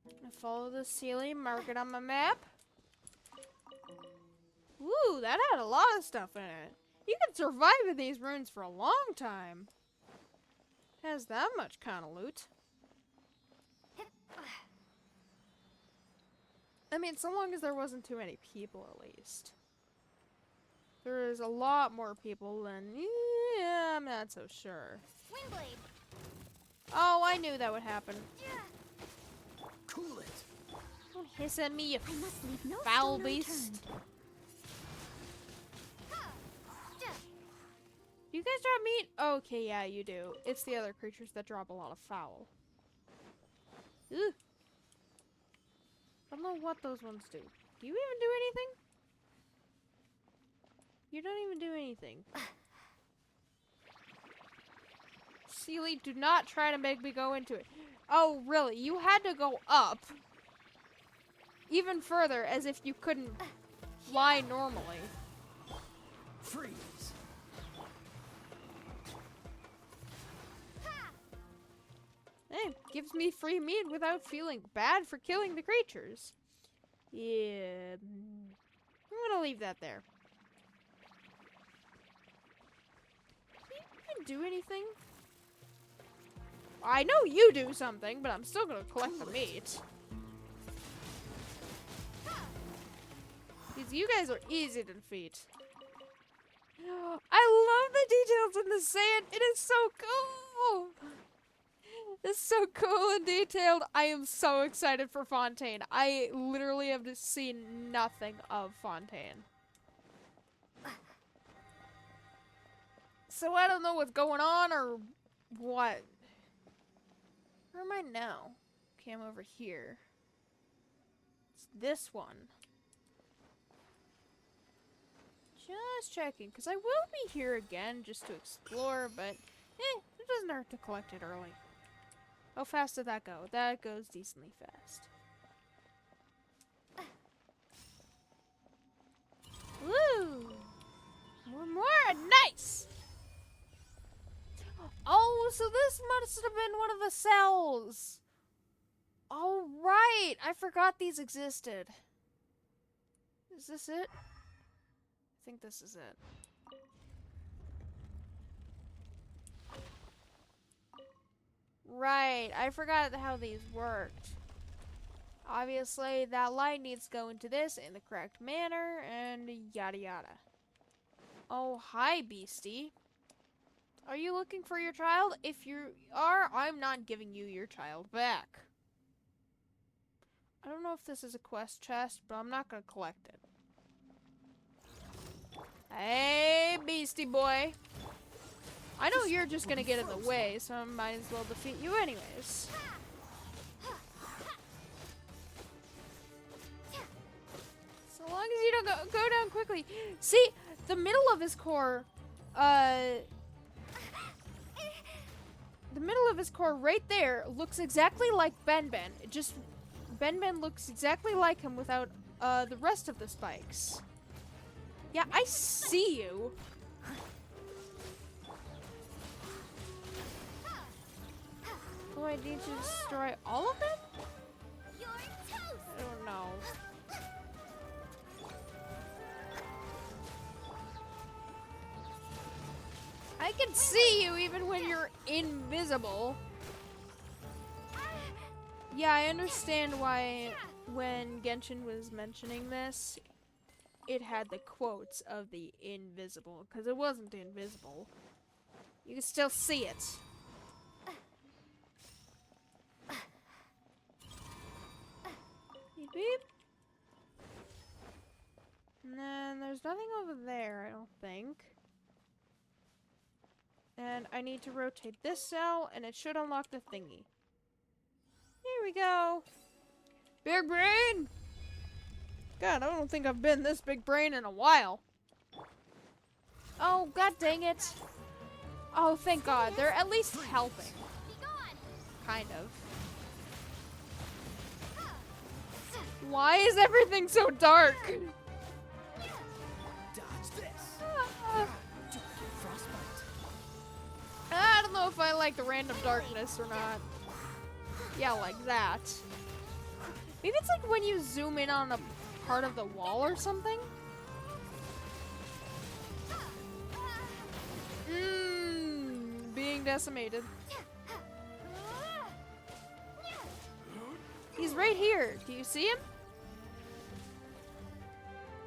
[SPEAKER 1] I'm gonna follow the Sealy, mark it on my map. Ooh, that had a lot of stuff in it. You can survive in these ruins for a long time. Has that much kind of loot. I mean, so long as there wasn't too many people, at least. There is a lot more people than... Yeah, I'm not so sure.
[SPEAKER 2] Windblade.
[SPEAKER 1] Oh, I knew that would happen.
[SPEAKER 6] Cool it.
[SPEAKER 1] Don't hiss at me, you
[SPEAKER 2] I must leave no
[SPEAKER 1] foul
[SPEAKER 2] stone
[SPEAKER 1] beast.
[SPEAKER 2] unturned.
[SPEAKER 1] Do you guys drop meat? Okay, yeah, you do. It's the other creatures that drop a lot of foul. Ugh. I don't know what those ones do. Do you even do anything? You don't even do anything. Sealy, do not try to make me go into it. Oh, really? You had to go up even further as if you couldn't fly normally.
[SPEAKER 6] Freeze.
[SPEAKER 1] Hey, gives me free meat without feeling bad for killing the creatures. Yeah. I'm gonna leave that there. Can you even do anything? I know you do something, but I'm still gonna collect the meat. Because you guys are easy to defeat. I love the details in the sand. It is so cool. It's so cool and detailed. I am so excited for Fontaine. I literally have just seen nothing of Fontaine. So I don't know what's going on or what. Where am I now? Okay, I'm over here. It's this one. Just checking, because I will be here again just to explore, but it doesn't hurt to collect it early. How fast did that go? That goes decently fast. Woo! More nice! Oh, so this must have been one of the cells. Oh, right. I forgot these existed. Is this it? I think this is it. Right, I forgot how these worked. Obviously, that light needs to go into this in the correct manner, and yada yada. Oh, hi, beastie. Are you looking for your child? If you are, I'm not giving you your child back. I don't know if this is a quest chest, but I'm not gonna collect it. Hey, beastie boy. I know you're just gonna get in the way, so I might as well defeat you anyways. So long as you don't go down quickly. See, the middle of his core, the middle of his core right there looks exactly like Ben Ben. It just, Ben Ben looks exactly like him without, the rest of the spikes. Yeah, I see you. Do I need to destroy all of them?
[SPEAKER 2] You're toast!
[SPEAKER 1] I don't know. I can see you even when you're invisible. Yeah, I understand why when Genshin was mentioning this, it had the quotes of the invisible, because it wasn't invisible. You can still see it. Beep beep. And then there's nothing over there, I don't think. And I need to rotate this cell, and it should unlock the thingy. Here we go. Big brain! God, I don't think I've been this big brain in a while. Oh, god dang it. Oh, thank God. They're at least helping.
[SPEAKER 2] Be gone!
[SPEAKER 1] Kind of. Why is everything so dark?
[SPEAKER 6] Dodge this.
[SPEAKER 1] Ah.
[SPEAKER 6] Frostbite.
[SPEAKER 1] I don't know if I like the random darkness or not. Yeah, like that. Maybe it's like when you zoom in on a part of the wall or something. Being decimated. He's right here. Do you see him?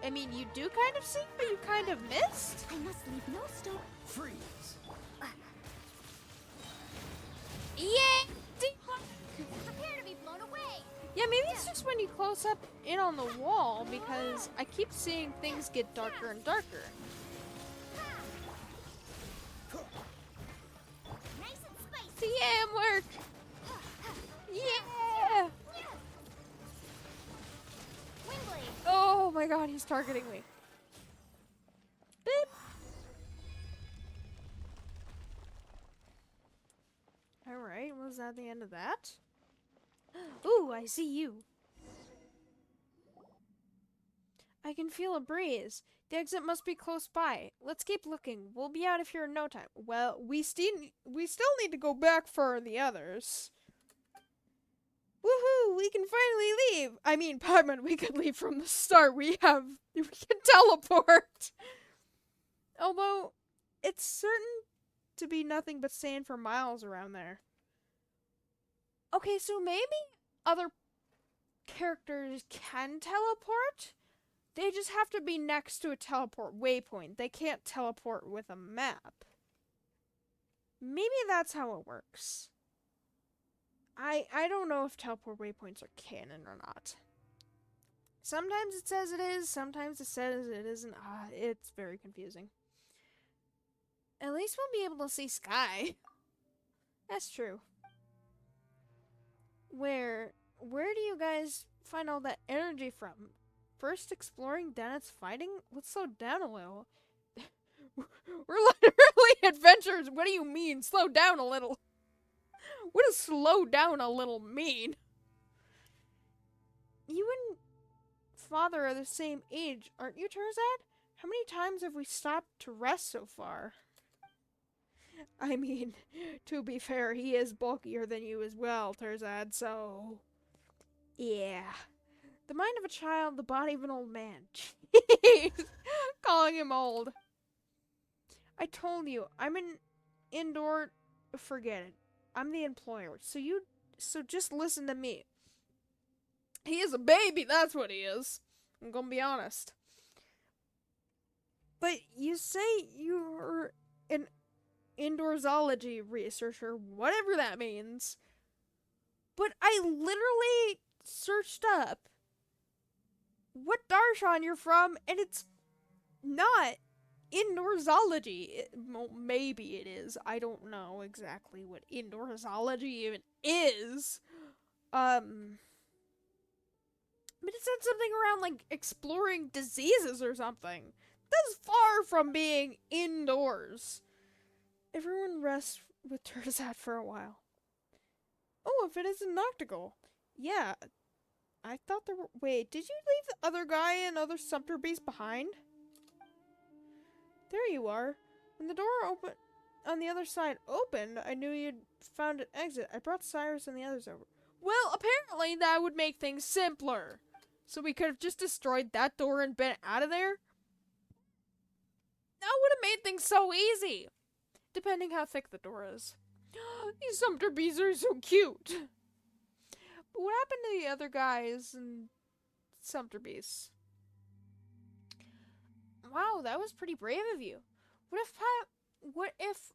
[SPEAKER 1] I mean, you do kind of see, but you kind of missed.
[SPEAKER 2] I must leave no stone.
[SPEAKER 6] Freeze.
[SPEAKER 1] Yeah.
[SPEAKER 2] Prepare to be blown away!
[SPEAKER 1] Yeah, maybe it's just when you close up in on the wall, because I keep seeing things get darker and darker.
[SPEAKER 2] Nice and spicy!
[SPEAKER 1] TM work! Yeah!
[SPEAKER 2] Windblade!
[SPEAKER 1] Oh my god, he's targeting me. Beep. Alright, was that the end of that? Ooh, I see you. I can feel a breeze. The exit must be close by. Let's keep looking. We'll be out of here in no time. Well, we still need to go back for the others. Woohoo! We can finally leave. I mean, Pugman, we could leave from the start. We can teleport. Although, it's certain to be nothing but sand for miles around there. Okay, so maybe other characters can teleport? They just have to be next to a teleport waypoint. They can't teleport with a map. Maybe that's how it works. I don't know if teleport waypoints are canon or not. Sometimes it says it is, sometimes it says it isn't. It's very confusing. At least we'll be able to see Sky. That's true. Where do you guys find all that energy from? First exploring, then it's fighting? Let's slow down a little. We're literally adventurers. What do you mean, slow down a little? What does slow down a little mean? You and father are the same age, aren't you, Terzad? How many times have we stopped to rest so far? I mean, to be fair, he is bulkier than you as well, Terzad, so... yeah. The mind of a child, the body of an old man. Jeez! Calling him old. I told you, I'm an indoor... forget it. I'm the employer, so just listen to me. He is a baby, that's what he is. I'm gonna be honest. But you say you're an indoorsology researcher, whatever that means. But I literally searched up what Darshan you're from, and it's not. indoorsology. Maybe it is. I don't know exactly what indoorsology even is. But it said something around like exploring diseases or something. That's far from being indoors. Everyone rests with Turzat for a while. Oh, if it isn't Noctigal. Yeah. I thought there were... Wait, did you leave the other guy and other Sumpter Beast behind? There you are. When the door on the other side opened, I knew you'd found an exit. I brought Cyrus and the others over. Well, apparently that would make things simpler. So we could have just destroyed that door and been out of there? That would have made things so easy. Depending how thick the door is. These Sumpter Bees are so cute. But what happened to the other guys and Sumpter Bees? Wow, that was pretty brave of you. What if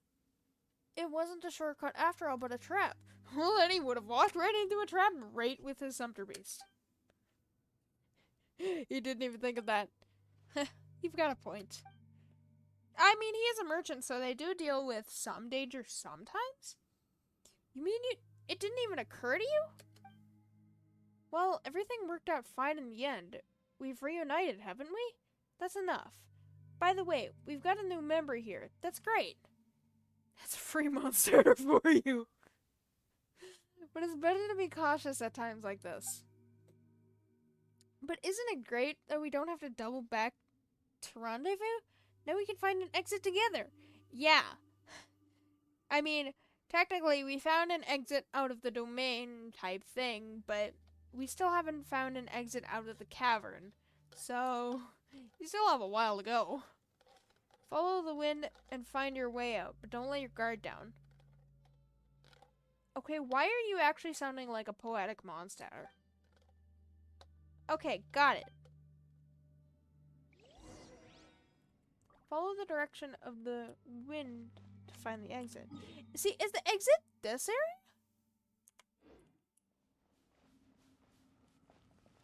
[SPEAKER 1] it wasn't a shortcut after all, but a trap? Well, then he would have walked right into a trap right with his Sumpter Beast. He didn't even think of that. You've got a point. I mean, he is a merchant, so they do deal with some danger sometimes? You mean it didn't even occur to you? Well, everything worked out fine in the end. We've reunited, haven't we? That's enough. By the way, we've got a new member here. That's great. That's a free monster for you. But it's better to be cautious at times like this. But isn't it great that we don't have to double back to rendezvous? Now we can find an exit together. Yeah. I mean, technically we found an exit out of the domain type thing, but we still haven't found an exit out of the cavern. So, you still have a while to go. Follow the wind and find your way out, but don't let your guard down. Okay, why are you actually sounding like a poetic monster? Okay, got it. Follow the direction of the wind to find the exit. See, is the exit this area?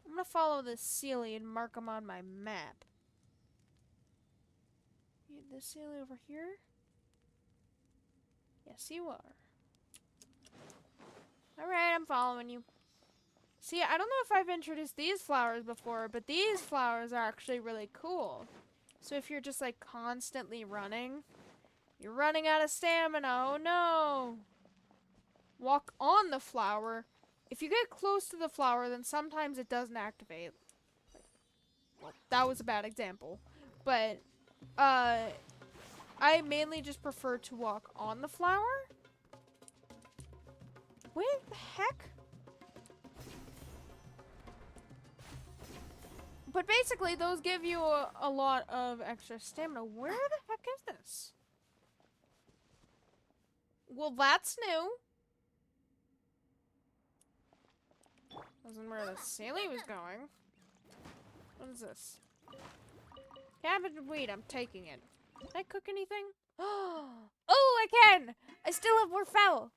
[SPEAKER 1] I'm gonna follow this Sealy and mark them on my map. This Sealy over here? Yes, you are. Alright, I'm following you. See, I don't know if I've introduced these flowers before, but these flowers are actually really cool. So if you're just like constantly running, you're running out of stamina. Oh no! Walk on the flower. If you get close to the flower, then sometimes it doesn't activate. Well, that was a bad example. But, I mainly just prefer to walk on the flower. What the heck? But basically, those give you a lot of extra stamina. Where the heck is this? Well, that's new. Wasn't where the Sealy was going. What is this? Cabbage and wheat, I'm taking it. Can I cook anything? Oh, I can! I still have more fowl.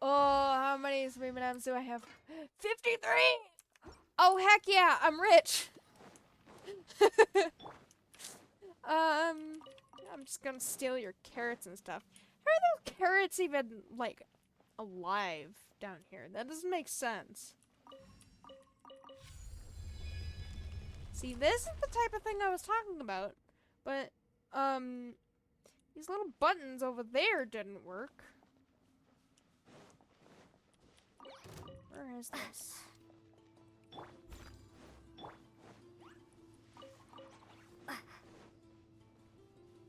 [SPEAKER 1] Oh, how many Supreme M&Ms do I have? 53! Oh, heck yeah, I'm rich. I'm just gonna steal your carrots and stuff. How are those carrots even, like, alive down here? That doesn't make sense. See, this is the type of thing I was talking about. But, these little buttons over there didn't work. Where is this?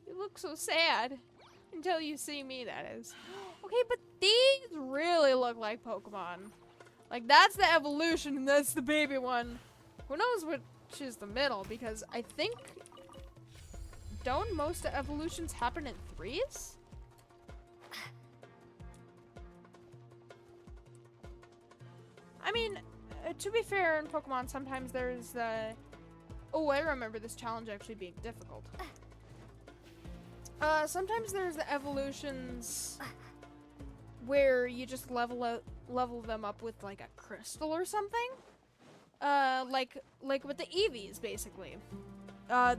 [SPEAKER 1] You look so sad. Until you see me, that is. Okay, but these really look like Pokemon. Like, that's the evolution and that's the baby one. Who knows which is the middle? Because I think... Don't most evolutions happen in threes? I mean, to be fair, in Pokemon, sometimes there's the... Oh, I remember this challenge actually being difficult. Sometimes there's the evolutions where you just level them up with like a crystal or something. Like with the Eevees, basically.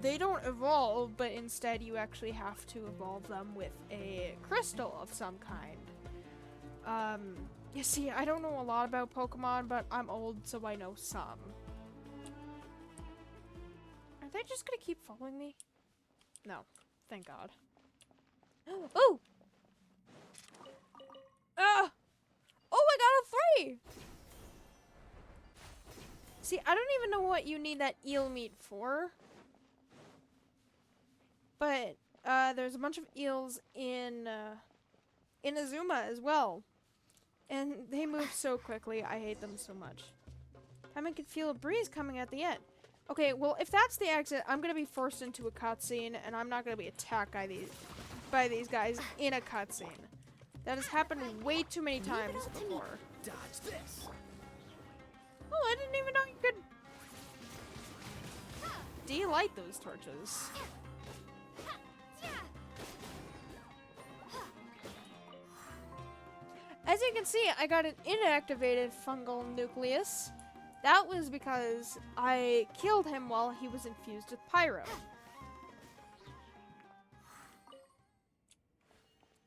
[SPEAKER 1] they don't evolve, but instead you actually have to evolve them with a crystal of some kind. You see, I don't know a lot about Pokemon, but I'm old, so I know some. Are they just gonna keep following me? No. Thank God. Oh! Ah! Oh, I got a 3! See, I don't even know what you need that eel meat for. But, there's a bunch of eels in Azuma as well. And they move so quickly, I hate them so much. I can feel a breeze coming at the end. Okay, well, if that's the exit, I'm gonna be forced into a cutscene, and I'm not gonna be attacked by these guys in a cutscene. That has happened way too many times before.
[SPEAKER 6] Dodge this.
[SPEAKER 1] Oh, I didn't even know you could delight those torches. As you can see, I got an inactivated fungal nucleus. That was because I killed him while he was infused with pyro.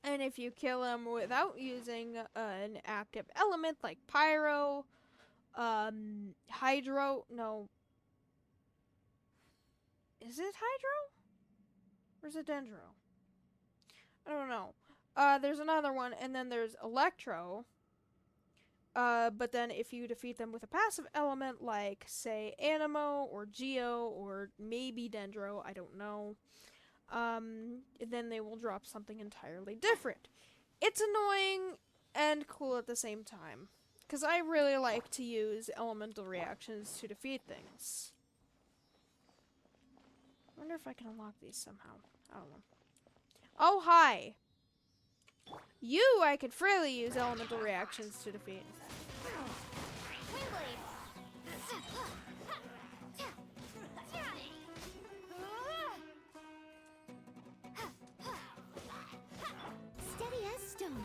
[SPEAKER 1] And if you kill him without using an active element like pyro, hydro, no. Is it hydro? Or is it dendro? I don't know. There's another one, and then there's electro. But then if you defeat them with a passive element like, say, Animo or Geo or maybe Dendro, I don't know, then they will drop something entirely different. It's annoying and cool at the same time, because I really like to use elemental reactions to defeat things. I wonder if I can unlock these somehow. I don't know. Oh, hi! You, I could freely use elemental reactions to defeat.
[SPEAKER 2] Steady as stone.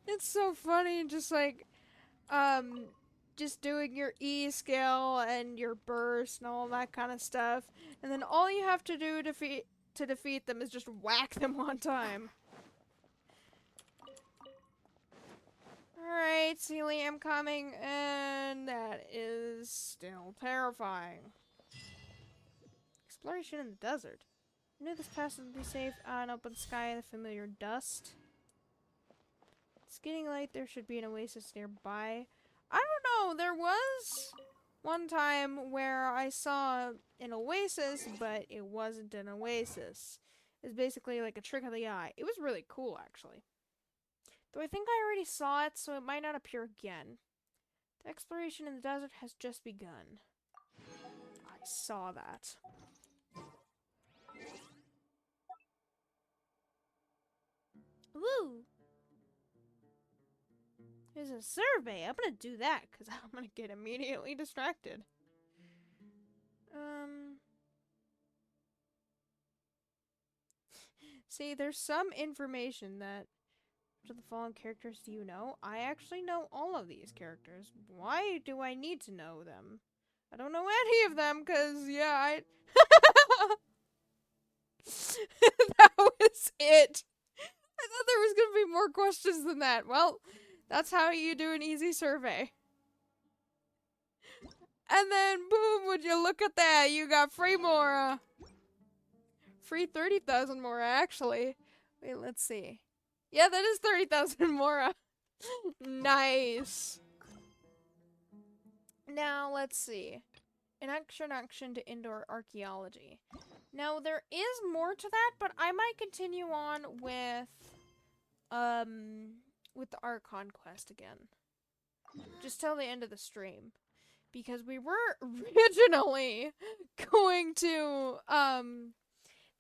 [SPEAKER 1] It's so funny, just like, just doing your E skill and your burst and all that kind of stuff, and then all you have to do to defeat them is just whack them one time. Alright, Sealy, I'm coming, and that is still terrifying. Exploration in the desert. I knew this pass would be safe. An open sky and the familiar dust. It's getting late. There should be an oasis nearby. I don't know. There was one time where I saw an oasis, but it wasn't an oasis. It's basically like a trick of the eye. It was really cool, actually. Though I think I already saw it, so it might not appear again. The exploration in the desert has just begun. I saw that. Woo! There's a survey. I'm gonna do that, because I'm gonna get immediately distracted. See, there's some information that... Which of the following characters do you know? I actually know all of these characters. Why do I need to know them? I don't know any of them, because, yeah, I... That was it! I thought there was gonna be more questions than that. Well, that's how you do an easy survey. And then, boom, would you look at that? You got free Mora. Free 30,000 Mora, actually. Wait, let's see. Yeah, that is 30,000 Mora. Nice. Now, let's see. Introduction to indoor archaeology. Now, there is more to that, but I might continue on with the Archon quest again. Just till the end of the stream. Because we were originally going to,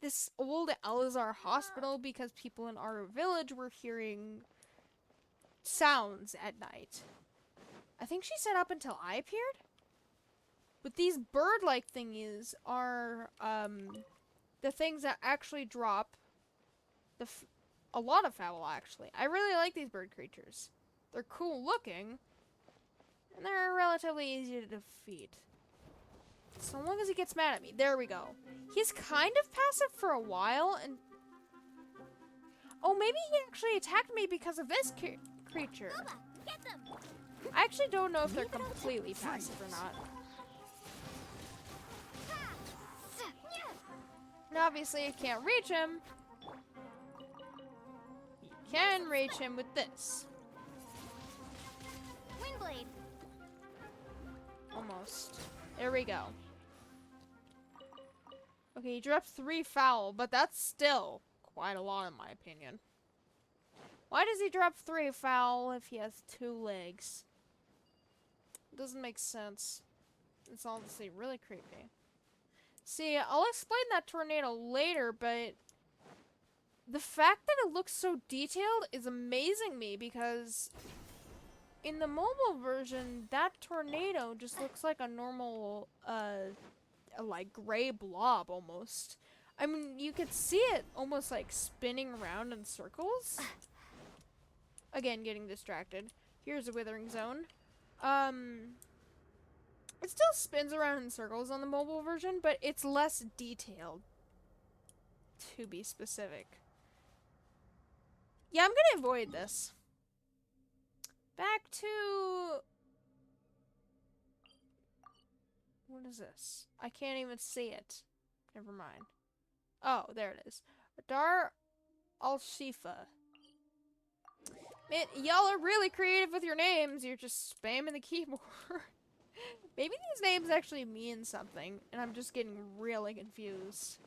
[SPEAKER 1] this old Elazar hospital because people in our village were hearing sounds at night. I think she said up until I appeared? But these bird-like thingies are, the things that actually drop a lot of foul, actually. I really like these bird creatures. They're cool looking, and they're relatively easy to defeat. So long as he gets mad at me. There we go. He's kind of passive for a while, and... Oh, maybe he actually attacked me because of this creature.
[SPEAKER 2] Boba, get them!
[SPEAKER 1] I actually don't know if they're completely passive or not. And obviously, you can't reach him. You can reach him with this.
[SPEAKER 2] Windblade.
[SPEAKER 1] Almost. There we go. Okay, he dropped 3 foul, but that's still quite a lot in my opinion. Why does he drop 3 foul if he has 2 legs? It doesn't make sense. It's honestly really creepy. See, I'll explain that tornado later, but the fact that it looks so detailed is amazing me because in the mobile version, that tornado just looks like a normal, like gray blob almost. I mean, you could see it almost like spinning around in circles. Again, getting distracted. Here's a withering zone. It still spins around in circles on the mobile version, but it's less detailed, to be specific. Yeah, I'm gonna avoid this. Back to... What is this? I can't even see it. Never mind. Oh, there it is. Dar Al-Shifa. Man, y'all are really creative with your names. You're just spamming the keyboard. Maybe these names actually mean something, and I'm just getting really confused.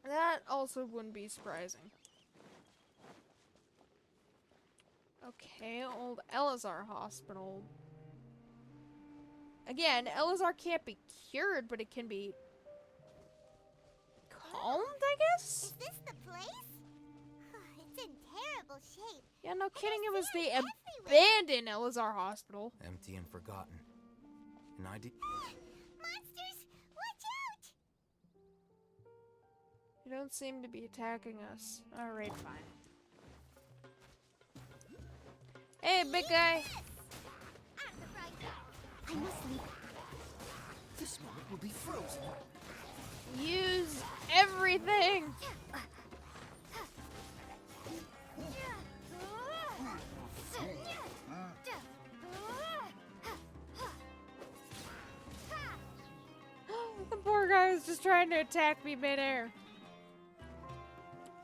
[SPEAKER 1] That also wouldn't be surprising. Okay, old Elazar Hospital. Again, Elazar can't be cured, but it can be calmed, I guess?
[SPEAKER 2] Is this the place? It's in terrible shape.
[SPEAKER 1] Yeah, no kidding, it was the
[SPEAKER 2] everywhere.
[SPEAKER 1] abandoned Elazar Hospital.
[SPEAKER 3] Empty and forgotten. And I did.
[SPEAKER 2] Monsters! Watch out!
[SPEAKER 1] You don't seem to be attacking us. Alright, fine. Hey, big guy!
[SPEAKER 2] I must leave.
[SPEAKER 6] This moment will be frozen.
[SPEAKER 1] Use everything! The poor guy was just trying to attack me midair.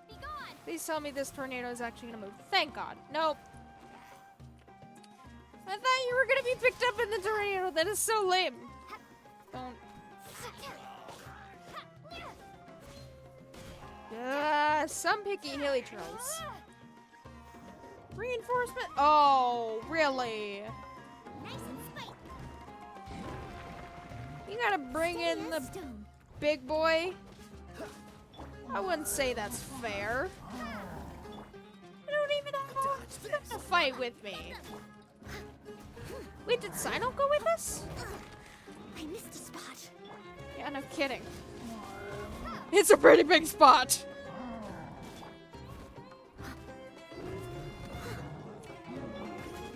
[SPEAKER 2] Be gone!
[SPEAKER 1] Please tell me this tornado is actually gonna move. Thank God. Nope. I thought you were gonna be picked up in the tornado. That is so lame. Don't. Some picky hilly trolls. Reinforcement? Oh, really?
[SPEAKER 2] Nice and spiky.
[SPEAKER 1] You gotta bring in the big boy? I wouldn't say that's fair. You don't even have to fight with me. Wait, did Sino go with us?
[SPEAKER 2] I missed a spot.
[SPEAKER 1] Yeah, no kidding. It's a pretty big spot.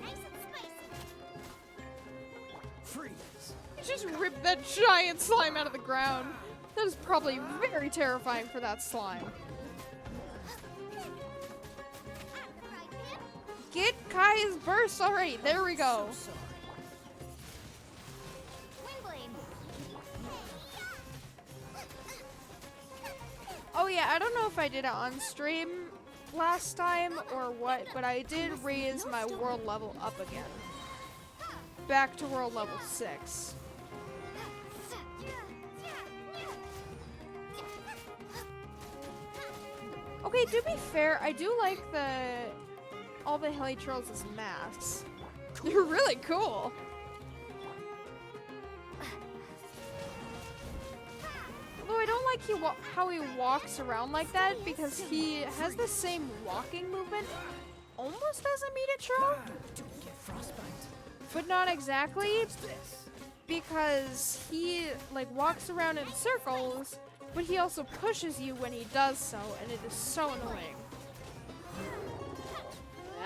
[SPEAKER 2] Nice and spicy.
[SPEAKER 6] Freeze.
[SPEAKER 1] You just ripped that giant slime out of the ground. That is probably very terrifying for that slime. Get Kai's burst already. There we go.
[SPEAKER 6] So sorry.
[SPEAKER 2] Windblade.
[SPEAKER 1] Oh yeah, I don't know if I did it on stream last time or what, but I did raise my world level up again. Back to world level 6. Okay, to be fair, I do like all the heli trolls as masks. They're really cool. Although I don't like how he walks around like that because he has the same walking movement almost as a meat troll,
[SPEAKER 6] Don't get frostbite.
[SPEAKER 1] but not exactly
[SPEAKER 6] This.
[SPEAKER 1] because he like walks around in circles, but he also pushes you when he does so, and it is so annoying.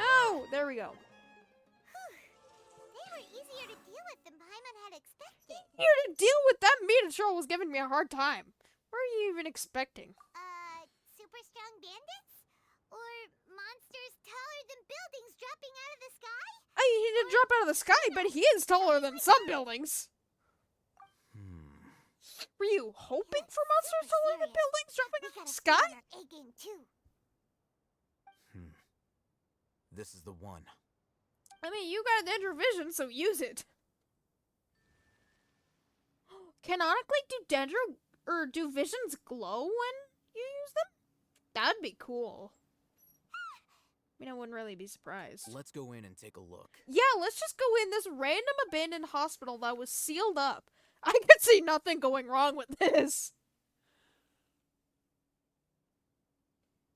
[SPEAKER 1] Oh, there we go.
[SPEAKER 2] They were easier easier to deal with than Paimon had expected.
[SPEAKER 1] Here to deal with that meat troll was giving me a hard time. What are you even expecting?
[SPEAKER 2] Super strong bandits? Or monsters taller than buildings dropping out of the sky?
[SPEAKER 1] He didn't drop out of the sky, but he is taller than some buildings. Were you hoping for monsters
[SPEAKER 2] super
[SPEAKER 1] taller than
[SPEAKER 2] serious.
[SPEAKER 1] buildings dropping
[SPEAKER 2] We
[SPEAKER 1] out of
[SPEAKER 2] gotta
[SPEAKER 1] the
[SPEAKER 2] stay
[SPEAKER 1] sky?
[SPEAKER 2] on our A game too.
[SPEAKER 3] This is the one.
[SPEAKER 1] I mean, you got Dendro vision, so use it. Canonically, do visions glow when you use them? That'd be cool. I mean, I wouldn't really be surprised.
[SPEAKER 3] Let's go in and take a look.
[SPEAKER 1] Yeah, let's just go in this random abandoned hospital that was sealed up. I could see nothing going wrong with this.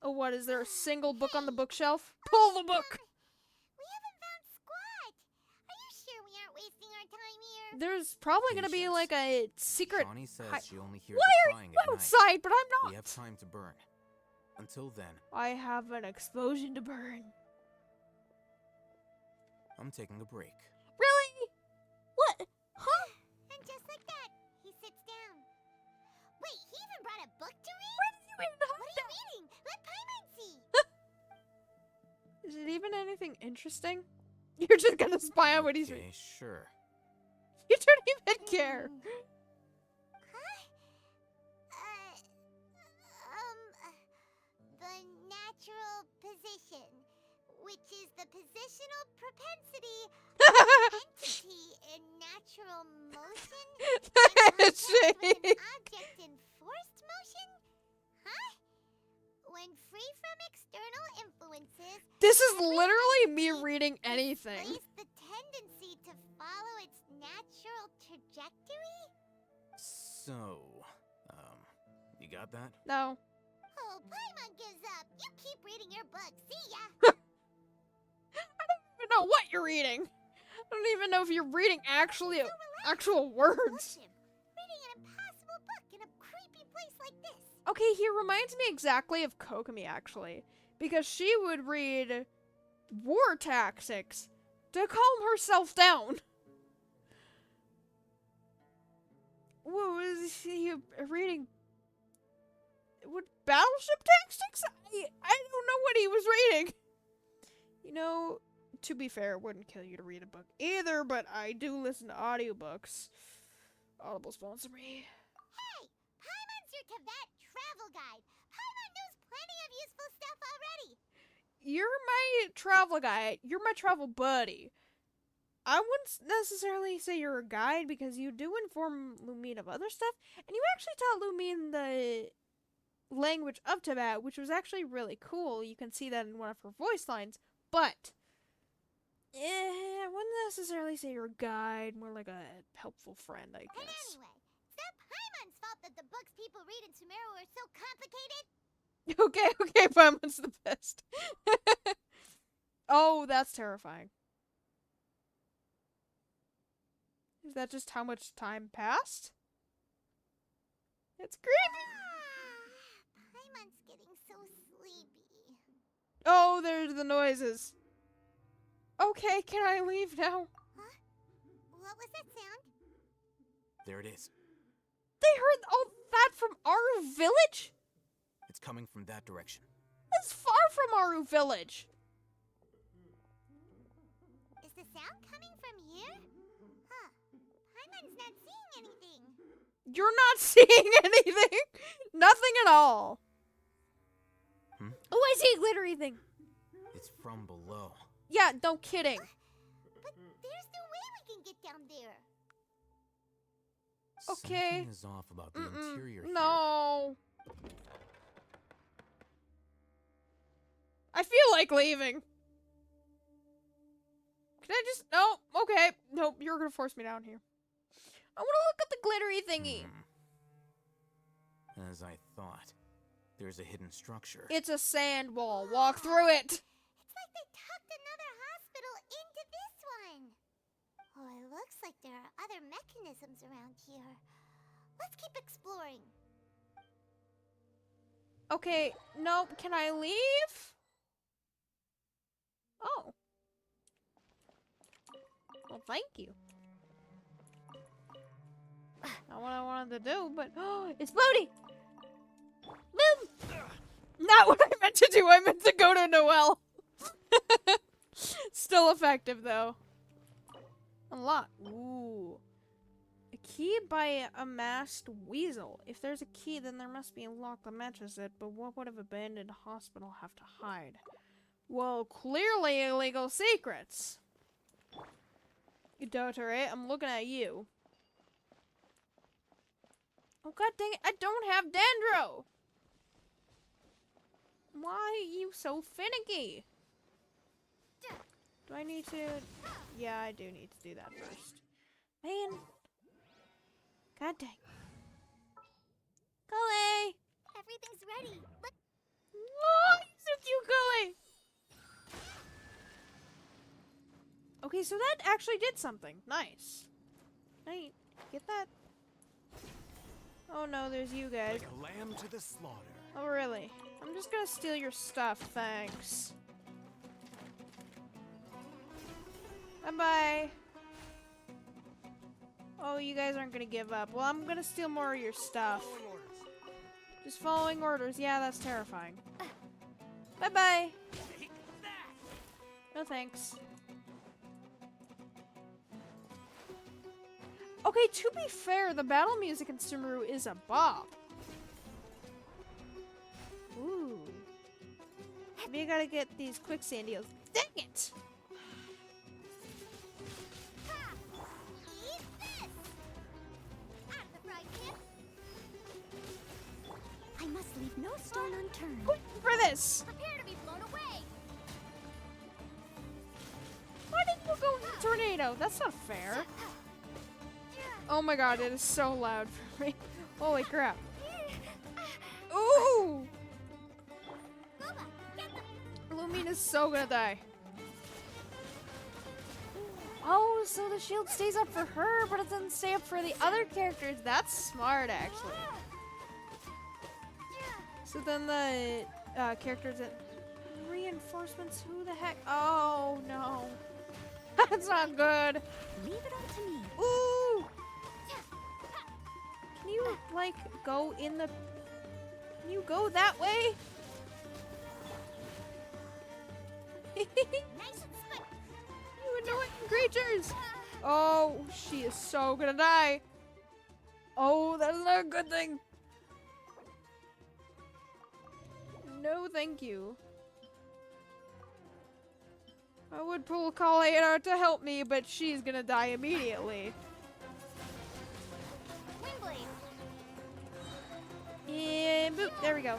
[SPEAKER 1] Oh, what? Is there a single book on the bookshelf? Pull the book!
[SPEAKER 2] We haven't found Squat. Are you sure we aren't wasting our time here?
[SPEAKER 1] There's probably gonna be
[SPEAKER 3] Patience.
[SPEAKER 1] like a secret.
[SPEAKER 3] Shawnee says
[SPEAKER 1] hi-
[SPEAKER 3] she only hears
[SPEAKER 1] Why
[SPEAKER 3] the
[SPEAKER 1] are
[SPEAKER 3] crying
[SPEAKER 1] you
[SPEAKER 3] at night.
[SPEAKER 1] outside? But I'm
[SPEAKER 3] We
[SPEAKER 1] not.
[SPEAKER 3] have time to burn. Until then,
[SPEAKER 1] I have an explosion to burn.
[SPEAKER 3] I'm taking a break.
[SPEAKER 1] Really? What? Huh?
[SPEAKER 2] And just like that, he sits down. Wait, he even brought a book to read?
[SPEAKER 1] Where did you even
[SPEAKER 2] What
[SPEAKER 1] have
[SPEAKER 2] are you
[SPEAKER 1] that?
[SPEAKER 2] reading? Let Paimon see.
[SPEAKER 1] Is it even anything interesting? You're just gonna spy on what he's reading.
[SPEAKER 3] Okay, sure.
[SPEAKER 1] You don't even care.
[SPEAKER 2] Huh? The natural position, which is the positional propensity entity in natural motion in contact with an object in forced motion? Huh? When free from external influences,
[SPEAKER 1] This is literally me reading anything.
[SPEAKER 2] displays the tendency to follow its natural trajectory?
[SPEAKER 3] So, you got that?
[SPEAKER 1] No.
[SPEAKER 2] Oh, Paimon gives up. You keep reading your book. See ya.
[SPEAKER 1] I don't even know what you're reading. I don't even know if you're reading actual
[SPEAKER 2] Look
[SPEAKER 1] words.
[SPEAKER 2] him. Reading an impossible book in a creepy place like this.
[SPEAKER 1] Okay, he reminds me exactly of Kokomi, actually. Because she would read war tactics to calm herself down. What was he reading? What, battleship tactics? I don't know what he was reading. You know, to be fair, it wouldn't kill you to read a book either, but I do listen to audiobooks. Audible sponsor me.
[SPEAKER 2] Hey, Paimon's your Tibet travel guide. Paimon knows plenty of useful stuff already.
[SPEAKER 1] You're my travel guide. You're my travel buddy. I wouldn't necessarily say you're a guide because you do inform Lumine of other stuff, and you actually taught Lumine the language of Tibet, which was actually really cool. You can see that in one of her voice lines, but I wouldn't necessarily say you're a guide, more like a helpful friend, I
[SPEAKER 2] And
[SPEAKER 1] guess.
[SPEAKER 2] anyway, it's not Paimon's fault that the books people read in Sumeru are so complicated.
[SPEAKER 1] Okay, Paimon's the best. Oh, that's terrifying. Is that just how much time passed? It's creepy.
[SPEAKER 2] Paimon's getting so sleepy.
[SPEAKER 1] Oh, there's the noises. Okay, can I leave now?
[SPEAKER 2] Huh? What was that sound?
[SPEAKER 3] There it is.
[SPEAKER 1] They heard all that from Aru Village?
[SPEAKER 3] It's coming from that direction.
[SPEAKER 1] That's far from Aru Village.
[SPEAKER 2] Is the sound coming from here? Huh. Paimon's not seeing anything.
[SPEAKER 1] You're not seeing anything. Nothing at all. Oh, I see a glittery thing.
[SPEAKER 3] It's from below.
[SPEAKER 1] Yeah, no kidding.
[SPEAKER 2] But there's no way we can get down there.
[SPEAKER 1] Okay.
[SPEAKER 3] Something is off about the interior here.
[SPEAKER 1] No. I feel like leaving. Can I just... No, okay. Nope, you're gonna force me down here. I want to look at the glittery thingy.
[SPEAKER 3] As I thought, there's a hidden structure.
[SPEAKER 1] It's a sand wall. Walk through it.
[SPEAKER 2] It's like they tucked another hospital into this one. Oh, it looks like there are other mechanisms around here. Let's keep exploring.
[SPEAKER 1] Okay, nope. Can I leave? Oh. Well, thank you. Not what I wanted to do, but it's floaty! Move! Not what I meant to do, I meant to go to Noelle. Still effective, though. Unlock. Ooh. A key by a masked weasel. If there's a key, then there must be a lock that matches it, but what would an abandoned hospital have to hide? Well, clearly illegal secrets. You Dotare, I'm looking at you. Oh god dang it, I don't have Dendro! Why are you so finicky? Do I need to? Yeah, I do need to do that first. Man. God dang. Cully!
[SPEAKER 2] Everything's ready. Look,
[SPEAKER 1] Oh, you're so cute, Cully! Okay, so that actually did something. Nice. Nice. Get that? Oh no, there's you guys.
[SPEAKER 6] Like a lamb to the slaughter.
[SPEAKER 1] Oh really? I'm just gonna steal your stuff, thanks. Bye-bye. Oh, you guys aren't gonna give up. Well, I'm gonna steal more of your stuff.
[SPEAKER 6] Following orders.
[SPEAKER 1] Just following orders. Yeah, that's terrifying. Bye-bye.
[SPEAKER 6] Take that.
[SPEAKER 1] No thanks. Okay, to be fair, the battle music in Sumeru is a bop. Ooh. Maybe I gotta get these quicksand deals. Dang it!
[SPEAKER 2] ha! Eat this! Out of the frying pan. I must leave no stone unturned.
[SPEAKER 1] Quick for this!
[SPEAKER 2] Prepare to be blown away.
[SPEAKER 1] Why did you go in the tornado? That's not fair. Oh my god, it is so loud for me. Holy crap. Ooh!
[SPEAKER 2] Booba, get them.
[SPEAKER 1] Lumina's so gonna die. Oh, so the shield stays up for her, but it doesn't stay up for the other characters. That's smart, actually. So then the characters that reinforcements, who the heck? Oh no, that's not good.
[SPEAKER 2] Leave it up to me.
[SPEAKER 1] Ooh, can you like go in the? Can you go that way?
[SPEAKER 2] Nice and slick.
[SPEAKER 1] You annoying creatures! Oh, she is so gonna die. Oh, that's not a good thing. No, thank you. I would pull Kale out to help me, but she's gonna die immediately.
[SPEAKER 2] Windblade.
[SPEAKER 1] And boop, there we go.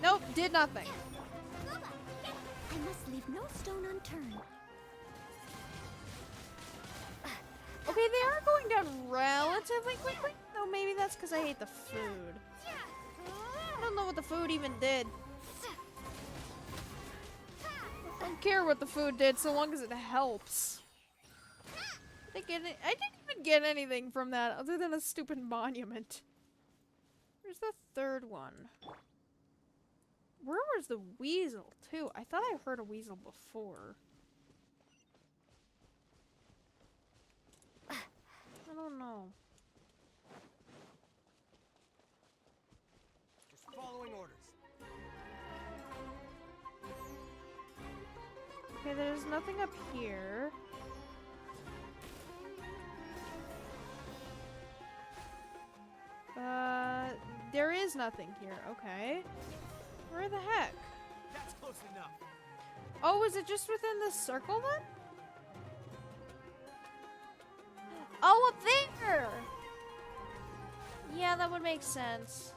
[SPEAKER 1] Nope, did nothing.
[SPEAKER 2] Booba, get them. I must leave no stone unturned.
[SPEAKER 1] Okay, they are going down relatively quickly. Though maybe that's because I hate the food. I don't know what the food even did. I don't care what the food did so long as it helps. I didn't even get anything from that other than a stupid monument. Where's the third one? Where was the weasel, too? I thought I heard a weasel before. I don't know.
[SPEAKER 6] Just following orders.
[SPEAKER 1] Okay, there's nothing up here. There is nothing here. Okay. Where the heck?
[SPEAKER 6] That's close enough.
[SPEAKER 1] Oh, is it just within this circle then? Oh, up there! Yeah, that would make sense.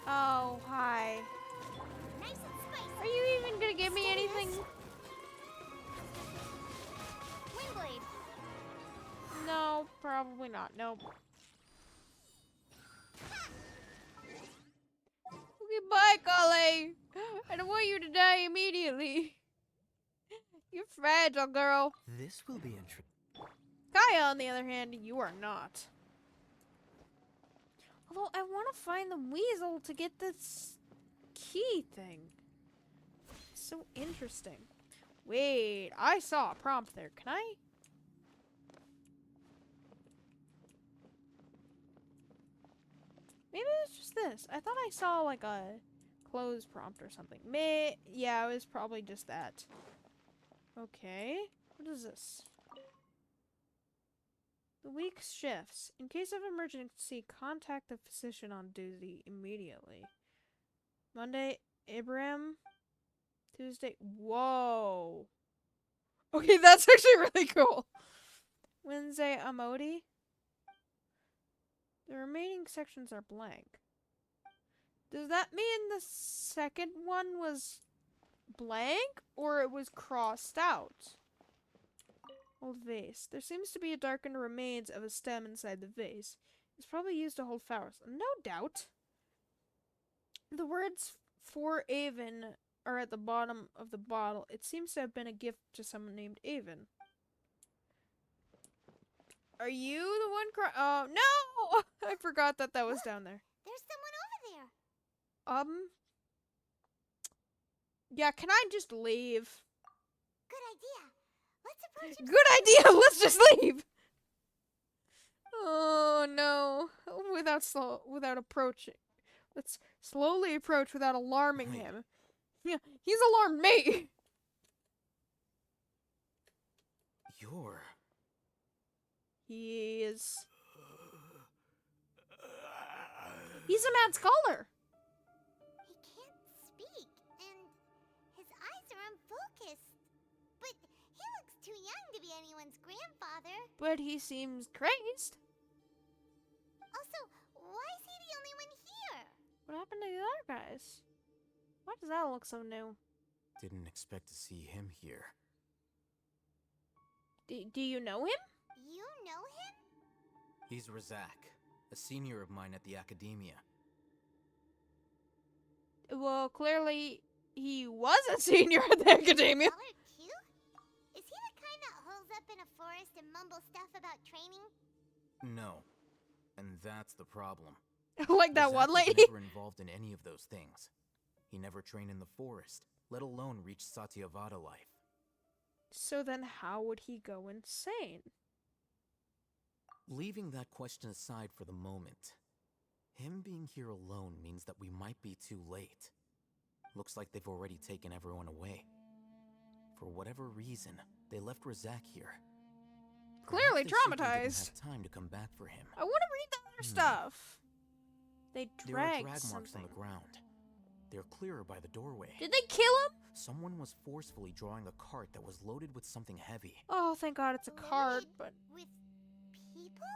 [SPEAKER 1] Oh, hi.
[SPEAKER 2] Nice and spicy.
[SPEAKER 1] Are you even gonna give me anything?
[SPEAKER 2] Windblade.
[SPEAKER 1] No, probably not. Nope. Okay, bye, Kale. I don't want you to die immediately. You're fragile, girl.
[SPEAKER 6] This will be interesting.
[SPEAKER 1] Kaya, on the other hand, you are not. Although, I want to find the weasel to get this key thing. So interesting. Wait, I saw a prompt there. Can I? Maybe it's just this. I thought I saw like a close prompt or something. Yeah, it was probably just that. Okay. What is this? The week shifts. In case of emergency, contact the physician on duty immediately. Monday, Abraham. Tuesday. Whoa. Okay, that's actually really cool. Wednesday, Amodi. The remaining sections are blank. Does that mean the second one was blank or it was crossed out? Old vase. There seems to be a darkened remains of a stem inside the vase. It's probably used to hold flowers. No doubt. The words for Avon are at the bottom of the bottle. It seems to have been a gift to someone named Avon. Are you the one oh, no! I forgot that was down there.
[SPEAKER 2] There's someone over there.
[SPEAKER 1] Yeah, can I just leave?
[SPEAKER 2] Good idea. Let's approach him.
[SPEAKER 1] Good idea, let's just leave! Oh, no. Without approaching. Let's slowly approach without alarming
[SPEAKER 3] Wait.
[SPEAKER 1] him. Yeah, he's alarmed me!
[SPEAKER 3] You're...
[SPEAKER 1] He is... He's a mad scholar!
[SPEAKER 2] He can't speak, and his eyes are unfocused. But he looks too young to be anyone's grandfather.
[SPEAKER 1] But he seems crazed.
[SPEAKER 2] Also, why is he the only one here?
[SPEAKER 1] What happened to the other guys? Why does that look so new?
[SPEAKER 3] Didn't expect to see him here.
[SPEAKER 1] Do you know him?
[SPEAKER 2] You know him?
[SPEAKER 3] He's Razak, a senior of mine at the academia.
[SPEAKER 1] Well, clearly he was a senior at the academia.
[SPEAKER 2] Scholar too? Is he the kind that holes up in a forest and mumbles stuff about training?
[SPEAKER 3] No. And that's the problem.
[SPEAKER 1] Like that
[SPEAKER 3] Razak
[SPEAKER 1] one
[SPEAKER 3] was
[SPEAKER 1] lady.
[SPEAKER 3] never involved in any of those things. He never trained in the forest, let alone reach Satyavada life.
[SPEAKER 1] So then how would he go insane?
[SPEAKER 3] Leaving that question aside for the moment, him being here alone means that we might be too late. Looks like they've already taken everyone away. For whatever reason, they left Razak here.
[SPEAKER 1] Clearly
[SPEAKER 3] Perhaps they simply
[SPEAKER 1] traumatized.
[SPEAKER 3] didn't have time to come back for him.
[SPEAKER 1] I want to read the other stuff. They
[SPEAKER 3] There are
[SPEAKER 1] dragged
[SPEAKER 3] drag marks on
[SPEAKER 1] something.
[SPEAKER 3] the ground. They're clearer by the doorway.
[SPEAKER 1] Did they kill him?
[SPEAKER 3] Someone was forcefully drawing a cart that was loaded with something heavy.
[SPEAKER 1] Oh, thank God it's a card,
[SPEAKER 2] Loaded
[SPEAKER 1] but
[SPEAKER 2] with people?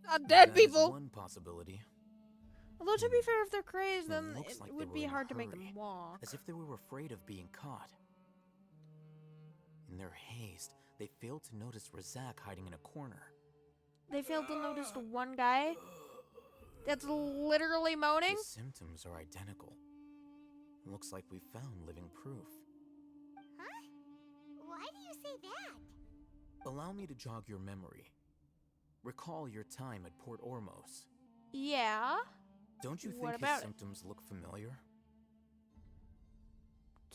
[SPEAKER 1] not dead
[SPEAKER 3] That is
[SPEAKER 1] people.
[SPEAKER 3] one possibility.
[SPEAKER 1] Although to be fair, if they're crazed,
[SPEAKER 3] It
[SPEAKER 1] then
[SPEAKER 3] looks
[SPEAKER 1] it
[SPEAKER 3] like they
[SPEAKER 1] would
[SPEAKER 3] were
[SPEAKER 1] be
[SPEAKER 3] in a
[SPEAKER 1] hard to make
[SPEAKER 3] hurry,
[SPEAKER 1] them walk.
[SPEAKER 3] As if they were afraid of being caught. In their haste, they failed to notice Razak hiding in a corner.
[SPEAKER 1] They failed to notice the one guy that's literally moaning.
[SPEAKER 3] His symptoms are identical. Looks like we found living proof.
[SPEAKER 2] Huh? Why do you say that?
[SPEAKER 3] Allow me to jog your memory. Recall your time at Port Ormos.
[SPEAKER 1] Yeah.
[SPEAKER 3] Don't you
[SPEAKER 1] What
[SPEAKER 3] think
[SPEAKER 1] about
[SPEAKER 3] his
[SPEAKER 1] it?
[SPEAKER 3] symptoms look familiar?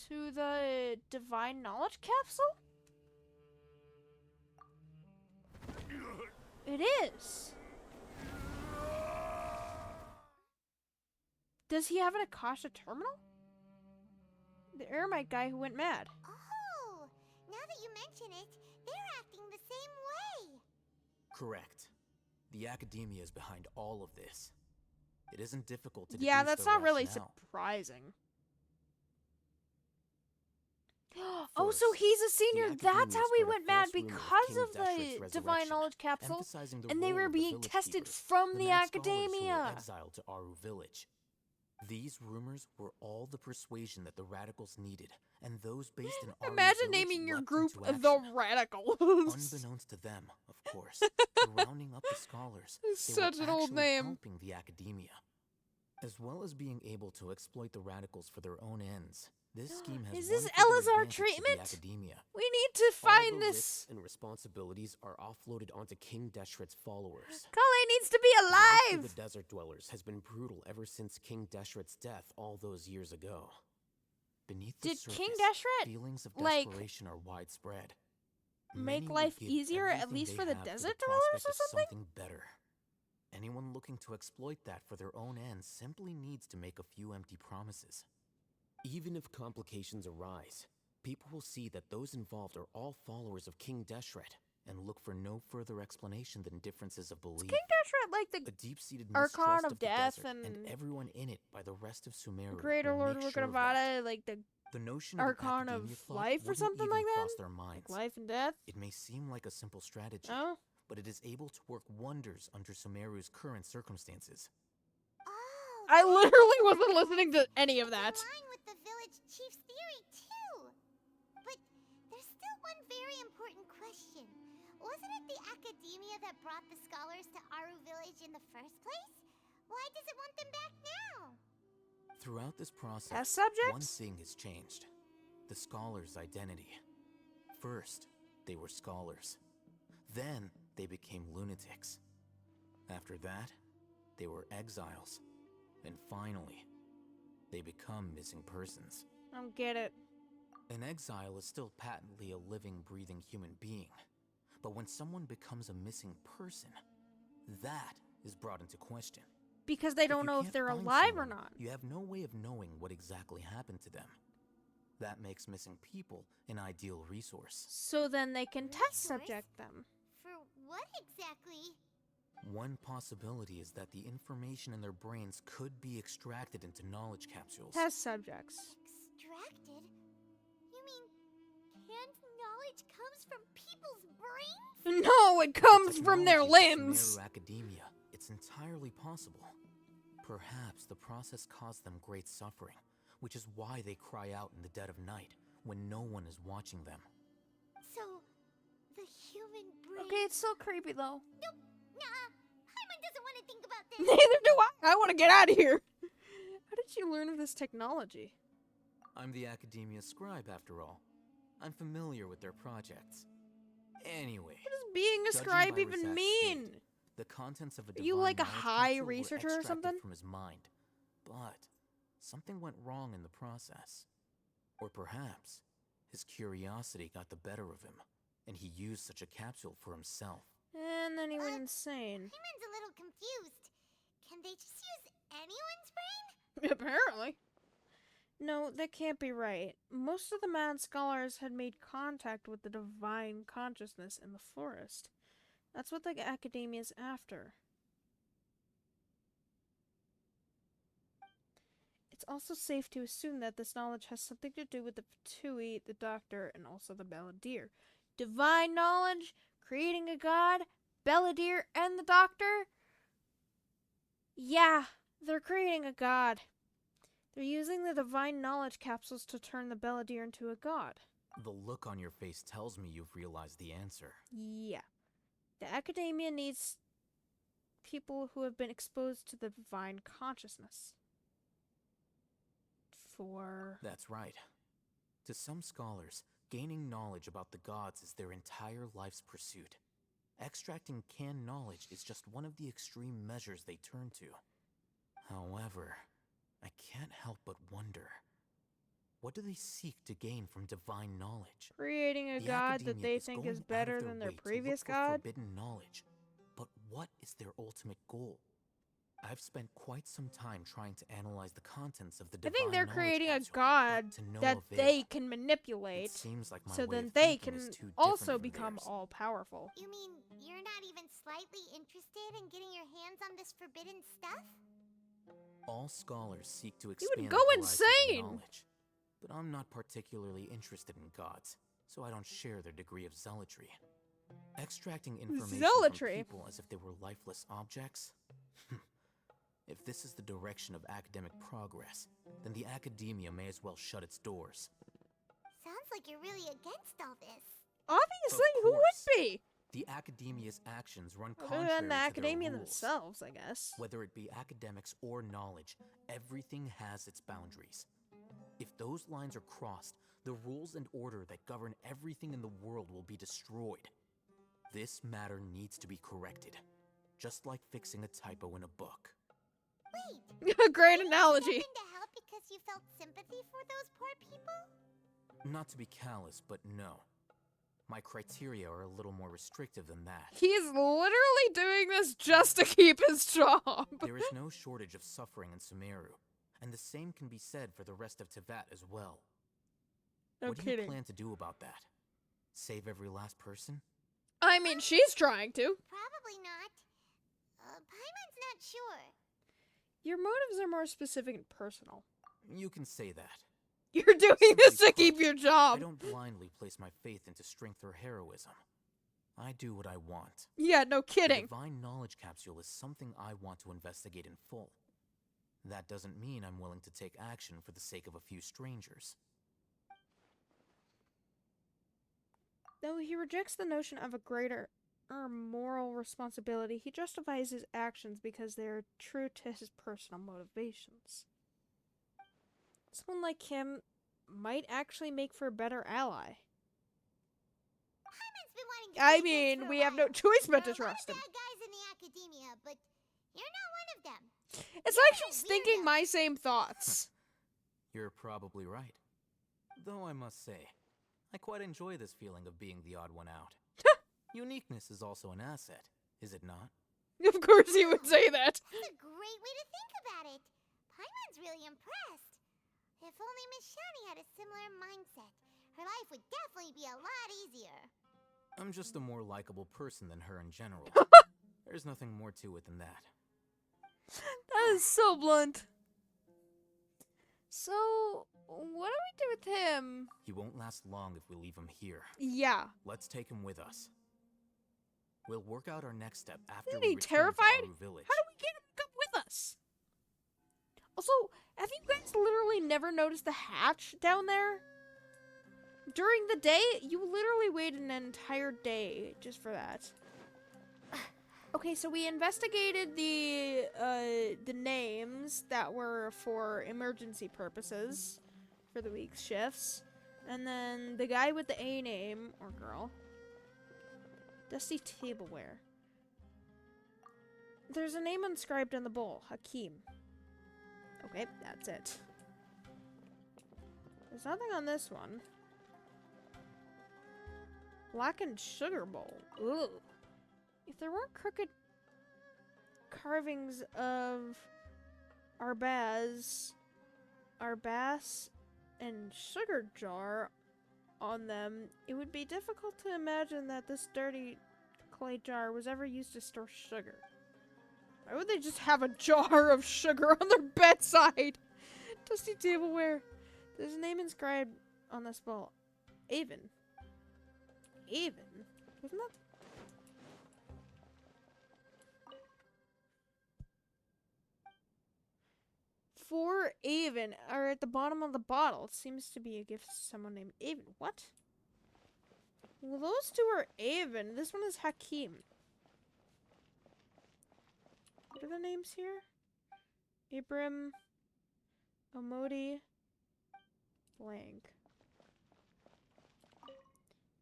[SPEAKER 1] To the divine knowledge capsule? It is. Does he have an Akasha terminal? The Eremite guy who went mad.
[SPEAKER 2] Oh, now that you mention it, they're acting the same way.
[SPEAKER 3] Correct. The academia is behind all of this. It isn't difficult to
[SPEAKER 1] Yeah,
[SPEAKER 3] deduce
[SPEAKER 1] that's
[SPEAKER 3] their
[SPEAKER 1] not really
[SPEAKER 3] rationale.
[SPEAKER 1] surprising. Oh, so
[SPEAKER 3] First,
[SPEAKER 1] he's a senior.
[SPEAKER 3] the
[SPEAKER 1] That's how
[SPEAKER 3] academia
[SPEAKER 1] we
[SPEAKER 3] spread a
[SPEAKER 1] went mad
[SPEAKER 3] false rumor
[SPEAKER 1] because
[SPEAKER 3] King
[SPEAKER 1] of
[SPEAKER 3] Deshret's
[SPEAKER 1] the divine
[SPEAKER 3] resurrection,
[SPEAKER 1] knowledge capsule.
[SPEAKER 3] emphasizing the
[SPEAKER 1] And they
[SPEAKER 3] role
[SPEAKER 1] were
[SPEAKER 3] of the
[SPEAKER 1] being
[SPEAKER 3] village
[SPEAKER 1] tested
[SPEAKER 3] keepers,
[SPEAKER 1] from the
[SPEAKER 3] mad scholars who were
[SPEAKER 1] academia.
[SPEAKER 3] exiled to Aru village. These rumors were all the persuasion that the radicals needed, and those based in Aru
[SPEAKER 1] Imagine
[SPEAKER 3] village
[SPEAKER 1] naming your
[SPEAKER 3] leapt
[SPEAKER 1] group
[SPEAKER 3] into
[SPEAKER 1] the
[SPEAKER 3] action.
[SPEAKER 1] Radicals.
[SPEAKER 3] Unbeknownst to them, of course, rounding up the scholars,
[SPEAKER 1] It's
[SPEAKER 3] they
[SPEAKER 1] such
[SPEAKER 3] were
[SPEAKER 1] an old
[SPEAKER 3] actually
[SPEAKER 1] name.
[SPEAKER 3] helping the academia. As well as being able to exploit the radicals for their own ends, this scheme has
[SPEAKER 1] Is this
[SPEAKER 3] one further
[SPEAKER 1] Elazar
[SPEAKER 3] advantage to the
[SPEAKER 1] treatment?
[SPEAKER 3] academia.
[SPEAKER 1] We need to
[SPEAKER 3] All
[SPEAKER 1] find
[SPEAKER 3] the
[SPEAKER 1] this.
[SPEAKER 3] risks and responsibilities are offloaded onto King Deshret's followers.
[SPEAKER 1] Kale needs to be
[SPEAKER 3] The life of
[SPEAKER 1] alive.
[SPEAKER 3] the desert dwellers has been brutal ever since King Deshret's death all those years ago. Beneath the
[SPEAKER 1] Did
[SPEAKER 3] surface,
[SPEAKER 1] King Deshret,
[SPEAKER 3] feelings of
[SPEAKER 1] like,
[SPEAKER 3] desperation are widespread.
[SPEAKER 1] make
[SPEAKER 3] Many would
[SPEAKER 1] life
[SPEAKER 3] give
[SPEAKER 1] easier, at
[SPEAKER 3] everything
[SPEAKER 1] least
[SPEAKER 3] they
[SPEAKER 1] for the
[SPEAKER 3] have
[SPEAKER 1] desert
[SPEAKER 3] the
[SPEAKER 1] dwellers
[SPEAKER 3] prospect
[SPEAKER 1] or
[SPEAKER 3] of
[SPEAKER 1] something?
[SPEAKER 3] something better. Anyone looking to exploit that for their own ends simply needs to make a few empty promises. Even if complications arise, people will see that those involved are all followers of King Deshret and look for no further explanation than differences of belief.
[SPEAKER 1] King Deshret like
[SPEAKER 3] A
[SPEAKER 1] the
[SPEAKER 3] deep-seated
[SPEAKER 1] Archon
[SPEAKER 3] mistrust
[SPEAKER 1] of
[SPEAKER 3] of the
[SPEAKER 1] Death
[SPEAKER 3] desert and
[SPEAKER 1] and
[SPEAKER 3] everyone in it by the rest of Sumeru
[SPEAKER 1] Greater
[SPEAKER 3] will
[SPEAKER 1] Lord
[SPEAKER 3] make sure of that.
[SPEAKER 1] Rukkhadevata, like the
[SPEAKER 3] The notion of an
[SPEAKER 1] Archon of
[SPEAKER 3] academia thought
[SPEAKER 1] Life or
[SPEAKER 3] wouldn't
[SPEAKER 1] something
[SPEAKER 3] even
[SPEAKER 1] like that?
[SPEAKER 3] cross their minds.
[SPEAKER 1] Like Life and Death?
[SPEAKER 3] It may seem like a simple strategy,
[SPEAKER 1] Oh?
[SPEAKER 3] but it is able to work wonders under Sumeru's current circumstances.
[SPEAKER 2] Oh,
[SPEAKER 1] I literally wasn't listening to any of that.
[SPEAKER 2] in line with the village chief's theory, too. But there's still one very important question. Wasn't it the academia that brought the scholars to Aru Village in the first place? Why does it want them back now?
[SPEAKER 3] Throughout this process,
[SPEAKER 1] Test subjects?
[SPEAKER 3] one thing has changed. The scholars' identity. First, they were scholars. Then, they became lunatics. After that, they were exiles. And finally, they become missing persons.
[SPEAKER 1] I don't get it.
[SPEAKER 3] An exile is still patently a living, breathing human being. But when someone becomes a missing person, that is brought into question.
[SPEAKER 1] Because they don't
[SPEAKER 3] you
[SPEAKER 1] know if
[SPEAKER 3] can't
[SPEAKER 1] they're
[SPEAKER 3] find
[SPEAKER 1] alive or
[SPEAKER 3] someone,
[SPEAKER 1] not.
[SPEAKER 3] You have no way of knowing what exactly happened to them. That makes missing people an ideal resource.
[SPEAKER 1] So then they can test
[SPEAKER 2] Resource?
[SPEAKER 1] subject them.
[SPEAKER 2] For what exactly?
[SPEAKER 3] One possibility is that the information in their brains could be extracted into knowledge capsules.
[SPEAKER 1] Test subjects.
[SPEAKER 2] Extracted? You mean canned knowledge comes from people's brains?
[SPEAKER 1] No, it comes from their
[SPEAKER 3] Technology of
[SPEAKER 1] limbs.
[SPEAKER 3] Sumeru academia. It's entirely possible. Perhaps the process caused them great suffering, which is why they cry out in the dead of night when no one is watching them.
[SPEAKER 2] So, the human brain...
[SPEAKER 1] Okay, it's still creepy though.
[SPEAKER 2] Nope. Nah. Hyman doesn't want to think about this.
[SPEAKER 1] Neither do I. I want to get out of here. How did you learn of this technology?
[SPEAKER 3] I'm the academia scribe, after all. I'm familiar with their projects. Anyway,
[SPEAKER 1] What does being a
[SPEAKER 3] judging
[SPEAKER 1] scribe
[SPEAKER 3] by
[SPEAKER 1] even
[SPEAKER 3] Razak's
[SPEAKER 1] mean?
[SPEAKER 3] state, the contents of a
[SPEAKER 1] Are you
[SPEAKER 3] divine
[SPEAKER 1] like a
[SPEAKER 3] knowledge
[SPEAKER 1] high
[SPEAKER 3] capsule were
[SPEAKER 1] researcher or
[SPEAKER 3] extracted
[SPEAKER 1] something?
[SPEAKER 3] from his mind. But something went wrong in the process. Or perhaps his curiosity got the better of him, and he used such a capsule for himself.
[SPEAKER 1] And then he went insane.
[SPEAKER 2] Hyman's a little confused. Can they just use anyone's brain?
[SPEAKER 1] Apparently. No, that can't be right. Most of the mad scholars had made contact with the divine consciousness in the forest. That's what the academia's after. It's also safe to assume that this knowledge has something to do with the Fatui, the Doctor, and also the Balladeer. Divine knowledge, creating a god, Balladeer, and the Doctor? Yeah, they're creating a god. They're using the divine knowledge capsules to turn the Balladeer into a god.
[SPEAKER 3] The look on your face tells me you've realized the answer.
[SPEAKER 1] Yeah. The academia needs people who have been exposed to the divine consciousness.
[SPEAKER 3] That's right. To some scholars, gaining knowledge about the gods is their entire life's pursuit. Extracting canned knowledge is just one of the extreme measures they turn to. However, I can't help but wonder, what do they seek to gain from divine knowledge?
[SPEAKER 1] Creating a
[SPEAKER 3] The
[SPEAKER 1] god that
[SPEAKER 3] academia
[SPEAKER 1] they
[SPEAKER 3] is
[SPEAKER 1] think
[SPEAKER 3] going
[SPEAKER 1] is
[SPEAKER 3] out
[SPEAKER 1] better
[SPEAKER 3] of
[SPEAKER 1] than their
[SPEAKER 3] way to
[SPEAKER 1] previous
[SPEAKER 3] look for
[SPEAKER 1] god?
[SPEAKER 3] forbidden knowledge. But what is their ultimate goal? I've spent quite some time trying to analyze the contents of the
[SPEAKER 1] I
[SPEAKER 3] divine
[SPEAKER 1] think they're
[SPEAKER 3] knowledge
[SPEAKER 1] creating a
[SPEAKER 3] capsule,
[SPEAKER 1] god
[SPEAKER 3] but to no
[SPEAKER 1] that
[SPEAKER 3] avail.
[SPEAKER 1] they can manipulate,
[SPEAKER 3] It seems like my
[SPEAKER 1] so
[SPEAKER 3] way
[SPEAKER 1] then
[SPEAKER 3] of
[SPEAKER 1] they
[SPEAKER 3] thinking
[SPEAKER 1] can
[SPEAKER 3] is too different
[SPEAKER 1] also
[SPEAKER 3] from
[SPEAKER 1] become
[SPEAKER 3] theirs.
[SPEAKER 1] all powerful.
[SPEAKER 2] You mean you're not even slightly interested in getting your hands on this forbidden stuff?
[SPEAKER 3] All scholars seek to
[SPEAKER 1] would
[SPEAKER 3] expand
[SPEAKER 1] go
[SPEAKER 3] the horizons of
[SPEAKER 1] insane!
[SPEAKER 3] knowledge, but I'm not particularly interested in gods, so I don't share their degree of zealotry. Extracting information
[SPEAKER 1] Zealotry?
[SPEAKER 3] from people as if they were lifeless objects? If this is the direction of academic progress, then the academia may as well shut its doors.
[SPEAKER 2] Sounds like you're really against all this.
[SPEAKER 1] Obviously,
[SPEAKER 3] Of
[SPEAKER 1] who would
[SPEAKER 3] course.
[SPEAKER 1] be?
[SPEAKER 3] The academia's actions run
[SPEAKER 1] Other
[SPEAKER 3] contrary
[SPEAKER 1] than the
[SPEAKER 3] to
[SPEAKER 1] academia
[SPEAKER 3] their rules.
[SPEAKER 1] themselves, I guess.
[SPEAKER 3] Whether it be academics or knowledge, everything has its boundaries. If those lines are crossed, the rules and order that govern everything in the world will be destroyed. This matter needs to be corrected, just like fixing a typo in a book.
[SPEAKER 2] Wait,
[SPEAKER 1] Great
[SPEAKER 2] you
[SPEAKER 1] analogy.
[SPEAKER 2] stepped in to help because you felt sympathy for those poor people?
[SPEAKER 3] Not to be callous, but no. My criteria are a little more restrictive than that.
[SPEAKER 1] He's literally doing this just to keep his job.
[SPEAKER 3] There is no shortage of suffering in Sumeru, and the same can be said for the rest of Teyvat as well.
[SPEAKER 1] No
[SPEAKER 3] What do
[SPEAKER 1] kidding.
[SPEAKER 3] you plan to do about that? Save every last person?
[SPEAKER 1] I mean, she's trying to.
[SPEAKER 2] Probably not. Paimon's not sure.
[SPEAKER 1] Your motives are more specific and personal.
[SPEAKER 3] You can say that.
[SPEAKER 1] You're doing this to
[SPEAKER 3] Simply
[SPEAKER 1] keep
[SPEAKER 3] put,
[SPEAKER 1] your
[SPEAKER 3] I
[SPEAKER 1] job.
[SPEAKER 3] don't blindly place my faith into strength or heroism. I do what I want.
[SPEAKER 1] Yeah, no
[SPEAKER 3] The
[SPEAKER 1] kidding.
[SPEAKER 3] divine knowledge capsule is something I want to investigate in full. That doesn't mean I'm willing to take action for the sake of a few strangers.
[SPEAKER 1] Though he rejects the notion of a greater moral responsibility, he justifies his actions because they are true to his personal motivations. Someone like him might actually make for a better ally.
[SPEAKER 2] Paimon's been wanting to
[SPEAKER 1] I
[SPEAKER 2] say this
[SPEAKER 1] mean,
[SPEAKER 2] for a
[SPEAKER 1] we have no
[SPEAKER 2] while.
[SPEAKER 1] choice but
[SPEAKER 2] There
[SPEAKER 1] to
[SPEAKER 2] are a lot
[SPEAKER 1] trust
[SPEAKER 2] of
[SPEAKER 1] him.
[SPEAKER 2] bad guys in the academia, but you're not one of them.
[SPEAKER 1] It's
[SPEAKER 2] You're
[SPEAKER 1] like
[SPEAKER 2] a
[SPEAKER 1] she's thinking
[SPEAKER 2] weirdo.
[SPEAKER 1] my same thoughts.
[SPEAKER 3] You're probably right. Though I must say, I quite enjoy this feeling of being the odd one out. Uniqueness is also an asset, is it not?
[SPEAKER 1] Of course he would say that.
[SPEAKER 2] That's a great way to think about it. Paimon's really impressed. If only Miss Shani had a similar mindset, her life would definitely be a lot easier.
[SPEAKER 3] I'm just a more likable person than her in general. There's nothing more to it than that.
[SPEAKER 1] That is so blunt. So, what do we do with him?
[SPEAKER 3] He won't last long if we leave him here.
[SPEAKER 1] Yeah.
[SPEAKER 3] Let's take him with us. We'll work out our next step after
[SPEAKER 1] Isn't
[SPEAKER 3] we
[SPEAKER 1] he
[SPEAKER 3] return
[SPEAKER 1] terrified?
[SPEAKER 3] to Aru Village.
[SPEAKER 1] How do we get him to come with us? Also, have you guys literally never noticed the hatch down there? During the day, you literally waited an entire day just for that. Okay, so we investigated the names that were for emergency purposes for the week's shifts. And then the guy with the A name, or girl. Dusty tableware. There's a name inscribed on the bowl. Hakim. Okay, that's it. There's nothing on this one. Blackened sugar bowl. Ugh. If there weren't crooked carvings of Arbaz, and sugar jar on them, it would be difficult to imagine that this dirty clay jar was ever used to store sugar. Why would they just have a jar of sugar on their bedside? Dusty tableware. There's a name inscribed on this bowl. Avon. Avon? Wasn't that... For Avon are at the bottom of the bottle. It seems to be a gift to someone named Avon. What? Well, those two are Avon. This one is Hakim. What are the names here? Abram, Omodi, blank.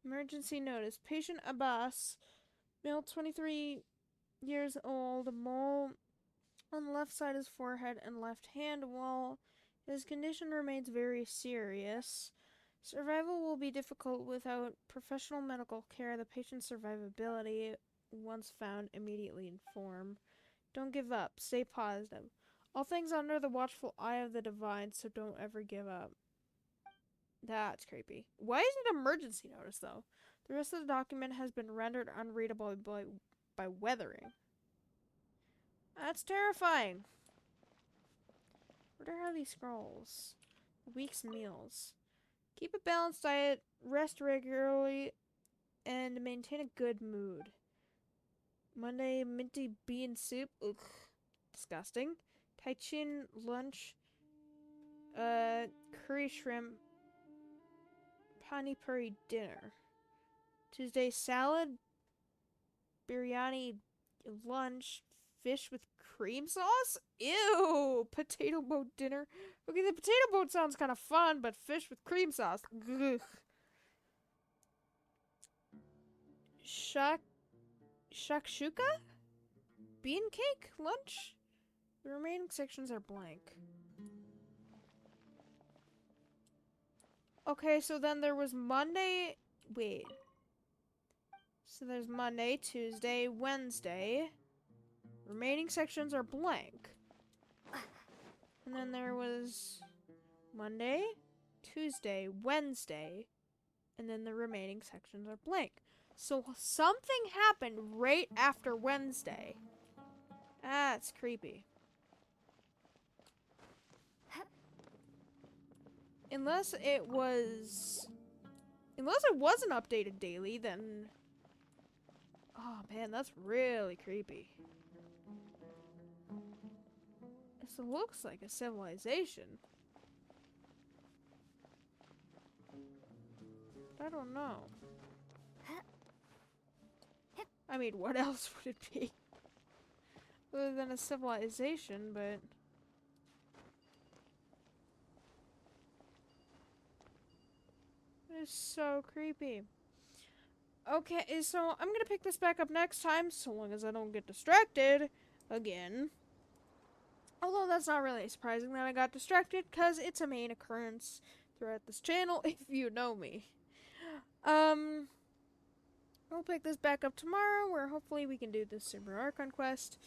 [SPEAKER 1] Emergency notice. Patient Abbas, male 23 years old, mole on the left side of his forehead and left hand. While his condition remains very serious, survival will be difficult without professional medical care. The patient's survivability, once found, immediately inform. Don't give up. Stay positive. All things under the watchful eye of the divine, so don't ever give up. That's creepy. Why is it emergency notice, though? The rest of the document has been rendered unreadable by weathering. That's terrifying. What are these scrolls? Week's meals. Keep a balanced diet, rest regularly, and maintain a good mood. Monday, minty bean soup. Ugh. Disgusting. Taichin lunch. Curry shrimp. Pani puri dinner. Tuesday, salad. Biryani lunch. Fish with cream sauce? Ew! Potato boat dinner. Okay, the potato boat sounds kind of fun, but fish with cream sauce. Ugh. Shakshuka? Bean cake? Lunch? The remaining sections are blank. Okay, so then there was Monday... Wait. So there's Monday, Tuesday, Wednesday. Remaining sections are blank. And then there was Monday, Tuesday, Wednesday, and then the remaining sections are blank. So something happened right after Wednesday. That's creepy. Unless it wasn't updated daily, then... Oh man, that's really creepy. This looks like a civilization. But I don't know. I mean, what else would it be? Other than a civilization, but... It is so creepy. Okay, so I'm gonna pick this back up next time, so long as I don't get distracted again. Although that's not really surprising that I got distracted, because it's a main occurrence throughout this channel, if you know me. I'll pick this back up tomorrow, where hopefully we can do this Super Archon quest.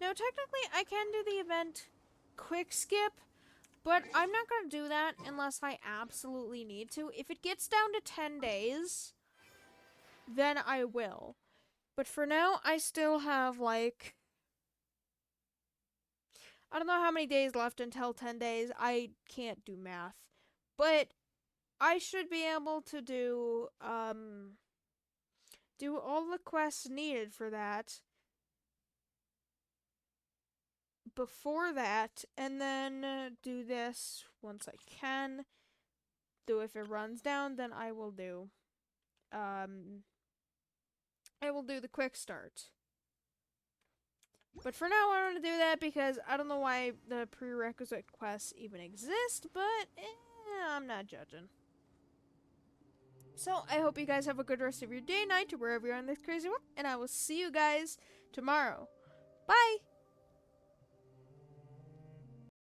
[SPEAKER 1] Now, technically, I can do the event quick skip, but I'm not going to do that unless I absolutely need to. If it gets down to 10 days, then I will. But for now, I still have, like... I don't know how many days left until 10 days. I can't do math. But I should be able to do all the quests needed for that before that, and then do this once I can. Though if it runs down, then I will do the quick start. But for now, I want to do that because I don't know why the prerequisite quests even exist, but I'm not judging. So, I hope you guys have a good rest of your day, night, or wherever you're on this crazy world, and I will see you guys tomorrow. Bye!